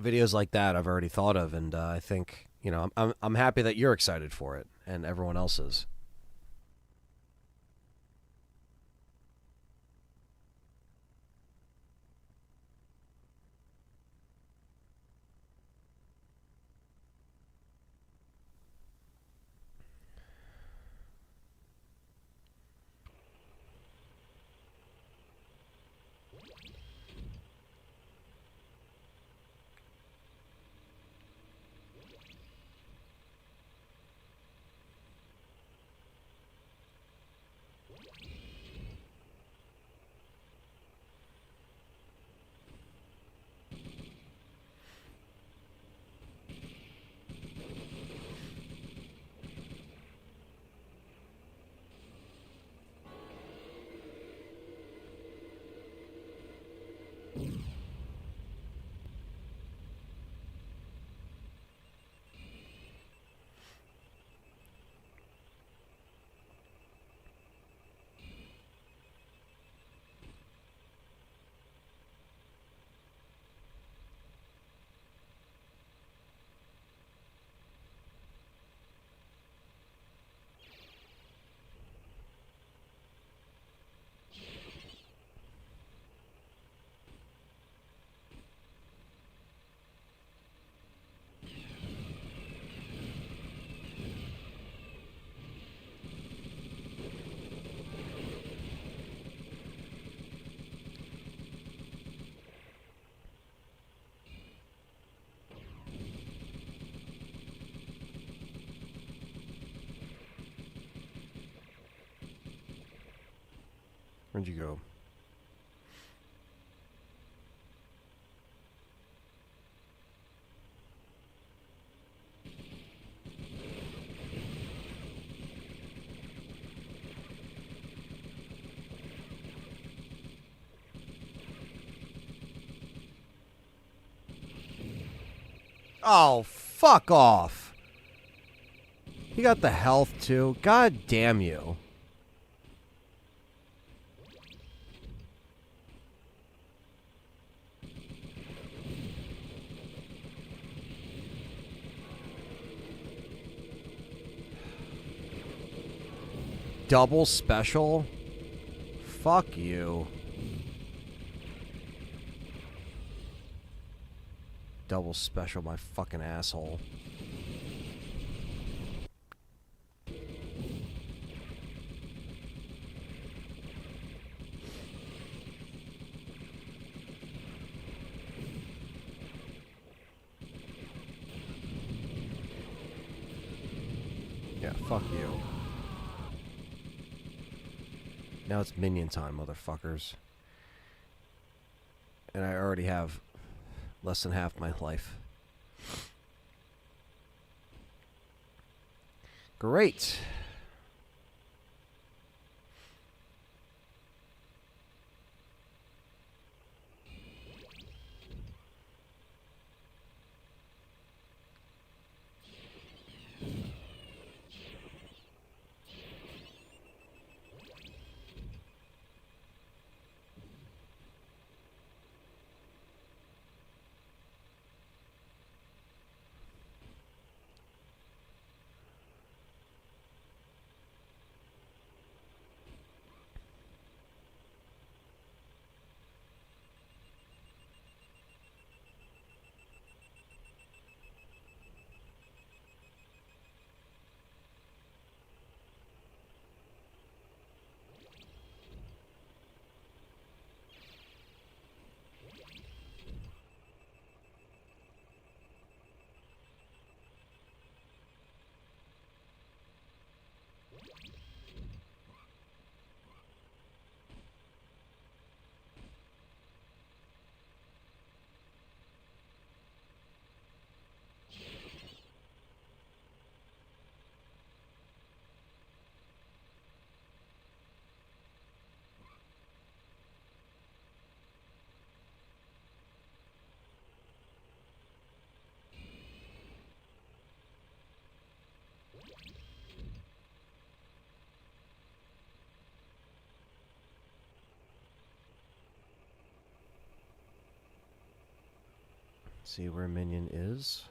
Videos like that I've already thought of, and I think, I'm happy that you're excited for it and everyone else is. Where'd you go? Oh, fuck off. He got the health, too. God damn you. Double special? Fuck you. Double special, my fucking asshole. Yeah, fuck you. Now it's minion time, motherfuckers. And I already have less than half my life. Great. See where minion is.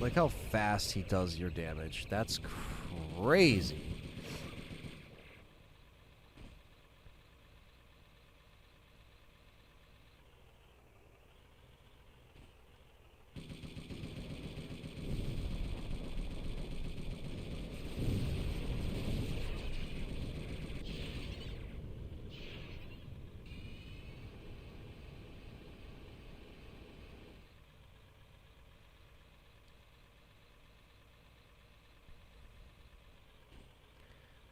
Like how fast he does your damage. That's crazy.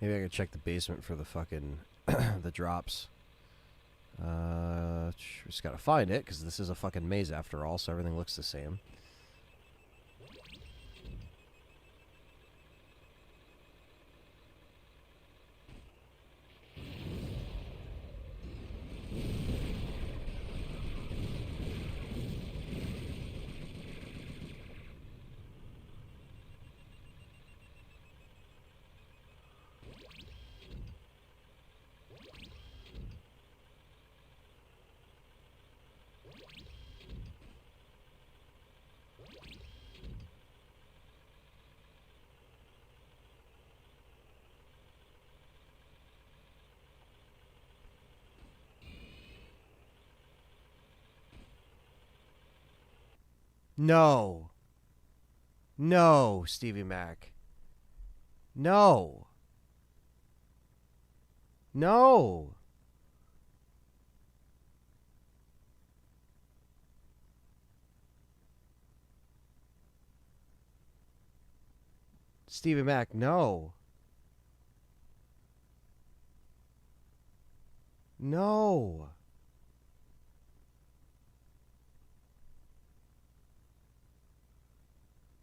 Maybe I could check the basement for the fucking the drops. Just gotta find it, because this is a fucking maze after all, so everything looks the same. No. No, Stevie Mac. No. No. Stevie Mac, no. No.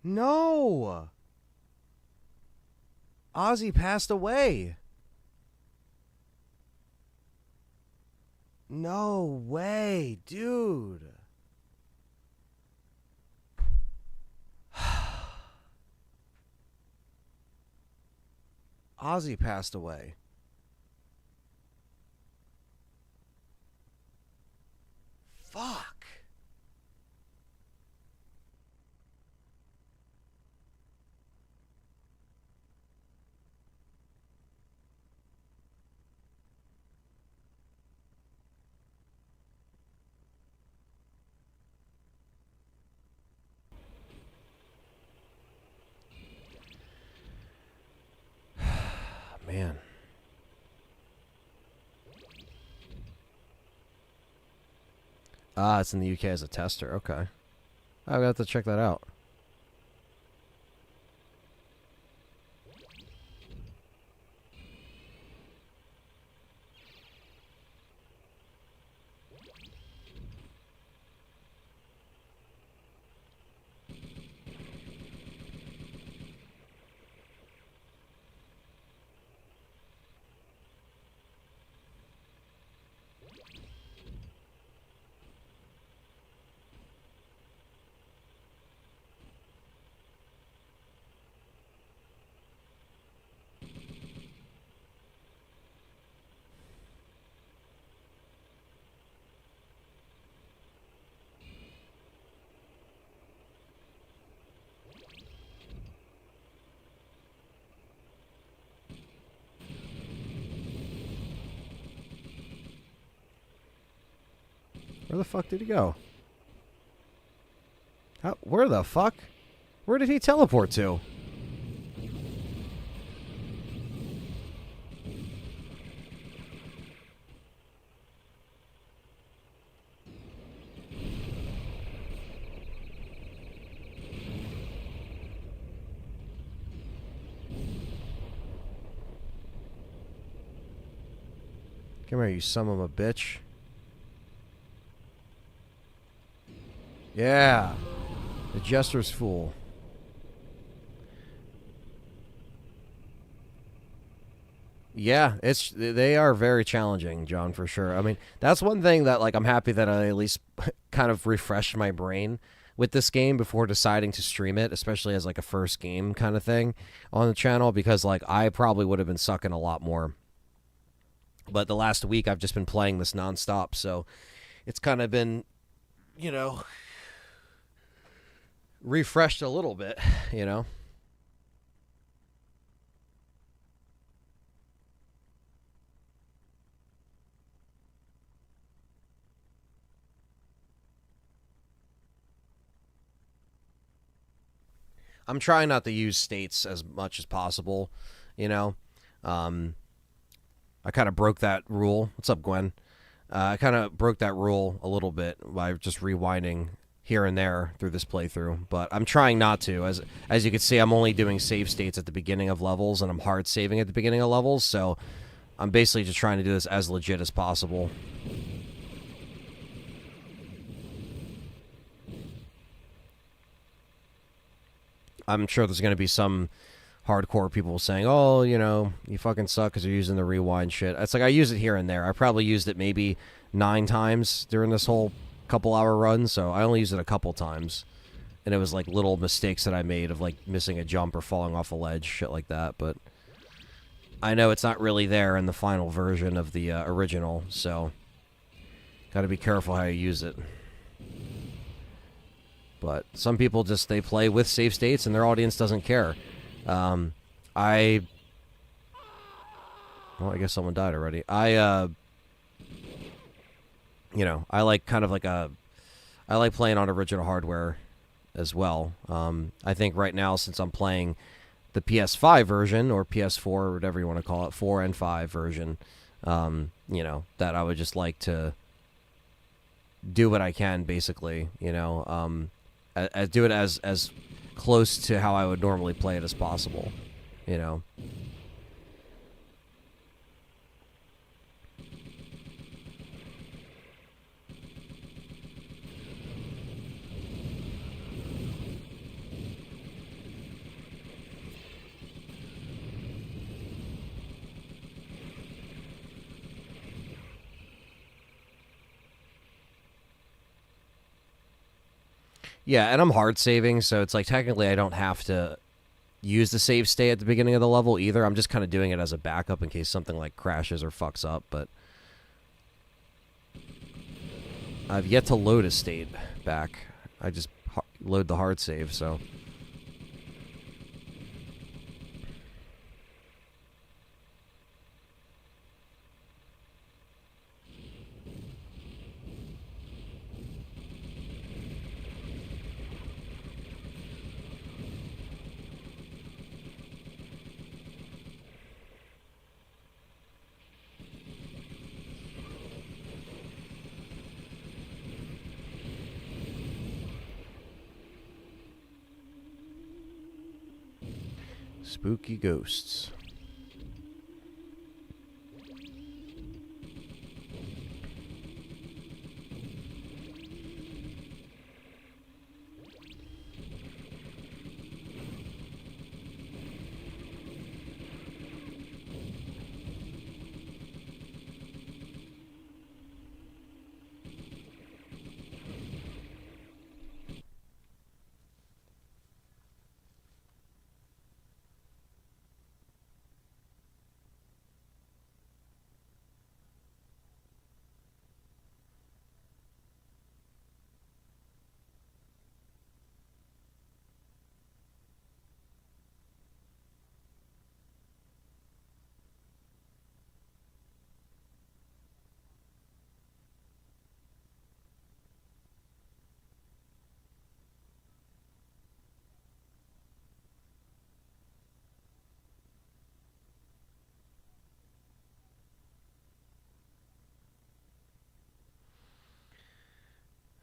No. Ozzy passed away. No way, dude. Ozzy passed away. Fuck. Man. Ah, it's in the UK as a tester. Okay. I'll have to check that out. Where the fuck did he go? Where the fuck? Where did he teleport to? Come here, you son of a bitch. Yeah. The Jester's Fool. Yeah, they are very challenging, John, for sure. I mean, that's one thing that like I'm happy that I at least kind of refreshed my brain with this game before deciding to stream it, especially as like a first game kind of thing on the channel, because like I probably would have been sucking a lot more. But the last week I've just been playing this nonstop, so it's kind of been, you know, refreshed a little bit, you know. I'm trying not to use states as much as possible, you know. Um, I kind of broke that rule. What's up, Gwen? I kind of broke that rule a little bit by just rewinding here and there through this playthrough, but I'm trying not to. As you can see, I'm only doing save states at the beginning of levels, and I'm hard saving at the beginning of levels, so I'm basically just trying to do this as legit as possible. I'm sure there's going to be some hardcore people saying, oh, you know, you fucking suck because you're using the rewind shit. It's like I use it here and there. I probably used it maybe 9 times during this whole couple-hour run, so I only used it a couple times. And it was like little mistakes that I made of like missing a jump or falling off a ledge, shit like that. But I know it's not really there in the final version of the original, so got to be careful how you use it. But some people just, they play with save states and their audience doesn't care. Well, I guess someone died already. You know, I like kind of like I like playing on original hardware as well. I think right now, since I'm playing the PS5 version or PS4 or whatever you want to call it, 4 and 5 version, you know, that I would just like to do what I can, basically, you know, do it as close to how I would normally play it as possible, you know. Yeah, and I'm hard saving, so it's like technically I don't have to use the save state at the beginning of the level either. I'm just kind of doing it as a backup in case something like crashes or fucks up, but I've yet to load a state back. I just load the hard save, so... Spooky ghosts.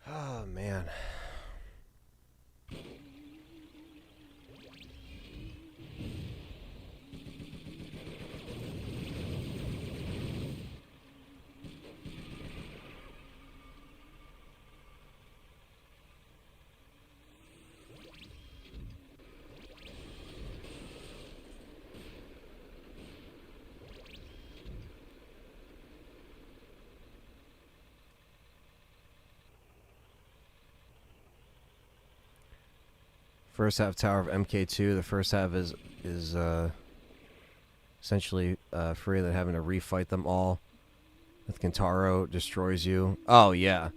Oh, man. First half Tower of MK2. The first half is essentially free than having to refight them all. With Kentaro destroys you. Oh yeah.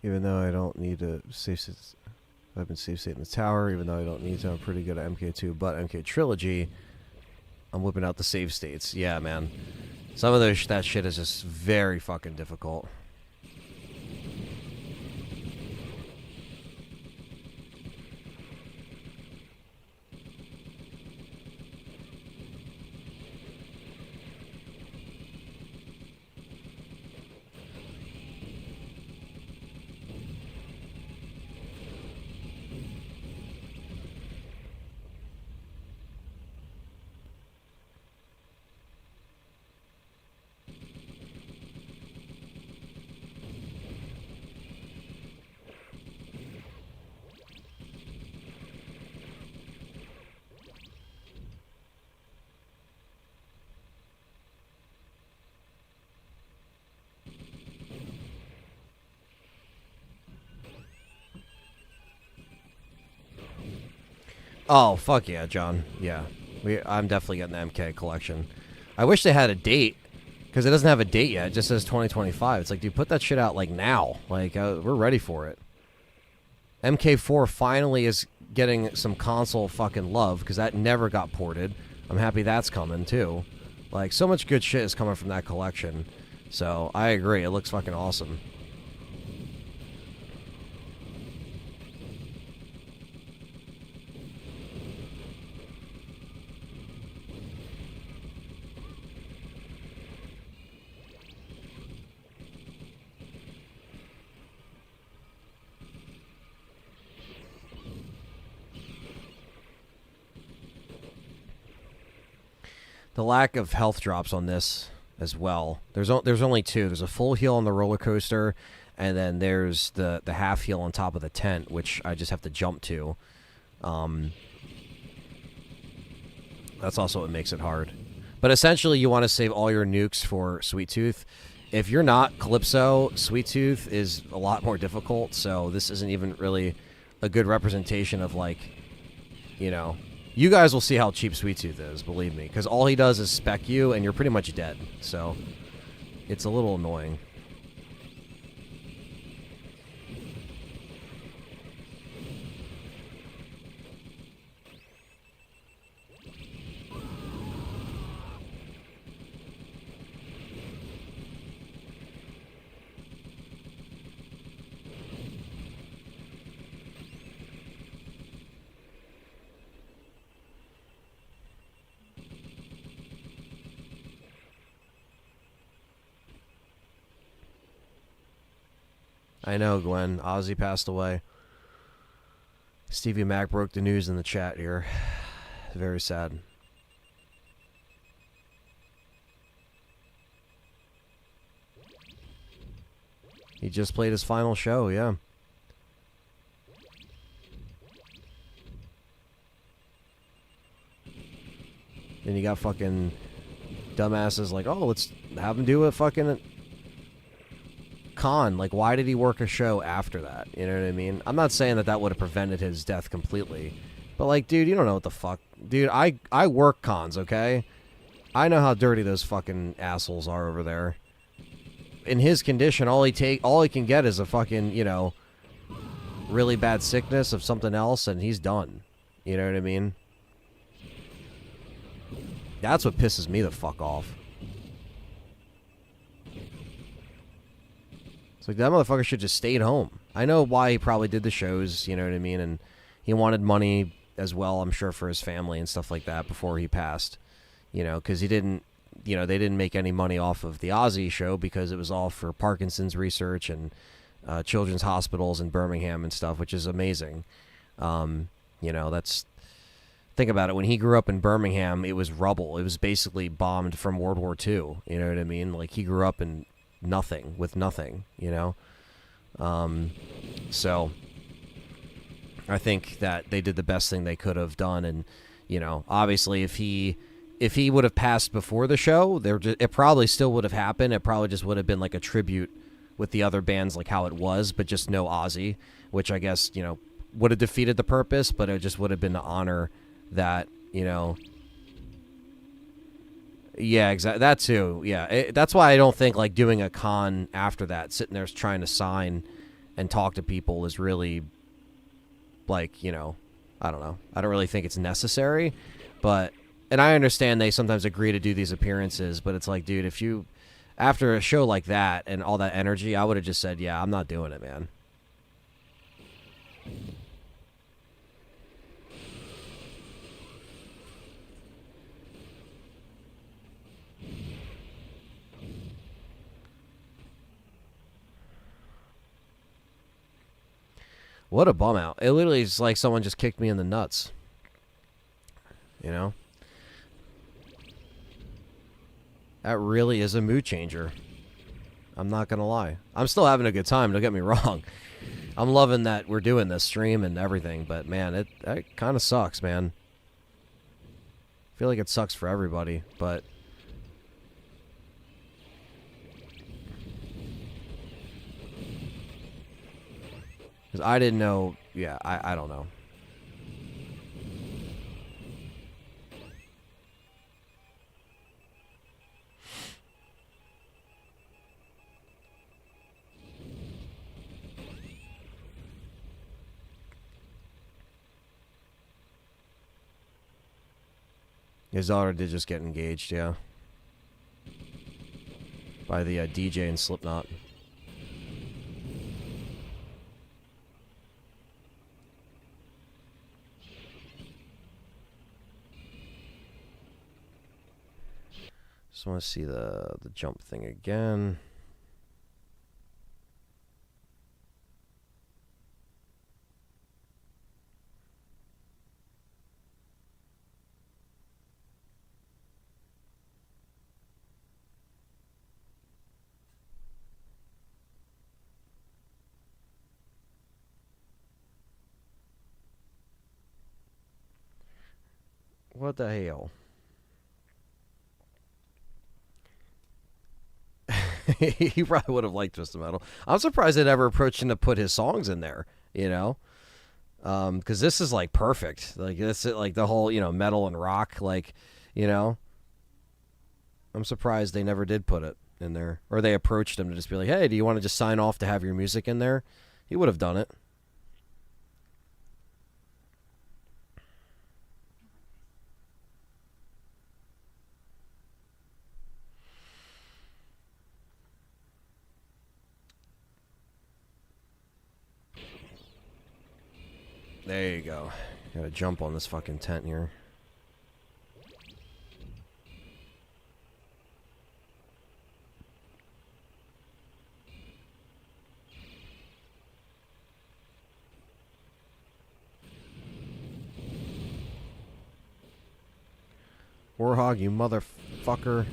Even though I don't need to save states, I've been save state in the tower. Even though I don't need to, I'm pretty good at MK2. But MK Trilogy, I'm whipping out the save states. Yeah, man. Some of that shit is just very fucking difficult. Oh, fuck yeah, John. Yeah. I'm definitely getting the MK collection. I wish they had a date, because it doesn't have a date yet. It just says 2025. It's like, dude, put that shit out, like, now. Like, we're ready for it. MK4 finally is getting some console fucking love, because that never got ported. I'm happy that's coming, too. Like, so much good shit is coming from that collection. So, I agree. It looks fucking awesome. The lack of health drops on this as well. There's only two. There's a full heal on the roller coaster, and then there's the half heal on top of the tent, which I just have to jump to. That's also what makes it hard. But essentially, you want to save all your nukes for Sweet Tooth. If you're not Calypso, Sweet Tooth is a lot more difficult, so this isn't even really a good representation of, like, you know... You guys will see how cheap Sweet Tooth is, believe me, because all he does is spec you, and you're pretty much dead. So, it's a little annoying. I know, Gwen. Ozzy passed away. Stevie Mac broke the news in the chat here. Very sad. He just played his final show, yeah. Then you got fucking dumbasses like, oh, let's have him do a fucking con. Like, why did he work a show after that? You know what I mean? I'm not saying that would have prevented his death completely, but, like, dude, you don't know what the fuck. Dude, I work cons, okay? I know how dirty those fucking assholes are over there. In his condition, all he can get is a fucking, you know, really bad sickness of something else, and he's done. You know what I mean? That's what pisses me the fuck off. It's like, that motherfucker should just stayed home. I know why he probably did the shows, you know what I mean? And he wanted money as well, I'm sure, for his family and stuff like that before he passed. You know, because he didn't, you know, they didn't make any money off of the Ozzy show because it was all for Parkinson's research and children's hospitals in Birmingham and stuff, which is amazing. You know, that's... Think about it. When he grew up in Birmingham, it was rubble. It was basically bombed from World War II. You know what I mean? Like, he grew up in nothing, with nothing, you know? So, I think that they did the best thing they could have done. And, you know, obviously, if he would have passed before the show, it probably still would have happened. It probably just would have been like a tribute with the other bands, like how it was, but just no Ozzy, which I guess, you know, would have defeated the purpose, but it just would have been to honor that, you know. Yeah, exactly. That too. Yeah, that's why I don't think, like, doing a con after that, sitting there trying to sign and talk to people is really, like, you know, I don't know. I don't really think it's necessary, but, and I understand they sometimes agree to do these appearances, but it's like, dude, if you, after a show like that and all that energy, I would have just said, yeah, I'm not doing it, man. What a bum out. It literally is like someone just kicked me in the nuts. You know? That really is a mood changer. I'm not going to lie. I'm still having a good time, don't get me wrong. I'm loving that we're doing this stream and everything, but man, it kind of sucks, man. I feel like it sucks for everybody, but... Because I didn't know... Yeah, I don't know. His daughter did just get engaged, yeah. By the DJ in Slipknot. Just want to see the jump thing again. What the hell? He probably would have liked Twisted Metal. I'm surprised they never approached him to put his songs in there, you know? Because this is, like, perfect. Like, this is, like, the whole, you know, metal and rock, like, you know? I'm surprised they never did put it in there. Or they approached him to just be like, hey, do you want to just sign off to have your music in there? He would have done it. There you go. Gotta jump on this fucking tent here. Warhog, you motherfucker.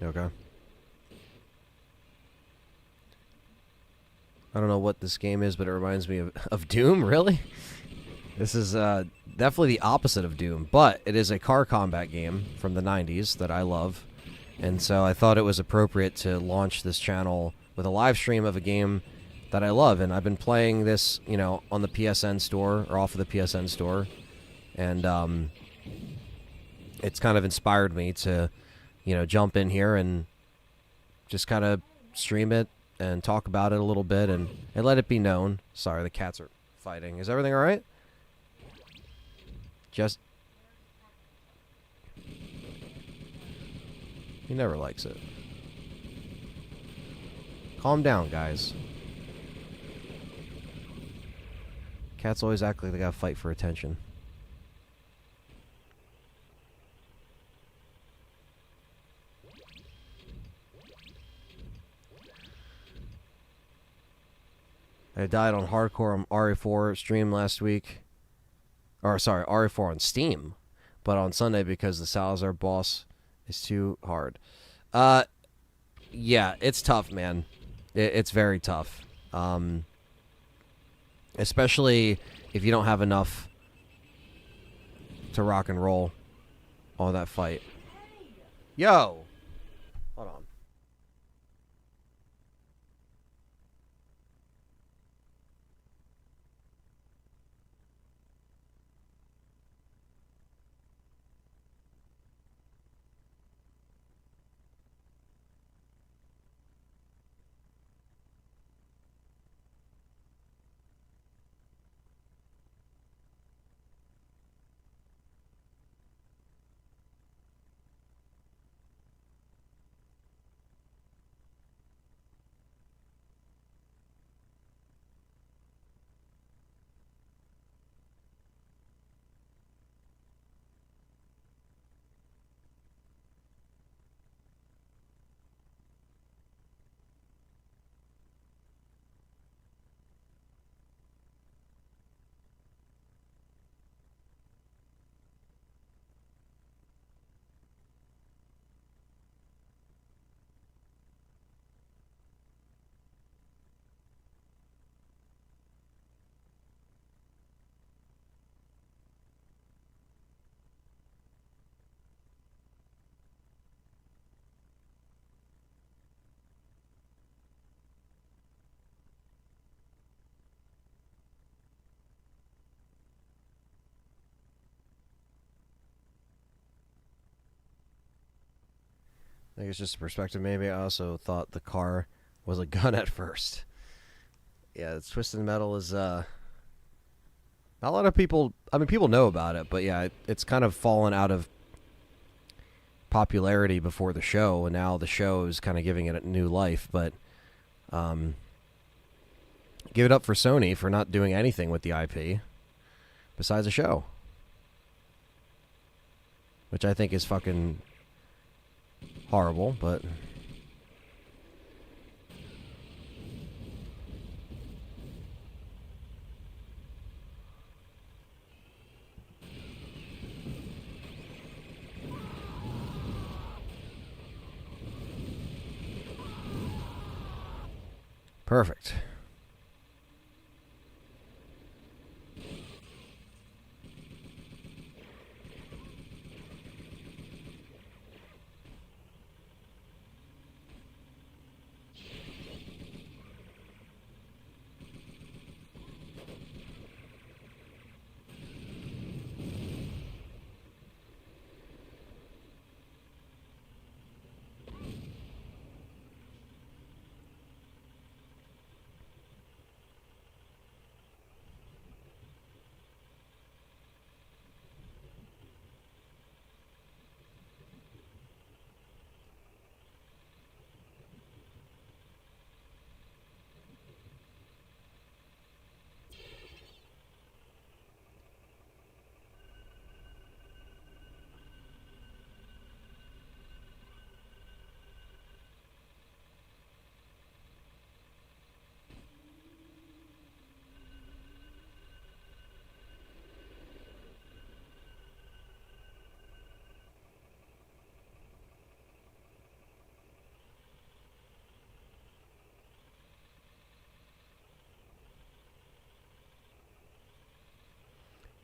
Okay. I don't know what this game is, but it reminds me of Doom, really? This is definitely the opposite of Doom, but it is a car combat game from the 90s that I love. And so I thought it was appropriate to launch this channel with a live stream of a game that I love. And I've been playing this, you know, on the PSN store, or off of the PSN store. And it's kind of inspired me to, you know, jump in here and just kind of stream it and talk about it a little bit and let it be known. Sorry, the cats are fighting. Is everything all right? Just... He never likes it. Calm down, guys. Cats always act like they gotta fight for attention. I died on hardcore on RE4 stream last week. Or, sorry, RE4 on Steam. But on Sunday because the Salazar boss is too hard. Yeah, it's tough, man. It's very tough. Especially if you don't have enough to rock and roll all that fight. Yo! Hold on. I think it's just a perspective. Maybe I also thought the car was a gun at first. Yeah, it's Twisted Metal is not a lot of people. I mean, people know about it, but yeah, it's kind of fallen out of popularity before the show, and now the show is kind of giving it a new life. But give it up for Sony for not doing anything with the IP besides a show, which I think is fucking horrible, but perfect.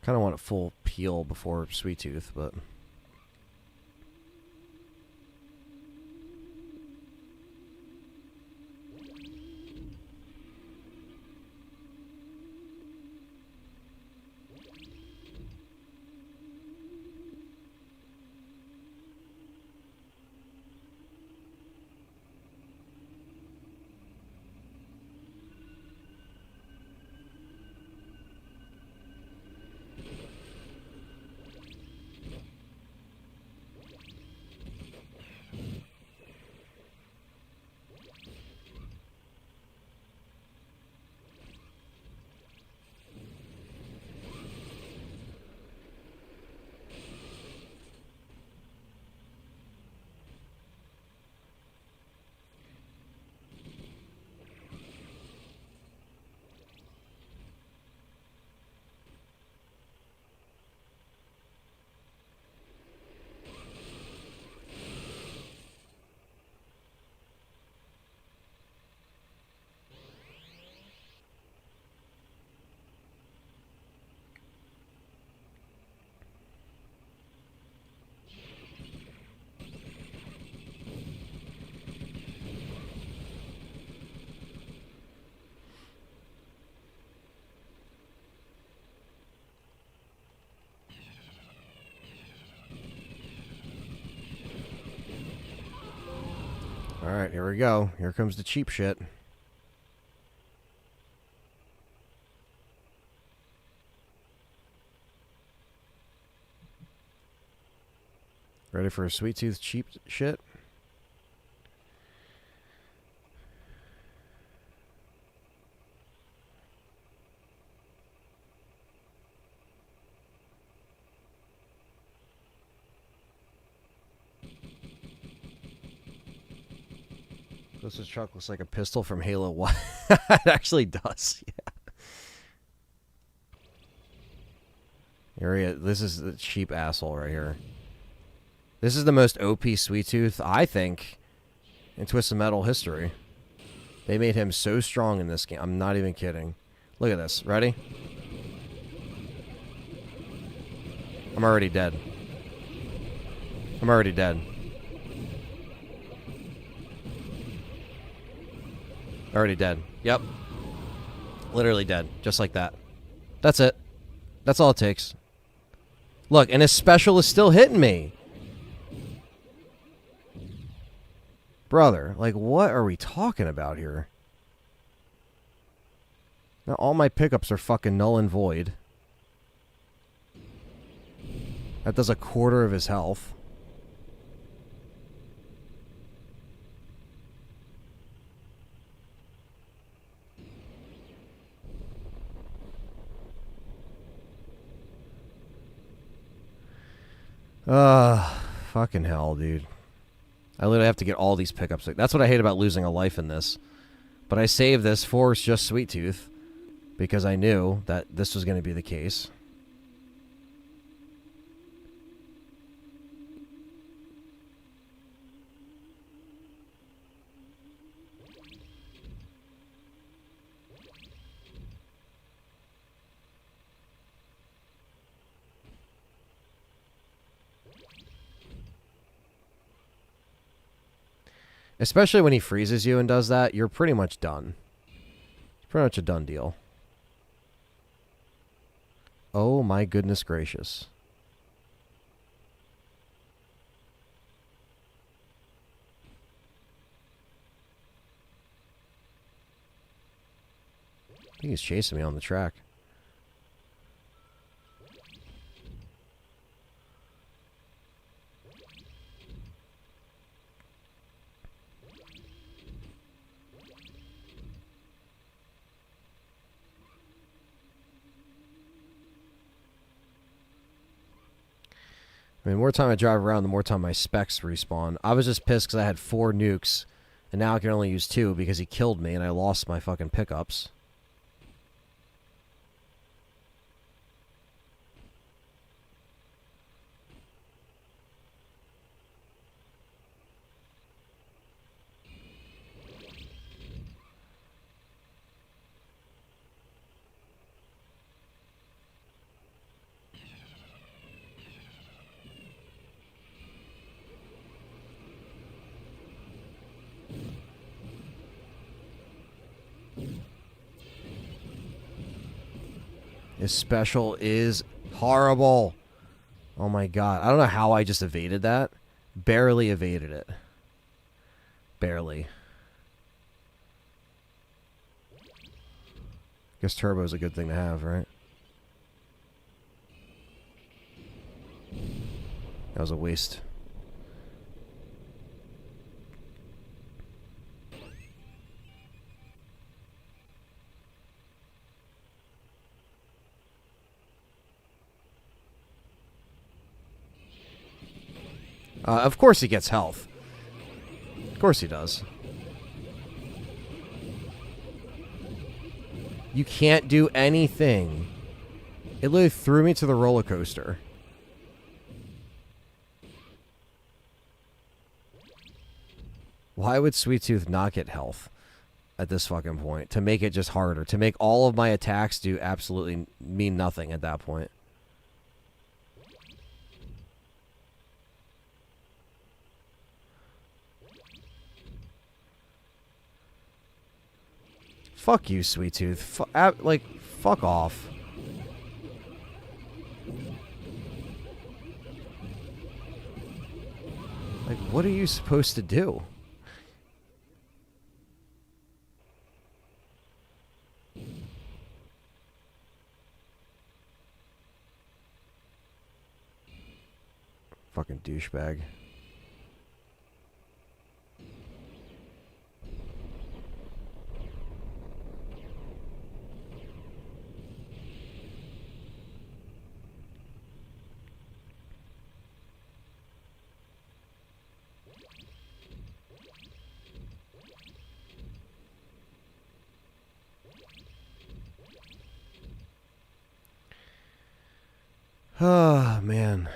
Kind of want a full peel before Sweet Tooth, but all right, here we go. Here comes the cheap shit. Ready for a Sweet Tooth cheap shit? This truck looks like a pistol from Halo 1. It actually does, yeah. Here he is. This is the cheap asshole right here. This is the most OP Sweet Tooth, I think, in Twisted Metal history. They made him so strong in this game. I'm not even kidding. Look at this. Ready? I'm already dead. I'm already dead. Already dead. Yep. Literally dead. Just like that. That's it. That's all it takes. Look, and his special is still hitting me. Brother, like, what are we talking about here? Now all my pickups are fucking null and void. That does a quarter of his health. Fucking hell, dude. I literally have to get all these pickups. That's what I hate about losing a life in this. But I saved this for just Sweet Tooth because I knew that this was going to be the case. Especially when he freezes you and does that, you're pretty much done. It's pretty much a done deal. Oh my goodness gracious. I think he's chasing me on the track. I mean, the more time I drive around, the more time my specs respawn. I was just pissed because I had 4 nukes, and now I can only use 2 because he killed me and I lost my fucking pickups. His special is horrible. Oh my god. I don't know how I just evaded that. Barely evaded it. Barely. Guess turbo is a good thing to have, right? That was a waste. Of course he gets health. Of course he does. You can't do anything. It literally threw me to the roller coaster. Why would Sweet Tooth not get health at this fucking point? To make it just harder. To make all of my attacks do absolutely mean nothing at that point. Fuck you, Sweet Tooth. Fuck off. Like, what are you supposed to do? Fucking douchebag. Oh, man.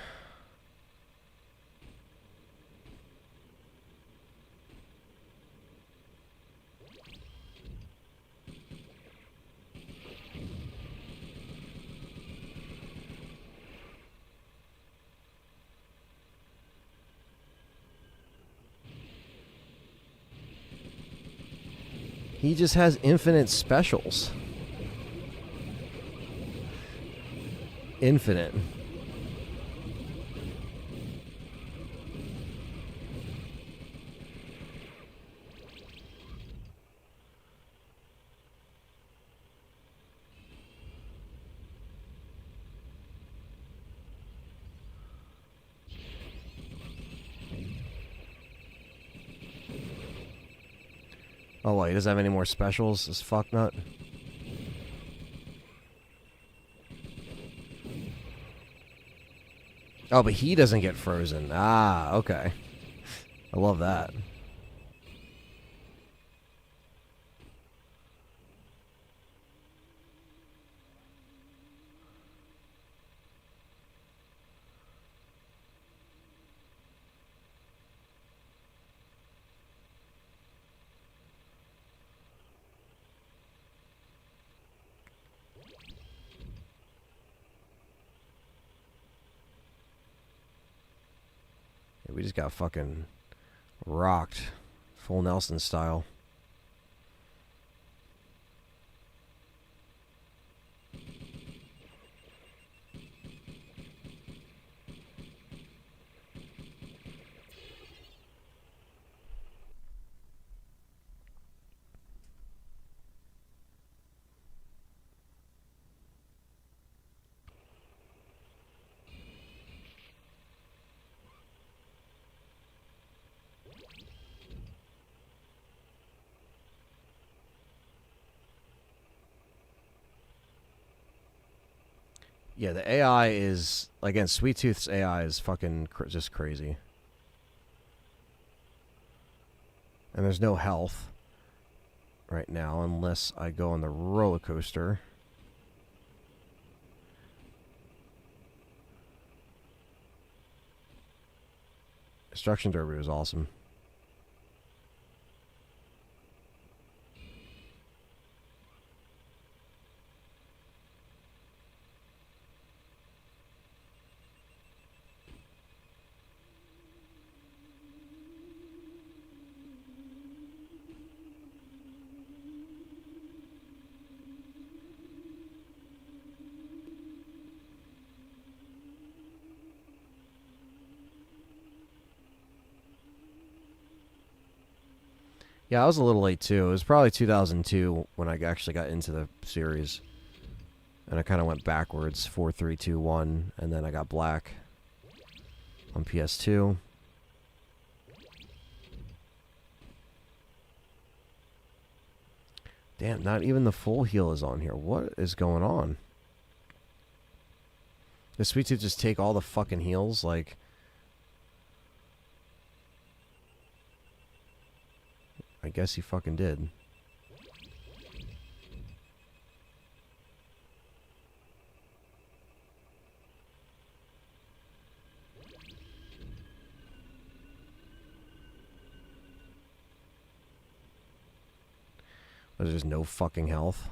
He just has infinite specials. Infinite. Oh, wait, he doesn't have any more specials? This fucknut? Oh, but he doesn't get frozen. Ah, okay. I love that. We just got fucking rocked. Full Nelson style. Yeah, the AI is... Again, Sweet Tooth's AI is fucking just crazy. And there's no health right now unless I go on the roller coaster. Destruction Derby was awesome. Yeah, I was a little late too. It was probably 2002 when I actually got into the series. And I kind of went backwards, 4, 3, 2, 1, and then I got Black on PS2. Damn, not even the full heal is on here. What is going on? Does Sweet Tooth just take all the fucking heals? Like... I guess he fucking did. There's just no fucking health.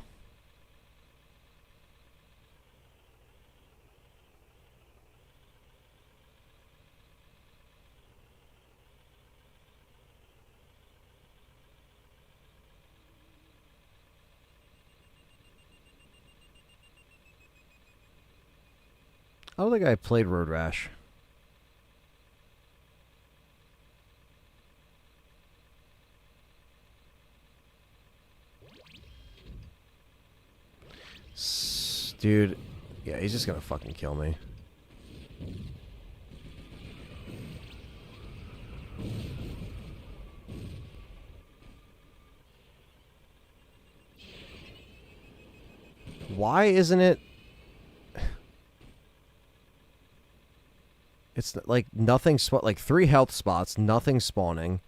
I don't think I played Road Rash. Dude, yeah, he's just gonna fucking kill me. Why isn't it... It's like nothing... Like 3 health spots, nothing spawning.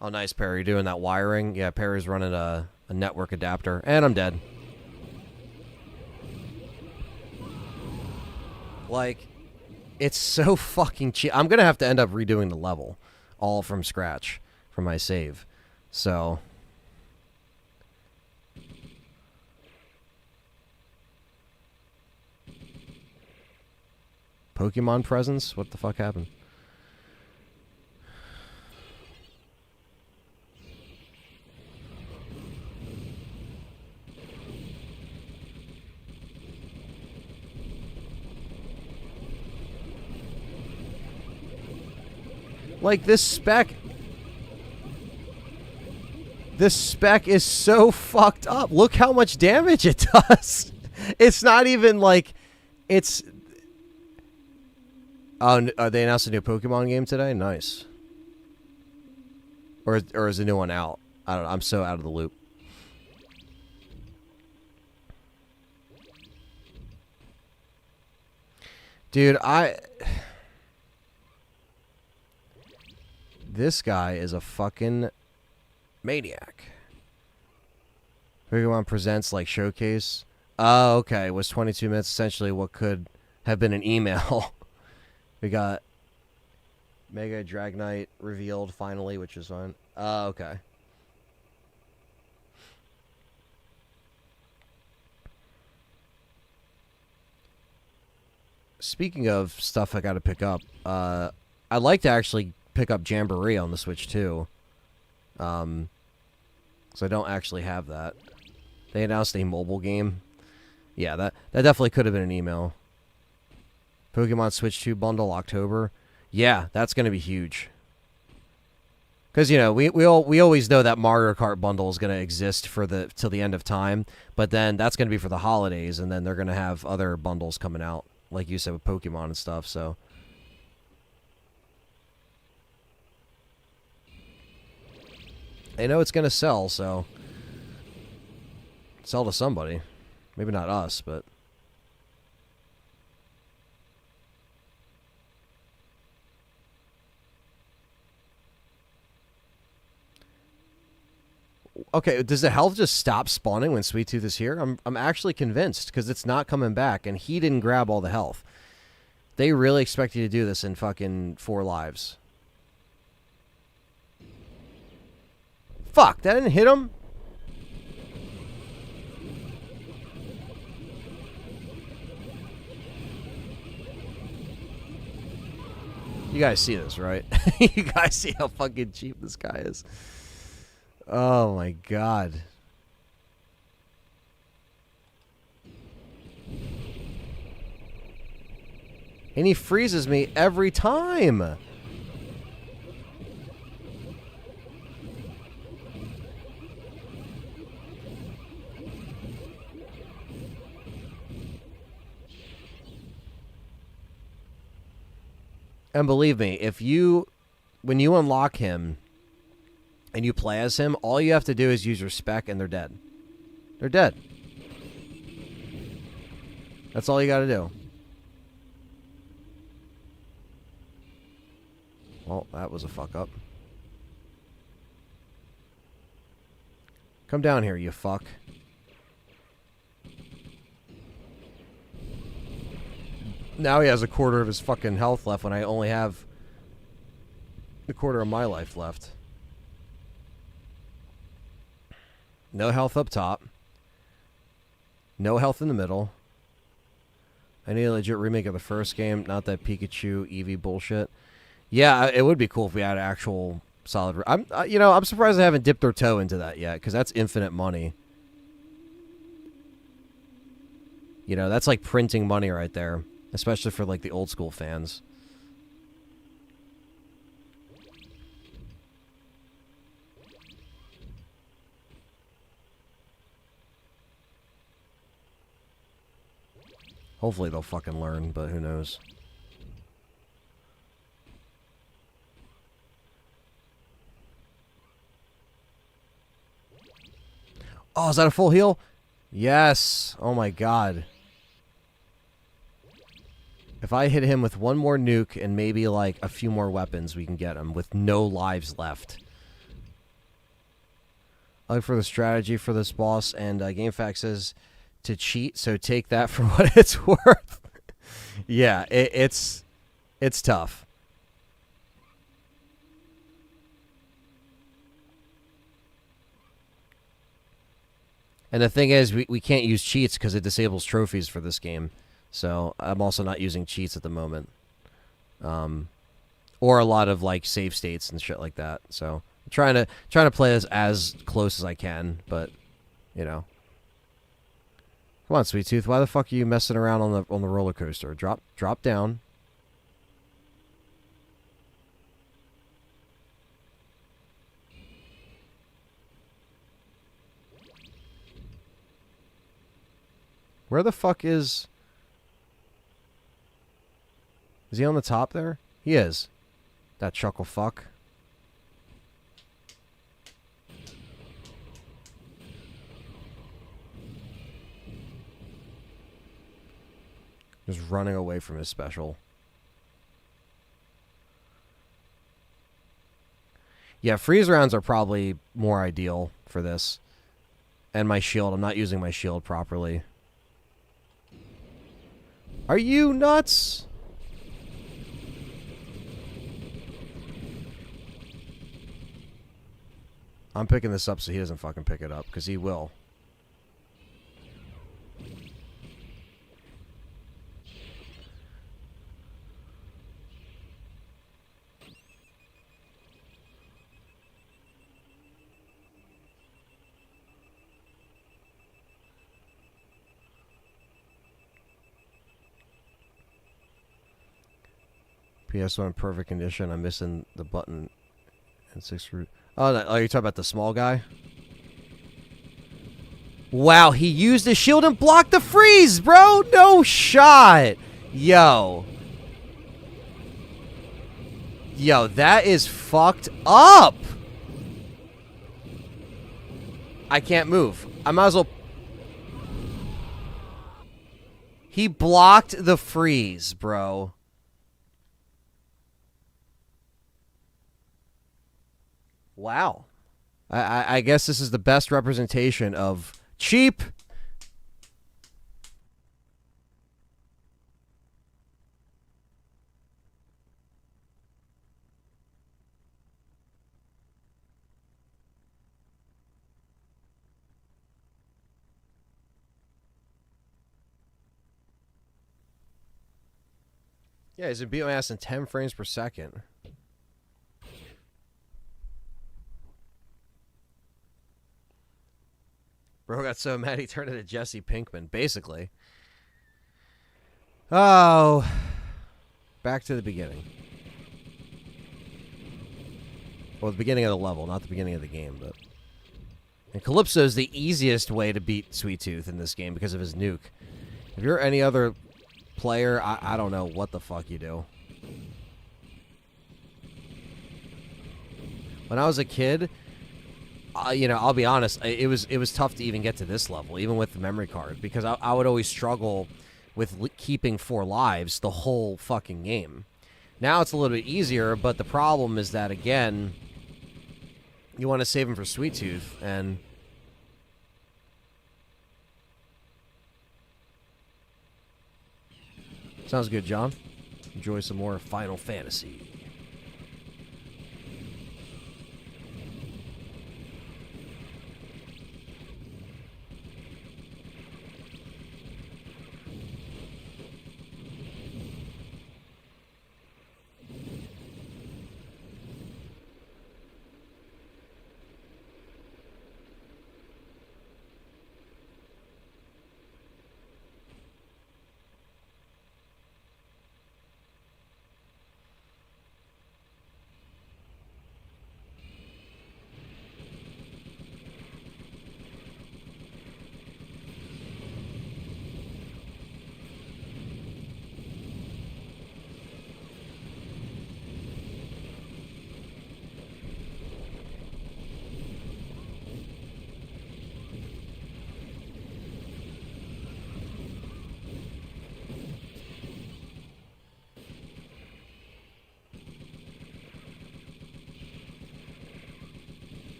Oh, nice, Perry, doing that wiring. Yeah, Perry's running a network adapter. And I'm dead. Like, it's so fucking cheap. I'm going to have to end up redoing the level. All from scratch. For my save. So... Pokemon presence? What the fuck happened? Like, this spec is so fucked up. Look how much damage it does. It's not even like... Oh, they announced a new Pokemon game today? Nice. Or is the new one out? I don't know. I'm so out of the loop. Dude, this guy is a fucking maniac. Pokemon Presents, like, showcase. Oh, okay. It was 22 minutes, essentially what could have been an email. We got Mega Dragonite revealed finally, which is fun. Oh, okay. Speaking of stuff I got to pick up, I'd like to actually pick up Jamboree on the Switch too. So I don't actually have that. They announced a mobile game. Yeah, that definitely could have been an email. Pokemon Switch 2 bundle October. Yeah, that's going to be huge. Because, you know, we always know that Mario Kart bundle is going to exist for till the end of time, but then that's going to be for the holidays, and then they're going to have other bundles coming out, like you said, with Pokemon and stuff, so. They know it's going to sell, so. Sell to somebody. Maybe not us, but. Okay, does the health just stop spawning when Sweet Tooth is here? I'm actually convinced, because it's not coming back, and he didn't grab all the health. They really expect you to do this in fucking 4 lives. Fuck, that didn't hit him? You guys see this, right? You guys see how fucking cheap this guy is. Oh my god. And he freezes me every time. And believe me, when you unlock him and you play as him, all you have to do is use your spec and they're dead. They're dead. That's all you got to do. Well, that was a fuck up. Come down here, you fuck. Now he has a quarter of his fucking health left when I only have a quarter of my life left. No health up top. No health in the middle. I need a legit remake of the first game, not that Pikachu Eevee bullshit. Yeah, it would be cool if we had actual solid. I'm surprised I haven't dipped their toe into that yet, because that's infinite money. You know, that's like printing money right there, especially for like the old school fans. Hopefully they'll fucking learn, but who knows. Oh, is that a full heal? Yes. Oh my god. If I hit him with one more nuke and maybe like a few more weapons, we can get him with no lives left. I look for the strategy for this boss, and GameFAQ says to cheat, so take that for what it's worth. Yeah, it's tough. And the thing is, we can't use cheats because it disables trophies for this game. So I'm also not using cheats at the moment. Or a lot of like save states and shit like that. So I'm trying to play this as close as I can, but you know. Come on, Sweet Tooth, why the fuck are you messing around on the roller coaster? Drop down. Where the fuck is... Is he on the top there? He is. That chuckle fuck. Just running away from his special. Yeah, freeze rounds are probably more ideal for this. And my shield. I'm not using my shield properly. Are you nuts? I'm picking this up so he doesn't fucking pick it up, because he will. PS1 perfect condition. I'm missing the button and 6 root. Oh, you're talking about the small guy? Wow, he used his shield and blocked the freeze, bro. No shot. Yo, that is fucked up. I can't move. I might as well. He blocked the freeze, bro. Wow. I guess this is the best representation of cheap. Yeah, he's been beating my ass in 10 frames per second. Bro got so mad he turned into Jesse Pinkman, basically. Oh. Back to the beginning. Well, the beginning of the level, not the beginning of the game, but... And Calypso is the easiest way to beat Sweet Tooth in this game because of his nuke. If you're any other player, I don't know what the fuck you do. When I was a kid... you know, I'll be honest. It was tough to even get to this level, even with the memory card, because I would always struggle with keeping 4 lives the whole fucking game. Now it's a little bit easier, but the problem is that, again, you want to save him for Sweet Tooth, and sounds good, John. Enjoy some more Final Fantasy.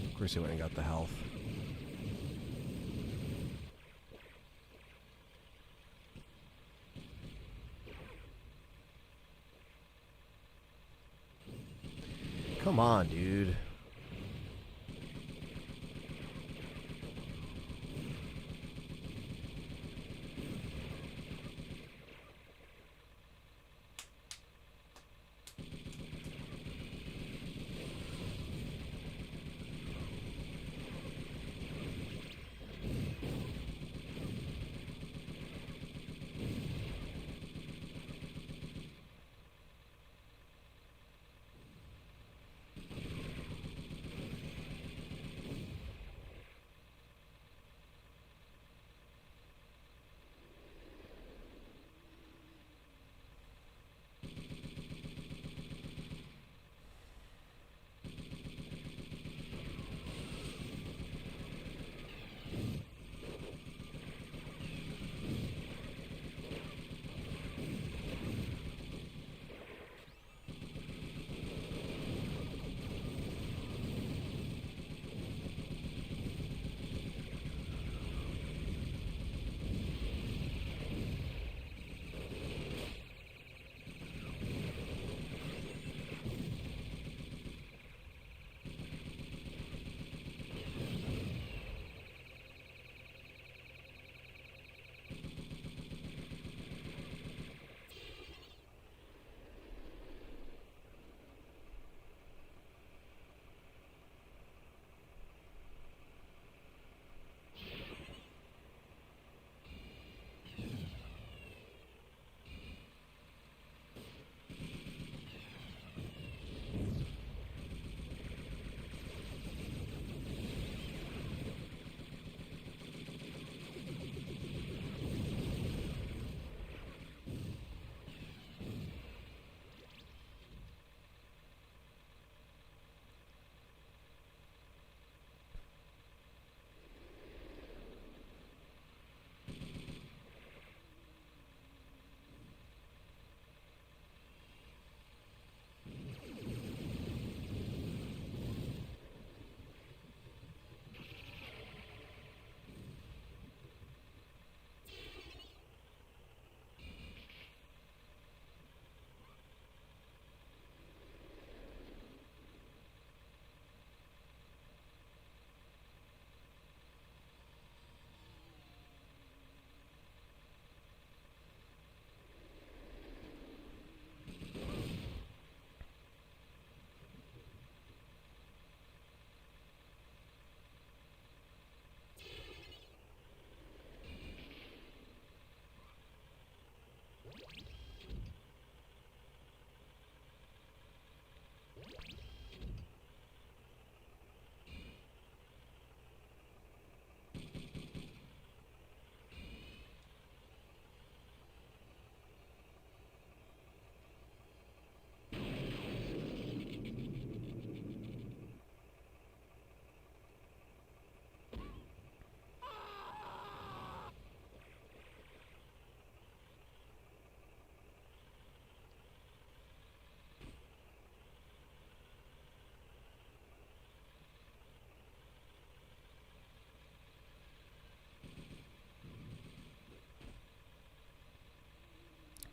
Of course he went and got the health. Come on, dude.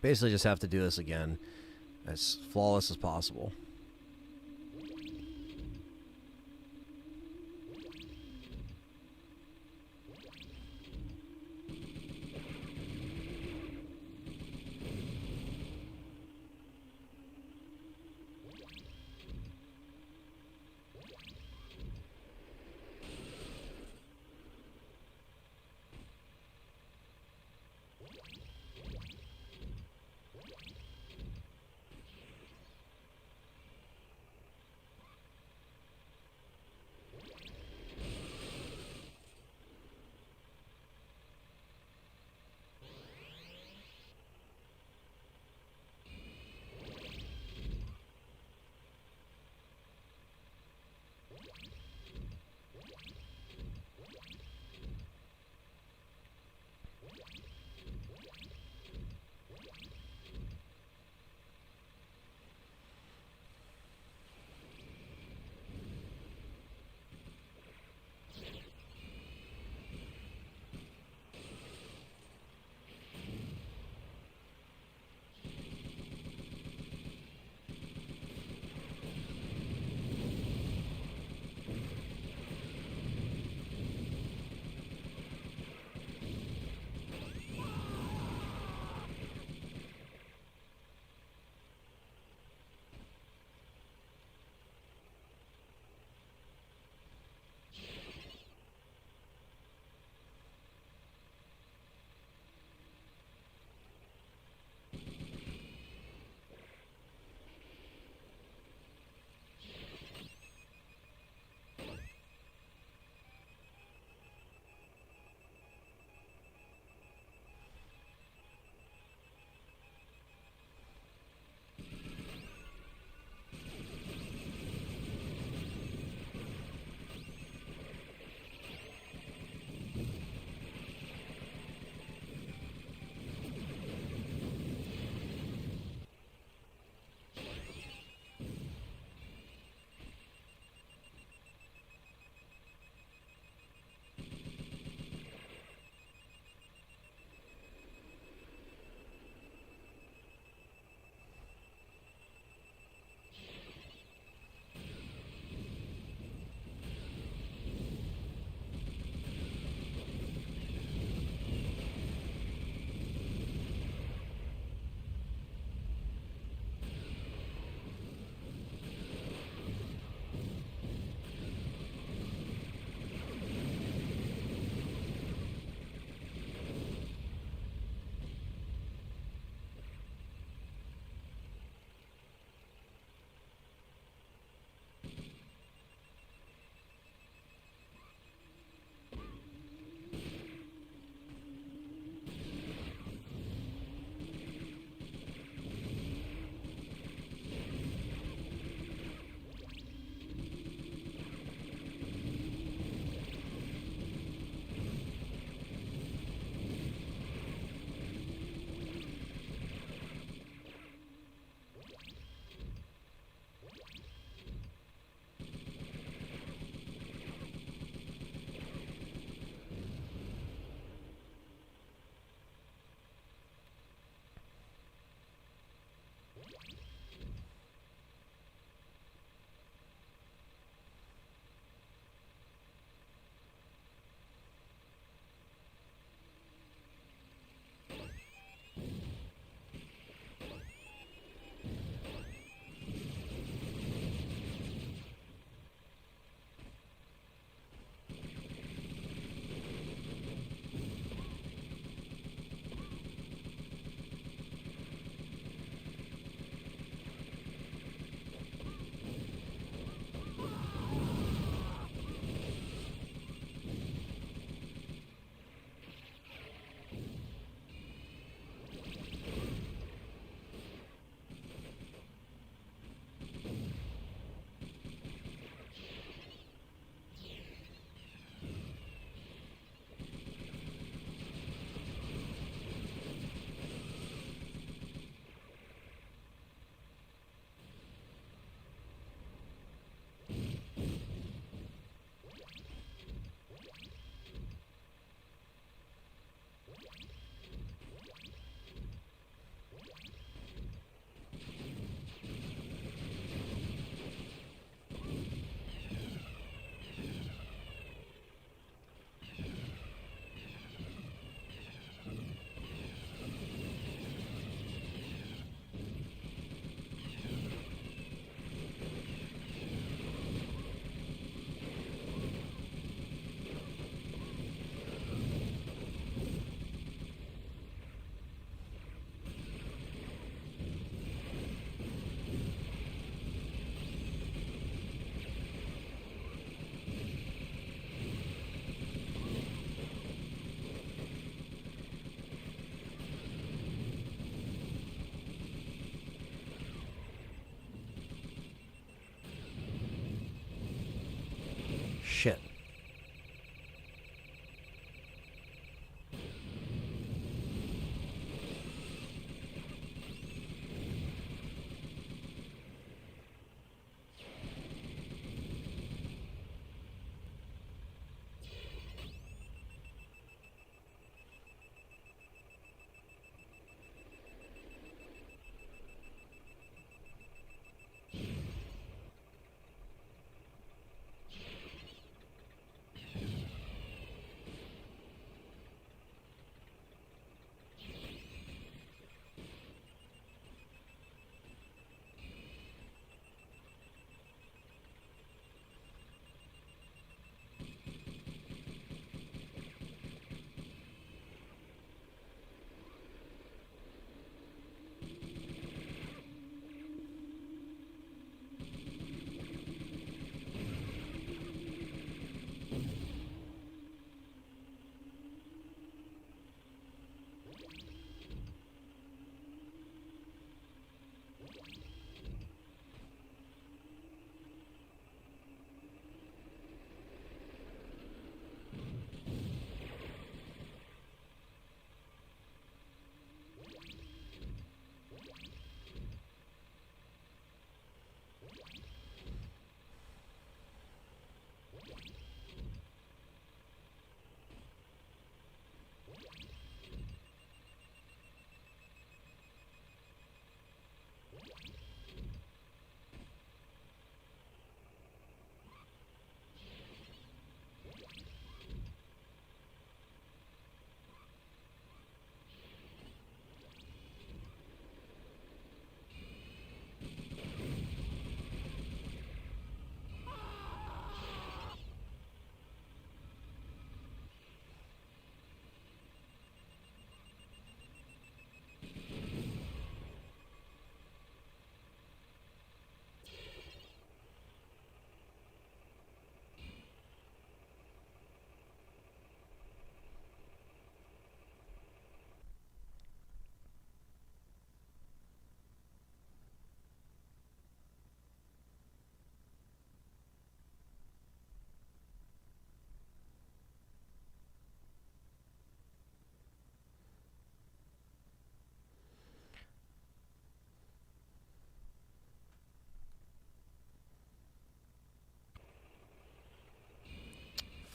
Basically just have to do this again as flawless as possible.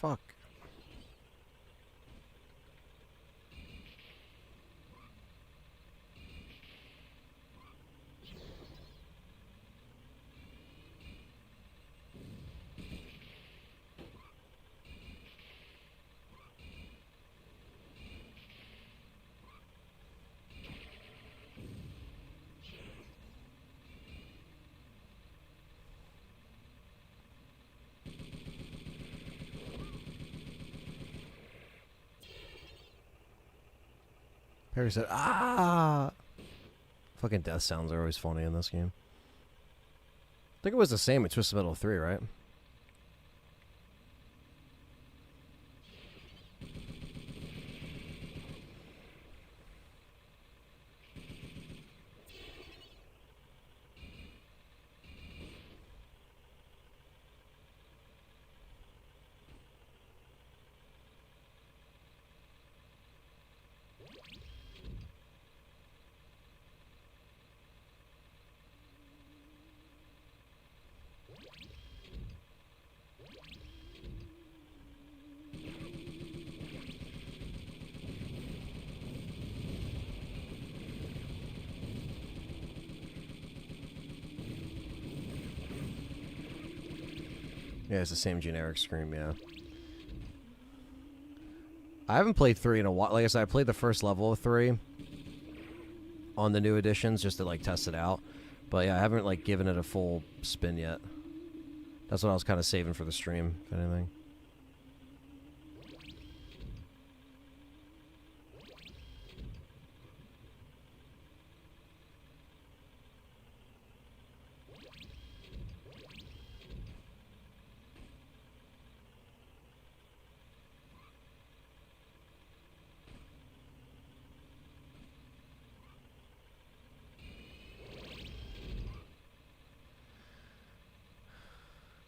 fuck? Perry said, ah! Fucking death sounds are always funny in this game. I think it was the same in Twisted Metal 3, right? Yeah, it's the same generic scream, yeah. I haven't played 3 in a while. Like I said, I played the first level of 3 on the new editions just to, like, test it out. But, yeah, I haven't, like, given it a full spin yet. That's what I was kind of saving for the stream, if anything.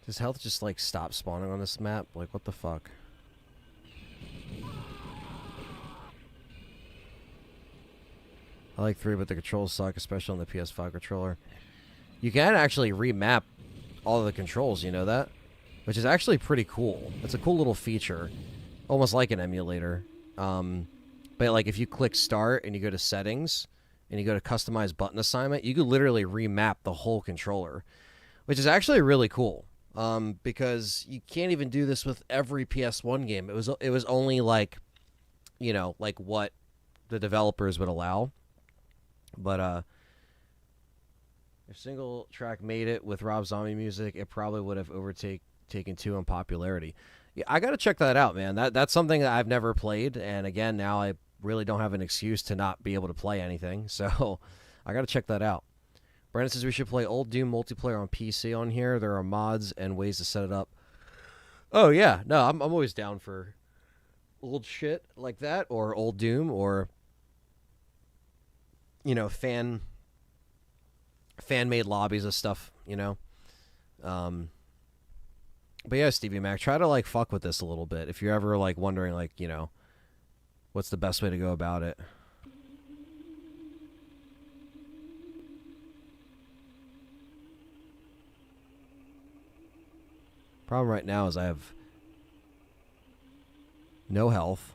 Does health just, like, stop spawning on this map? Like, what the fuck? I like 3, but the controls suck, especially on the PS5 controller. You can actually remap all of the controls, you know that? Which is actually pretty cool. It's a cool little feature. Almost like an emulator. But, like, if you click Start and you go to Settings, and you go to Customize Button Assignment, you could literally remap the whole controller. Which is actually really cool. Because you can't even do this with every PS1 game. It was only like, you know, like what the developers would allow. But if single track made it with Rob Zombie music, it probably would have taken 2 in popularity. Yeah, I got to check that out, man. That's something that I've never played, and again, now I really don't have an excuse to not be able to play anything. So I got to check that out. Brandon says we should play Old Doom multiplayer on PC on here. There are mods and ways to set it up. Oh, yeah. No, I'm always down for old shit like that, or Old Doom, or, you know, fan-made lobbies of stuff, you know? But yeah, Stevie Mac, try to, like, fuck with this a little bit. If you're ever, like, wondering, like, you know, what's the best way to go about it. Problem right now is I have no health,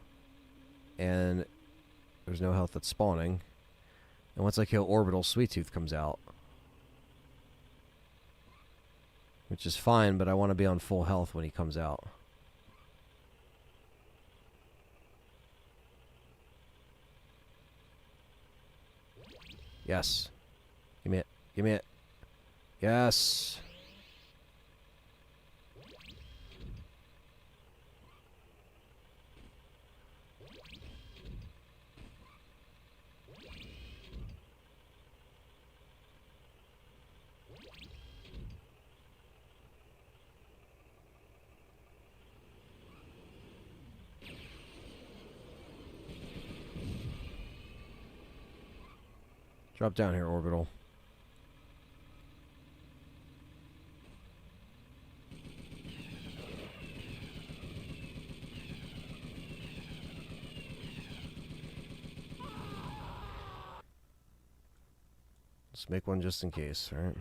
and there's no health that's spawning. And once I kill Orbital, Sweet Tooth comes out. Which is fine, but I want to be on full health when he comes out. Yes. Give me it. Give me it. Yes. Drop down here, Orbital. Let's make one just in case, alright?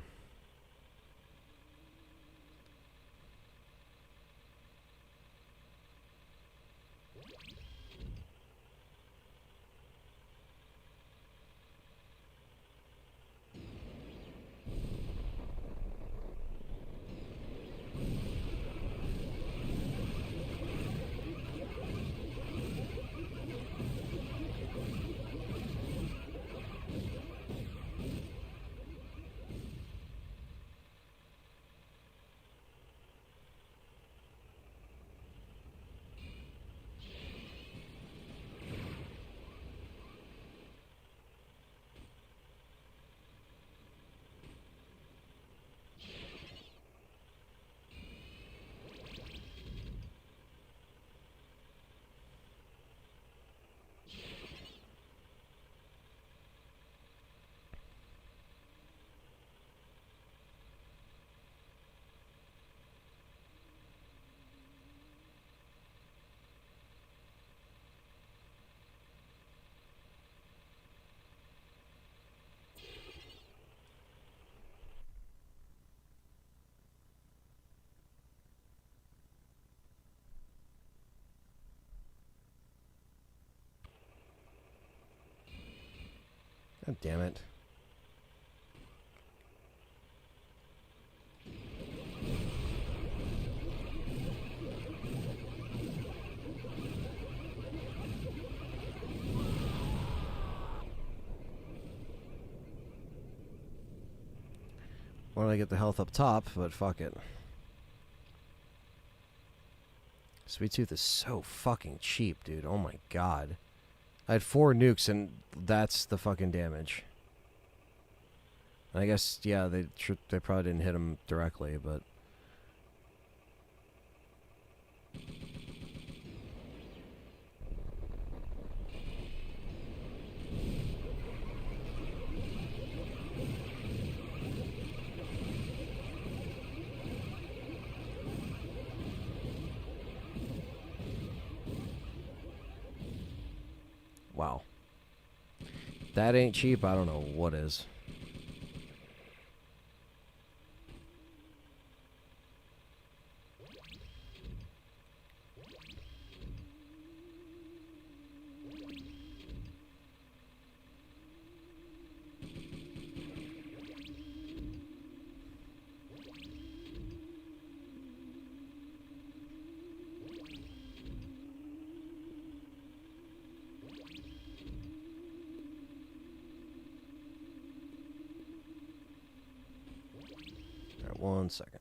God damn it. Wanted to get the health up top, but fuck it. Sweet Tooth is so fucking cheap, dude. Oh my god. I had 4 nukes, and that's the fucking damage. I guess, yeah, they probably didn't hit him directly, but... Wow. That ain't cheap. I don't know what is. All right, 1 second.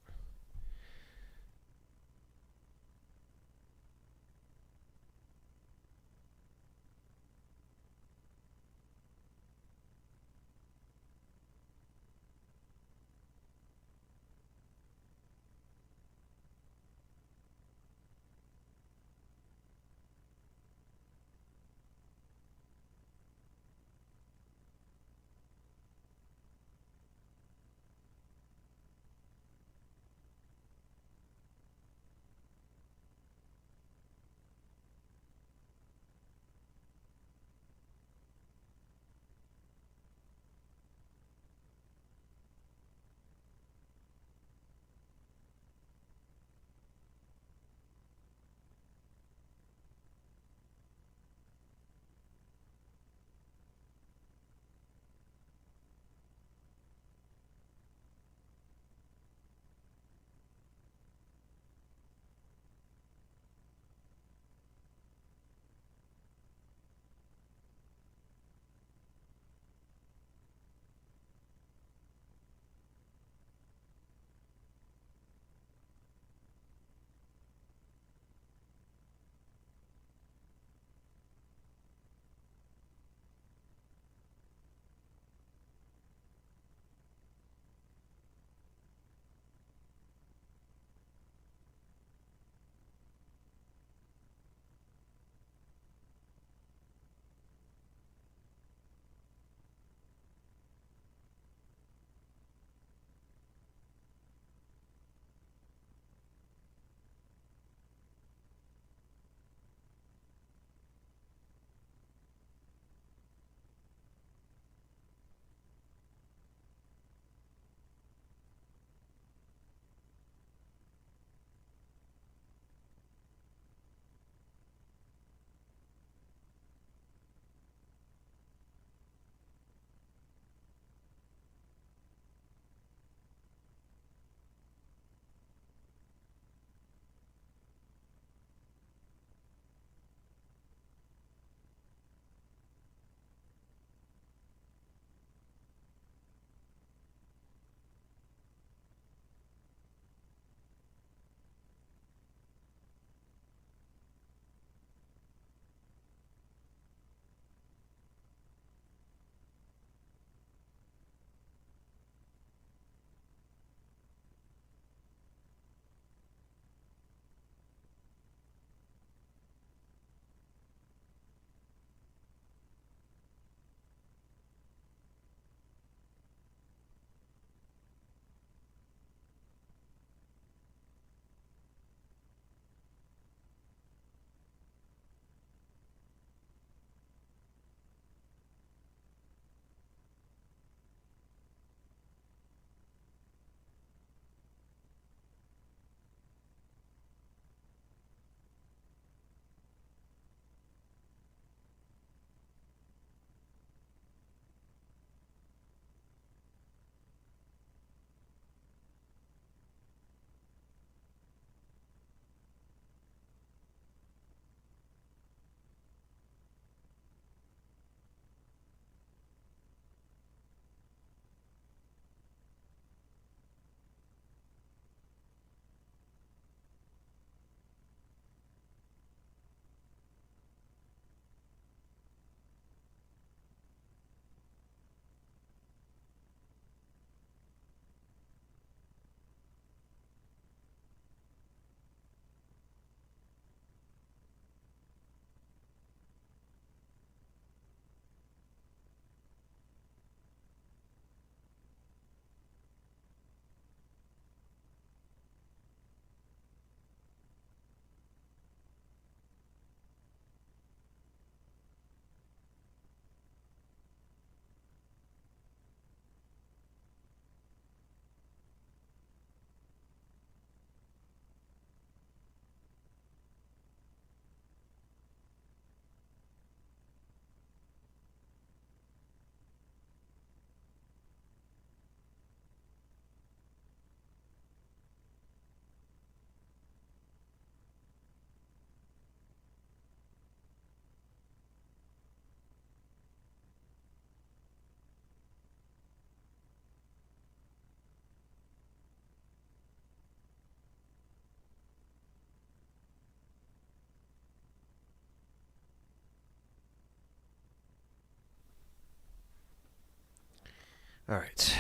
All right.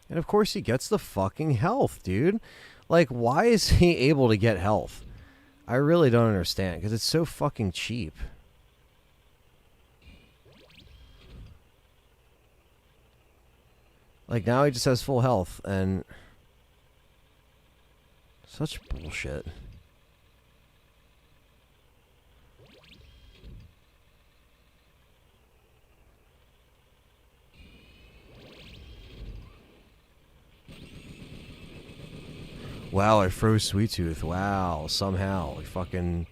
And of course he gets the fucking health, dude. Like, why is he able to get health? I really don't understand, because it's so fucking cheap. Like, now he just has full health, and... Such bullshit. Wow, I froze Sweet Tooth. Wow, somehow. I fucking...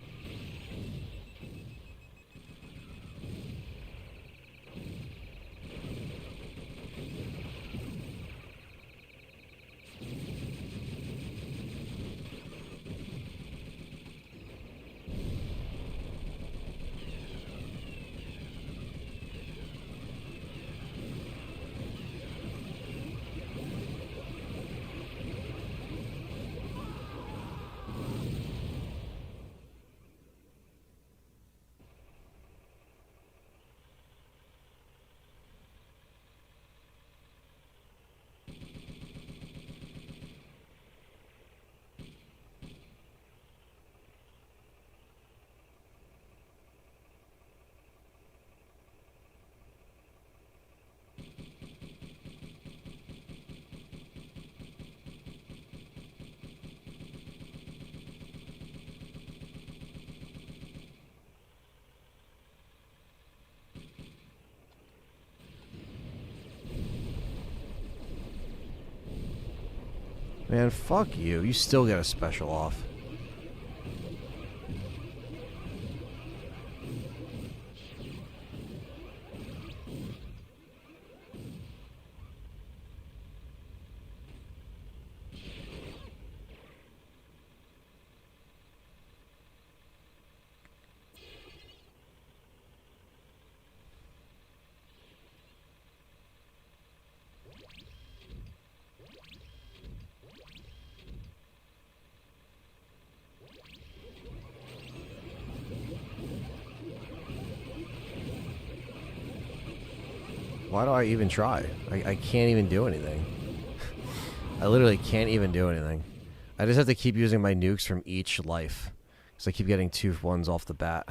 Man, fuck you. You still get a special off. Why do I even try? I can't even do anything. I literally can't even do anything. I just have to keep using my nukes from each life. Because I keep getting 2-1s off the bat.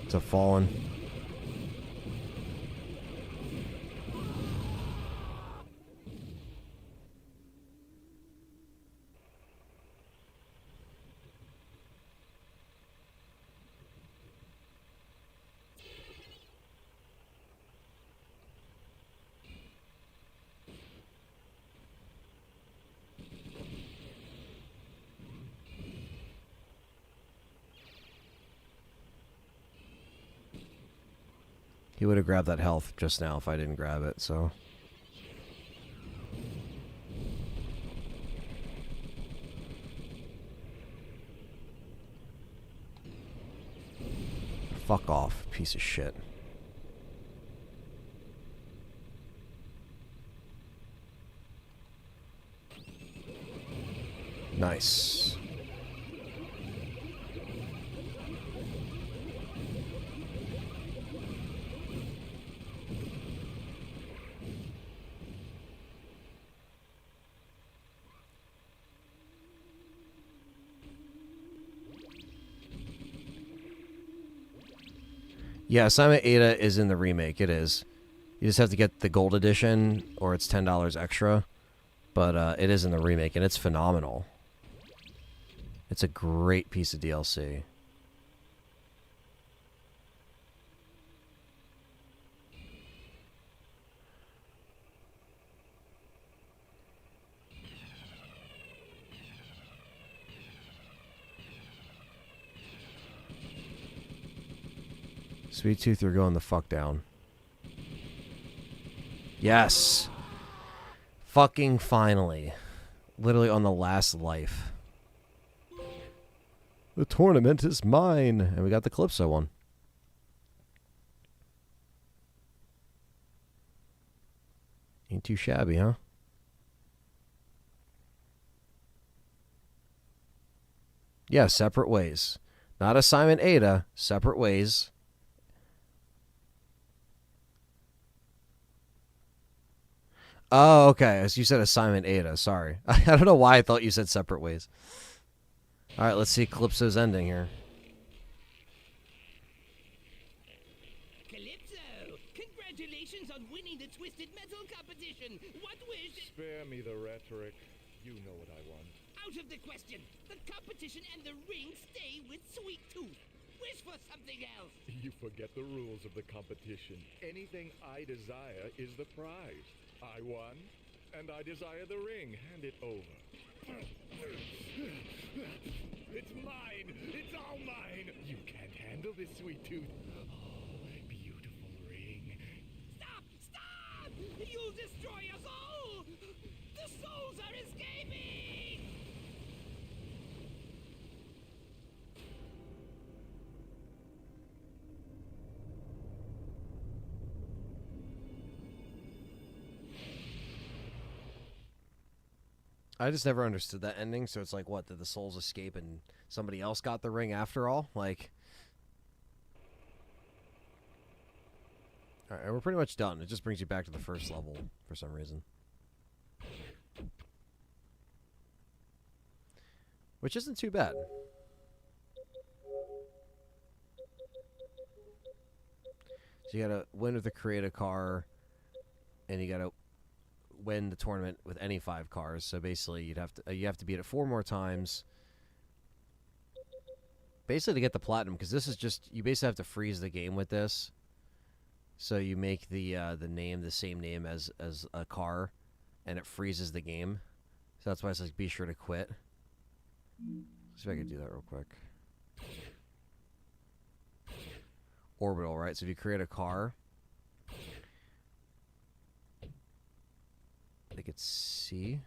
It's a fallen. He would have grabbed that health just now if I didn't grab it, so... Fuck off, piece of shit. Nice. Yeah, Assignment Ada is in the remake. It is. You just have to get the gold edition, or it's $10 extra. But it is in the remake, and it's phenomenal. It's a great piece of DLC. Sweet Tooth, you're going the fuck down. Yes! Fucking finally. Literally on the last life. The tournament is mine! And we got the Calypso one. Ain't too shabby, huh? Yeah, separate ways. Not Assignment Ada, separate ways. Oh, okay. As you said Assignment Ada, sorry. I don't know why I thought you said separate ways. Alright, let's see Calypso's ending here. Calypso! Congratulations on winning the Twisted Metal competition! What wish? Spare me the rhetoric. You know what I want. Out of the question! The competition and the ring stay with Sweet Tooth! Wish for something else! You forget the rules of the competition. Anything I desire is the prize. I won, and I desire the ring. Hand it over. It's mine! It's all mine! You can't handle this, Sweet Tooth. Oh, beautiful ring. Stop! Stop! You'll destroy us all! The souls are escaping! I just never understood that ending, so it's like, what, did the souls escape and somebody else got the ring after all? Like... Alright, we're pretty much done. It just brings you back to the first level for some reason. Which isn't too bad. So you gotta win with the create a car, and you gotta win the tournament with any 5 cars. So basically, you have to beat it 4 more times. Basically, to get the platinum, because this is just, you basically have to freeze the game with this. So you make the name the same name as a car, and it freezes the game. So that's why it's like, be sure to quit. Let's see if I can do that real quick. Orbital, right? So if you create a car, I think it's C.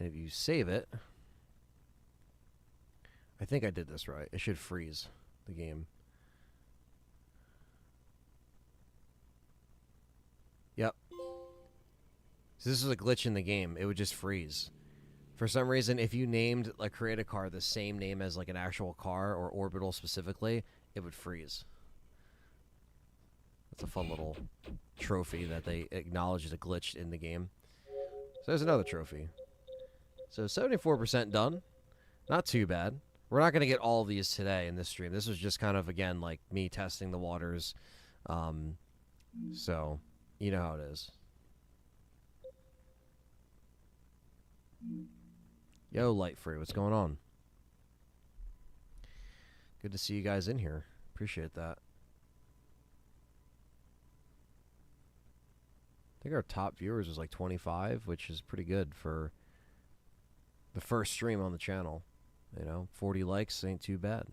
And if you save it, I think I did this right. It should freeze the game. Yep. So this is a glitch in the game. It would just freeze. For some reason, if you named like create a car the same name as like an actual car or orbital specifically, it would freeze. That's a fun little trophy that they acknowledge is a glitch in the game. So there's another trophy. So 74% done. Not too bad. We're not going to get all of these today in this stream. This was just kind of, again, like me testing the waters. So, you know how it is. Yo, Lightfree, what's going on? Good to see you guys in here. Appreciate that. I think our top viewers was like 25, which is pretty good for the first stream on the channel. You know, 40 likes ain't too bad.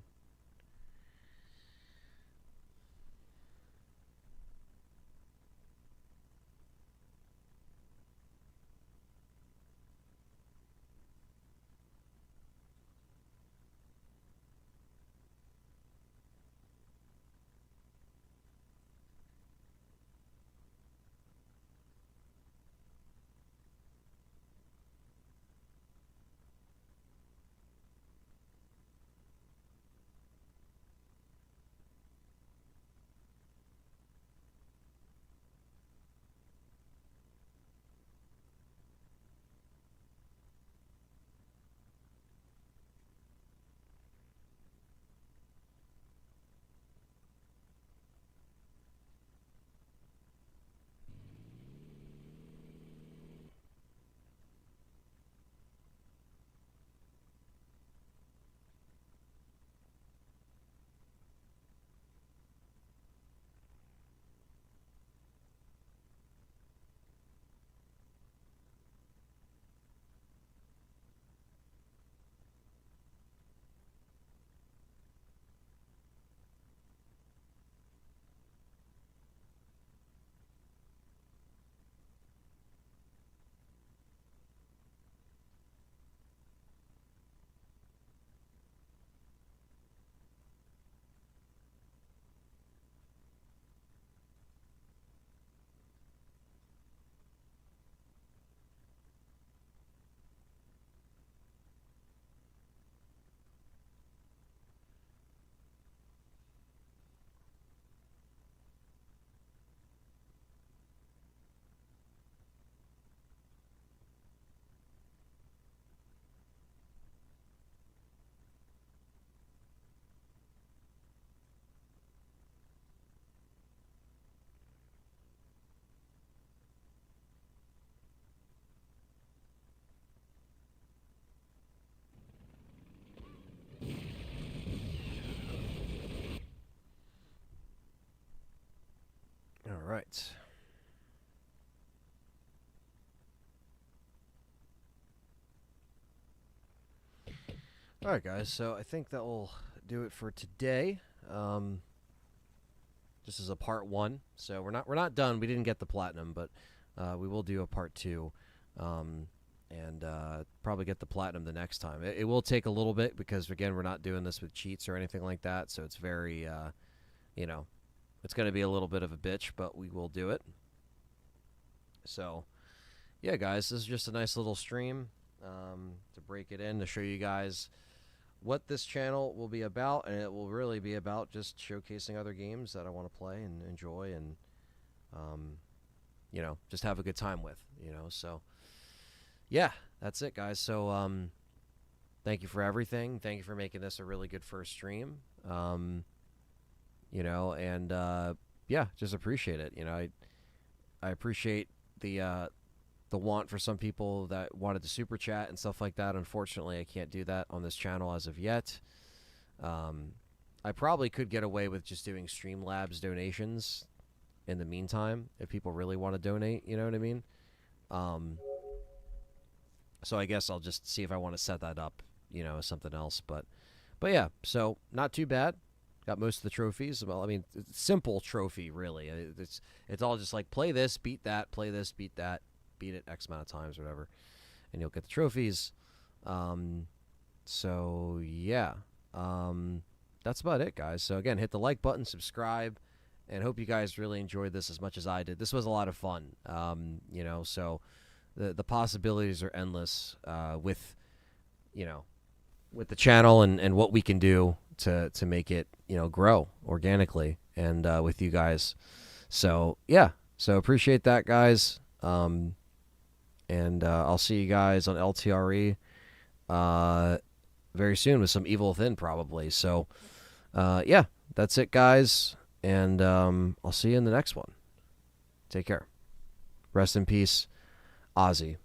right. All right, guys. So I think that will do it for today. This is a part 1, so we're not done. We didn't get the platinum, but we will do a part 2, and probably get the platinum the next time. It will take a little bit because again we're not doing this with cheats or anything like that, so it's very, you know, it's going to be a little bit of a bitch, but we will do it. So yeah, guys, this is just a nice little stream to break it in to show you guys what this channel will be about, and it will really be about just showcasing other games that I want to play and enjoy and you know, just have a good time with, you know. So yeah, that's it, guys. So thank you for everything. Thank you for making this a really good first stream. You know, and yeah, just appreciate it. You know, I appreciate the want for some people that wanted to super chat and stuff like that. Unfortunately, I can't do that on this channel as of yet. I probably could get away with just doing Streamlabs donations in the meantime if people really want to donate, you know what I mean? So I guess I'll just see if I want to set that up, you know, as something else. But yeah, so not too bad. Got most of the trophies. Well, I mean, it's simple trophy, really. It's all just like play this, beat that, play this, beat that, beat it X amount of times, whatever, and you'll get the trophies. So yeah, that's about it, guys. So again, hit the like button, subscribe, and hope you guys really enjoyed this as much as I did. This was a lot of fun. You know, so the possibilities are endless with, you know, with the channel and what we can do to make it, you know, grow organically and with you guys. So yeah, so appreciate that, guys. And I'll see you guys on LTRE very soon with some Evil Within probably. So yeah, that's it, guys, and I'll see you in the next one. Take care. Rest in peace, Ozzy.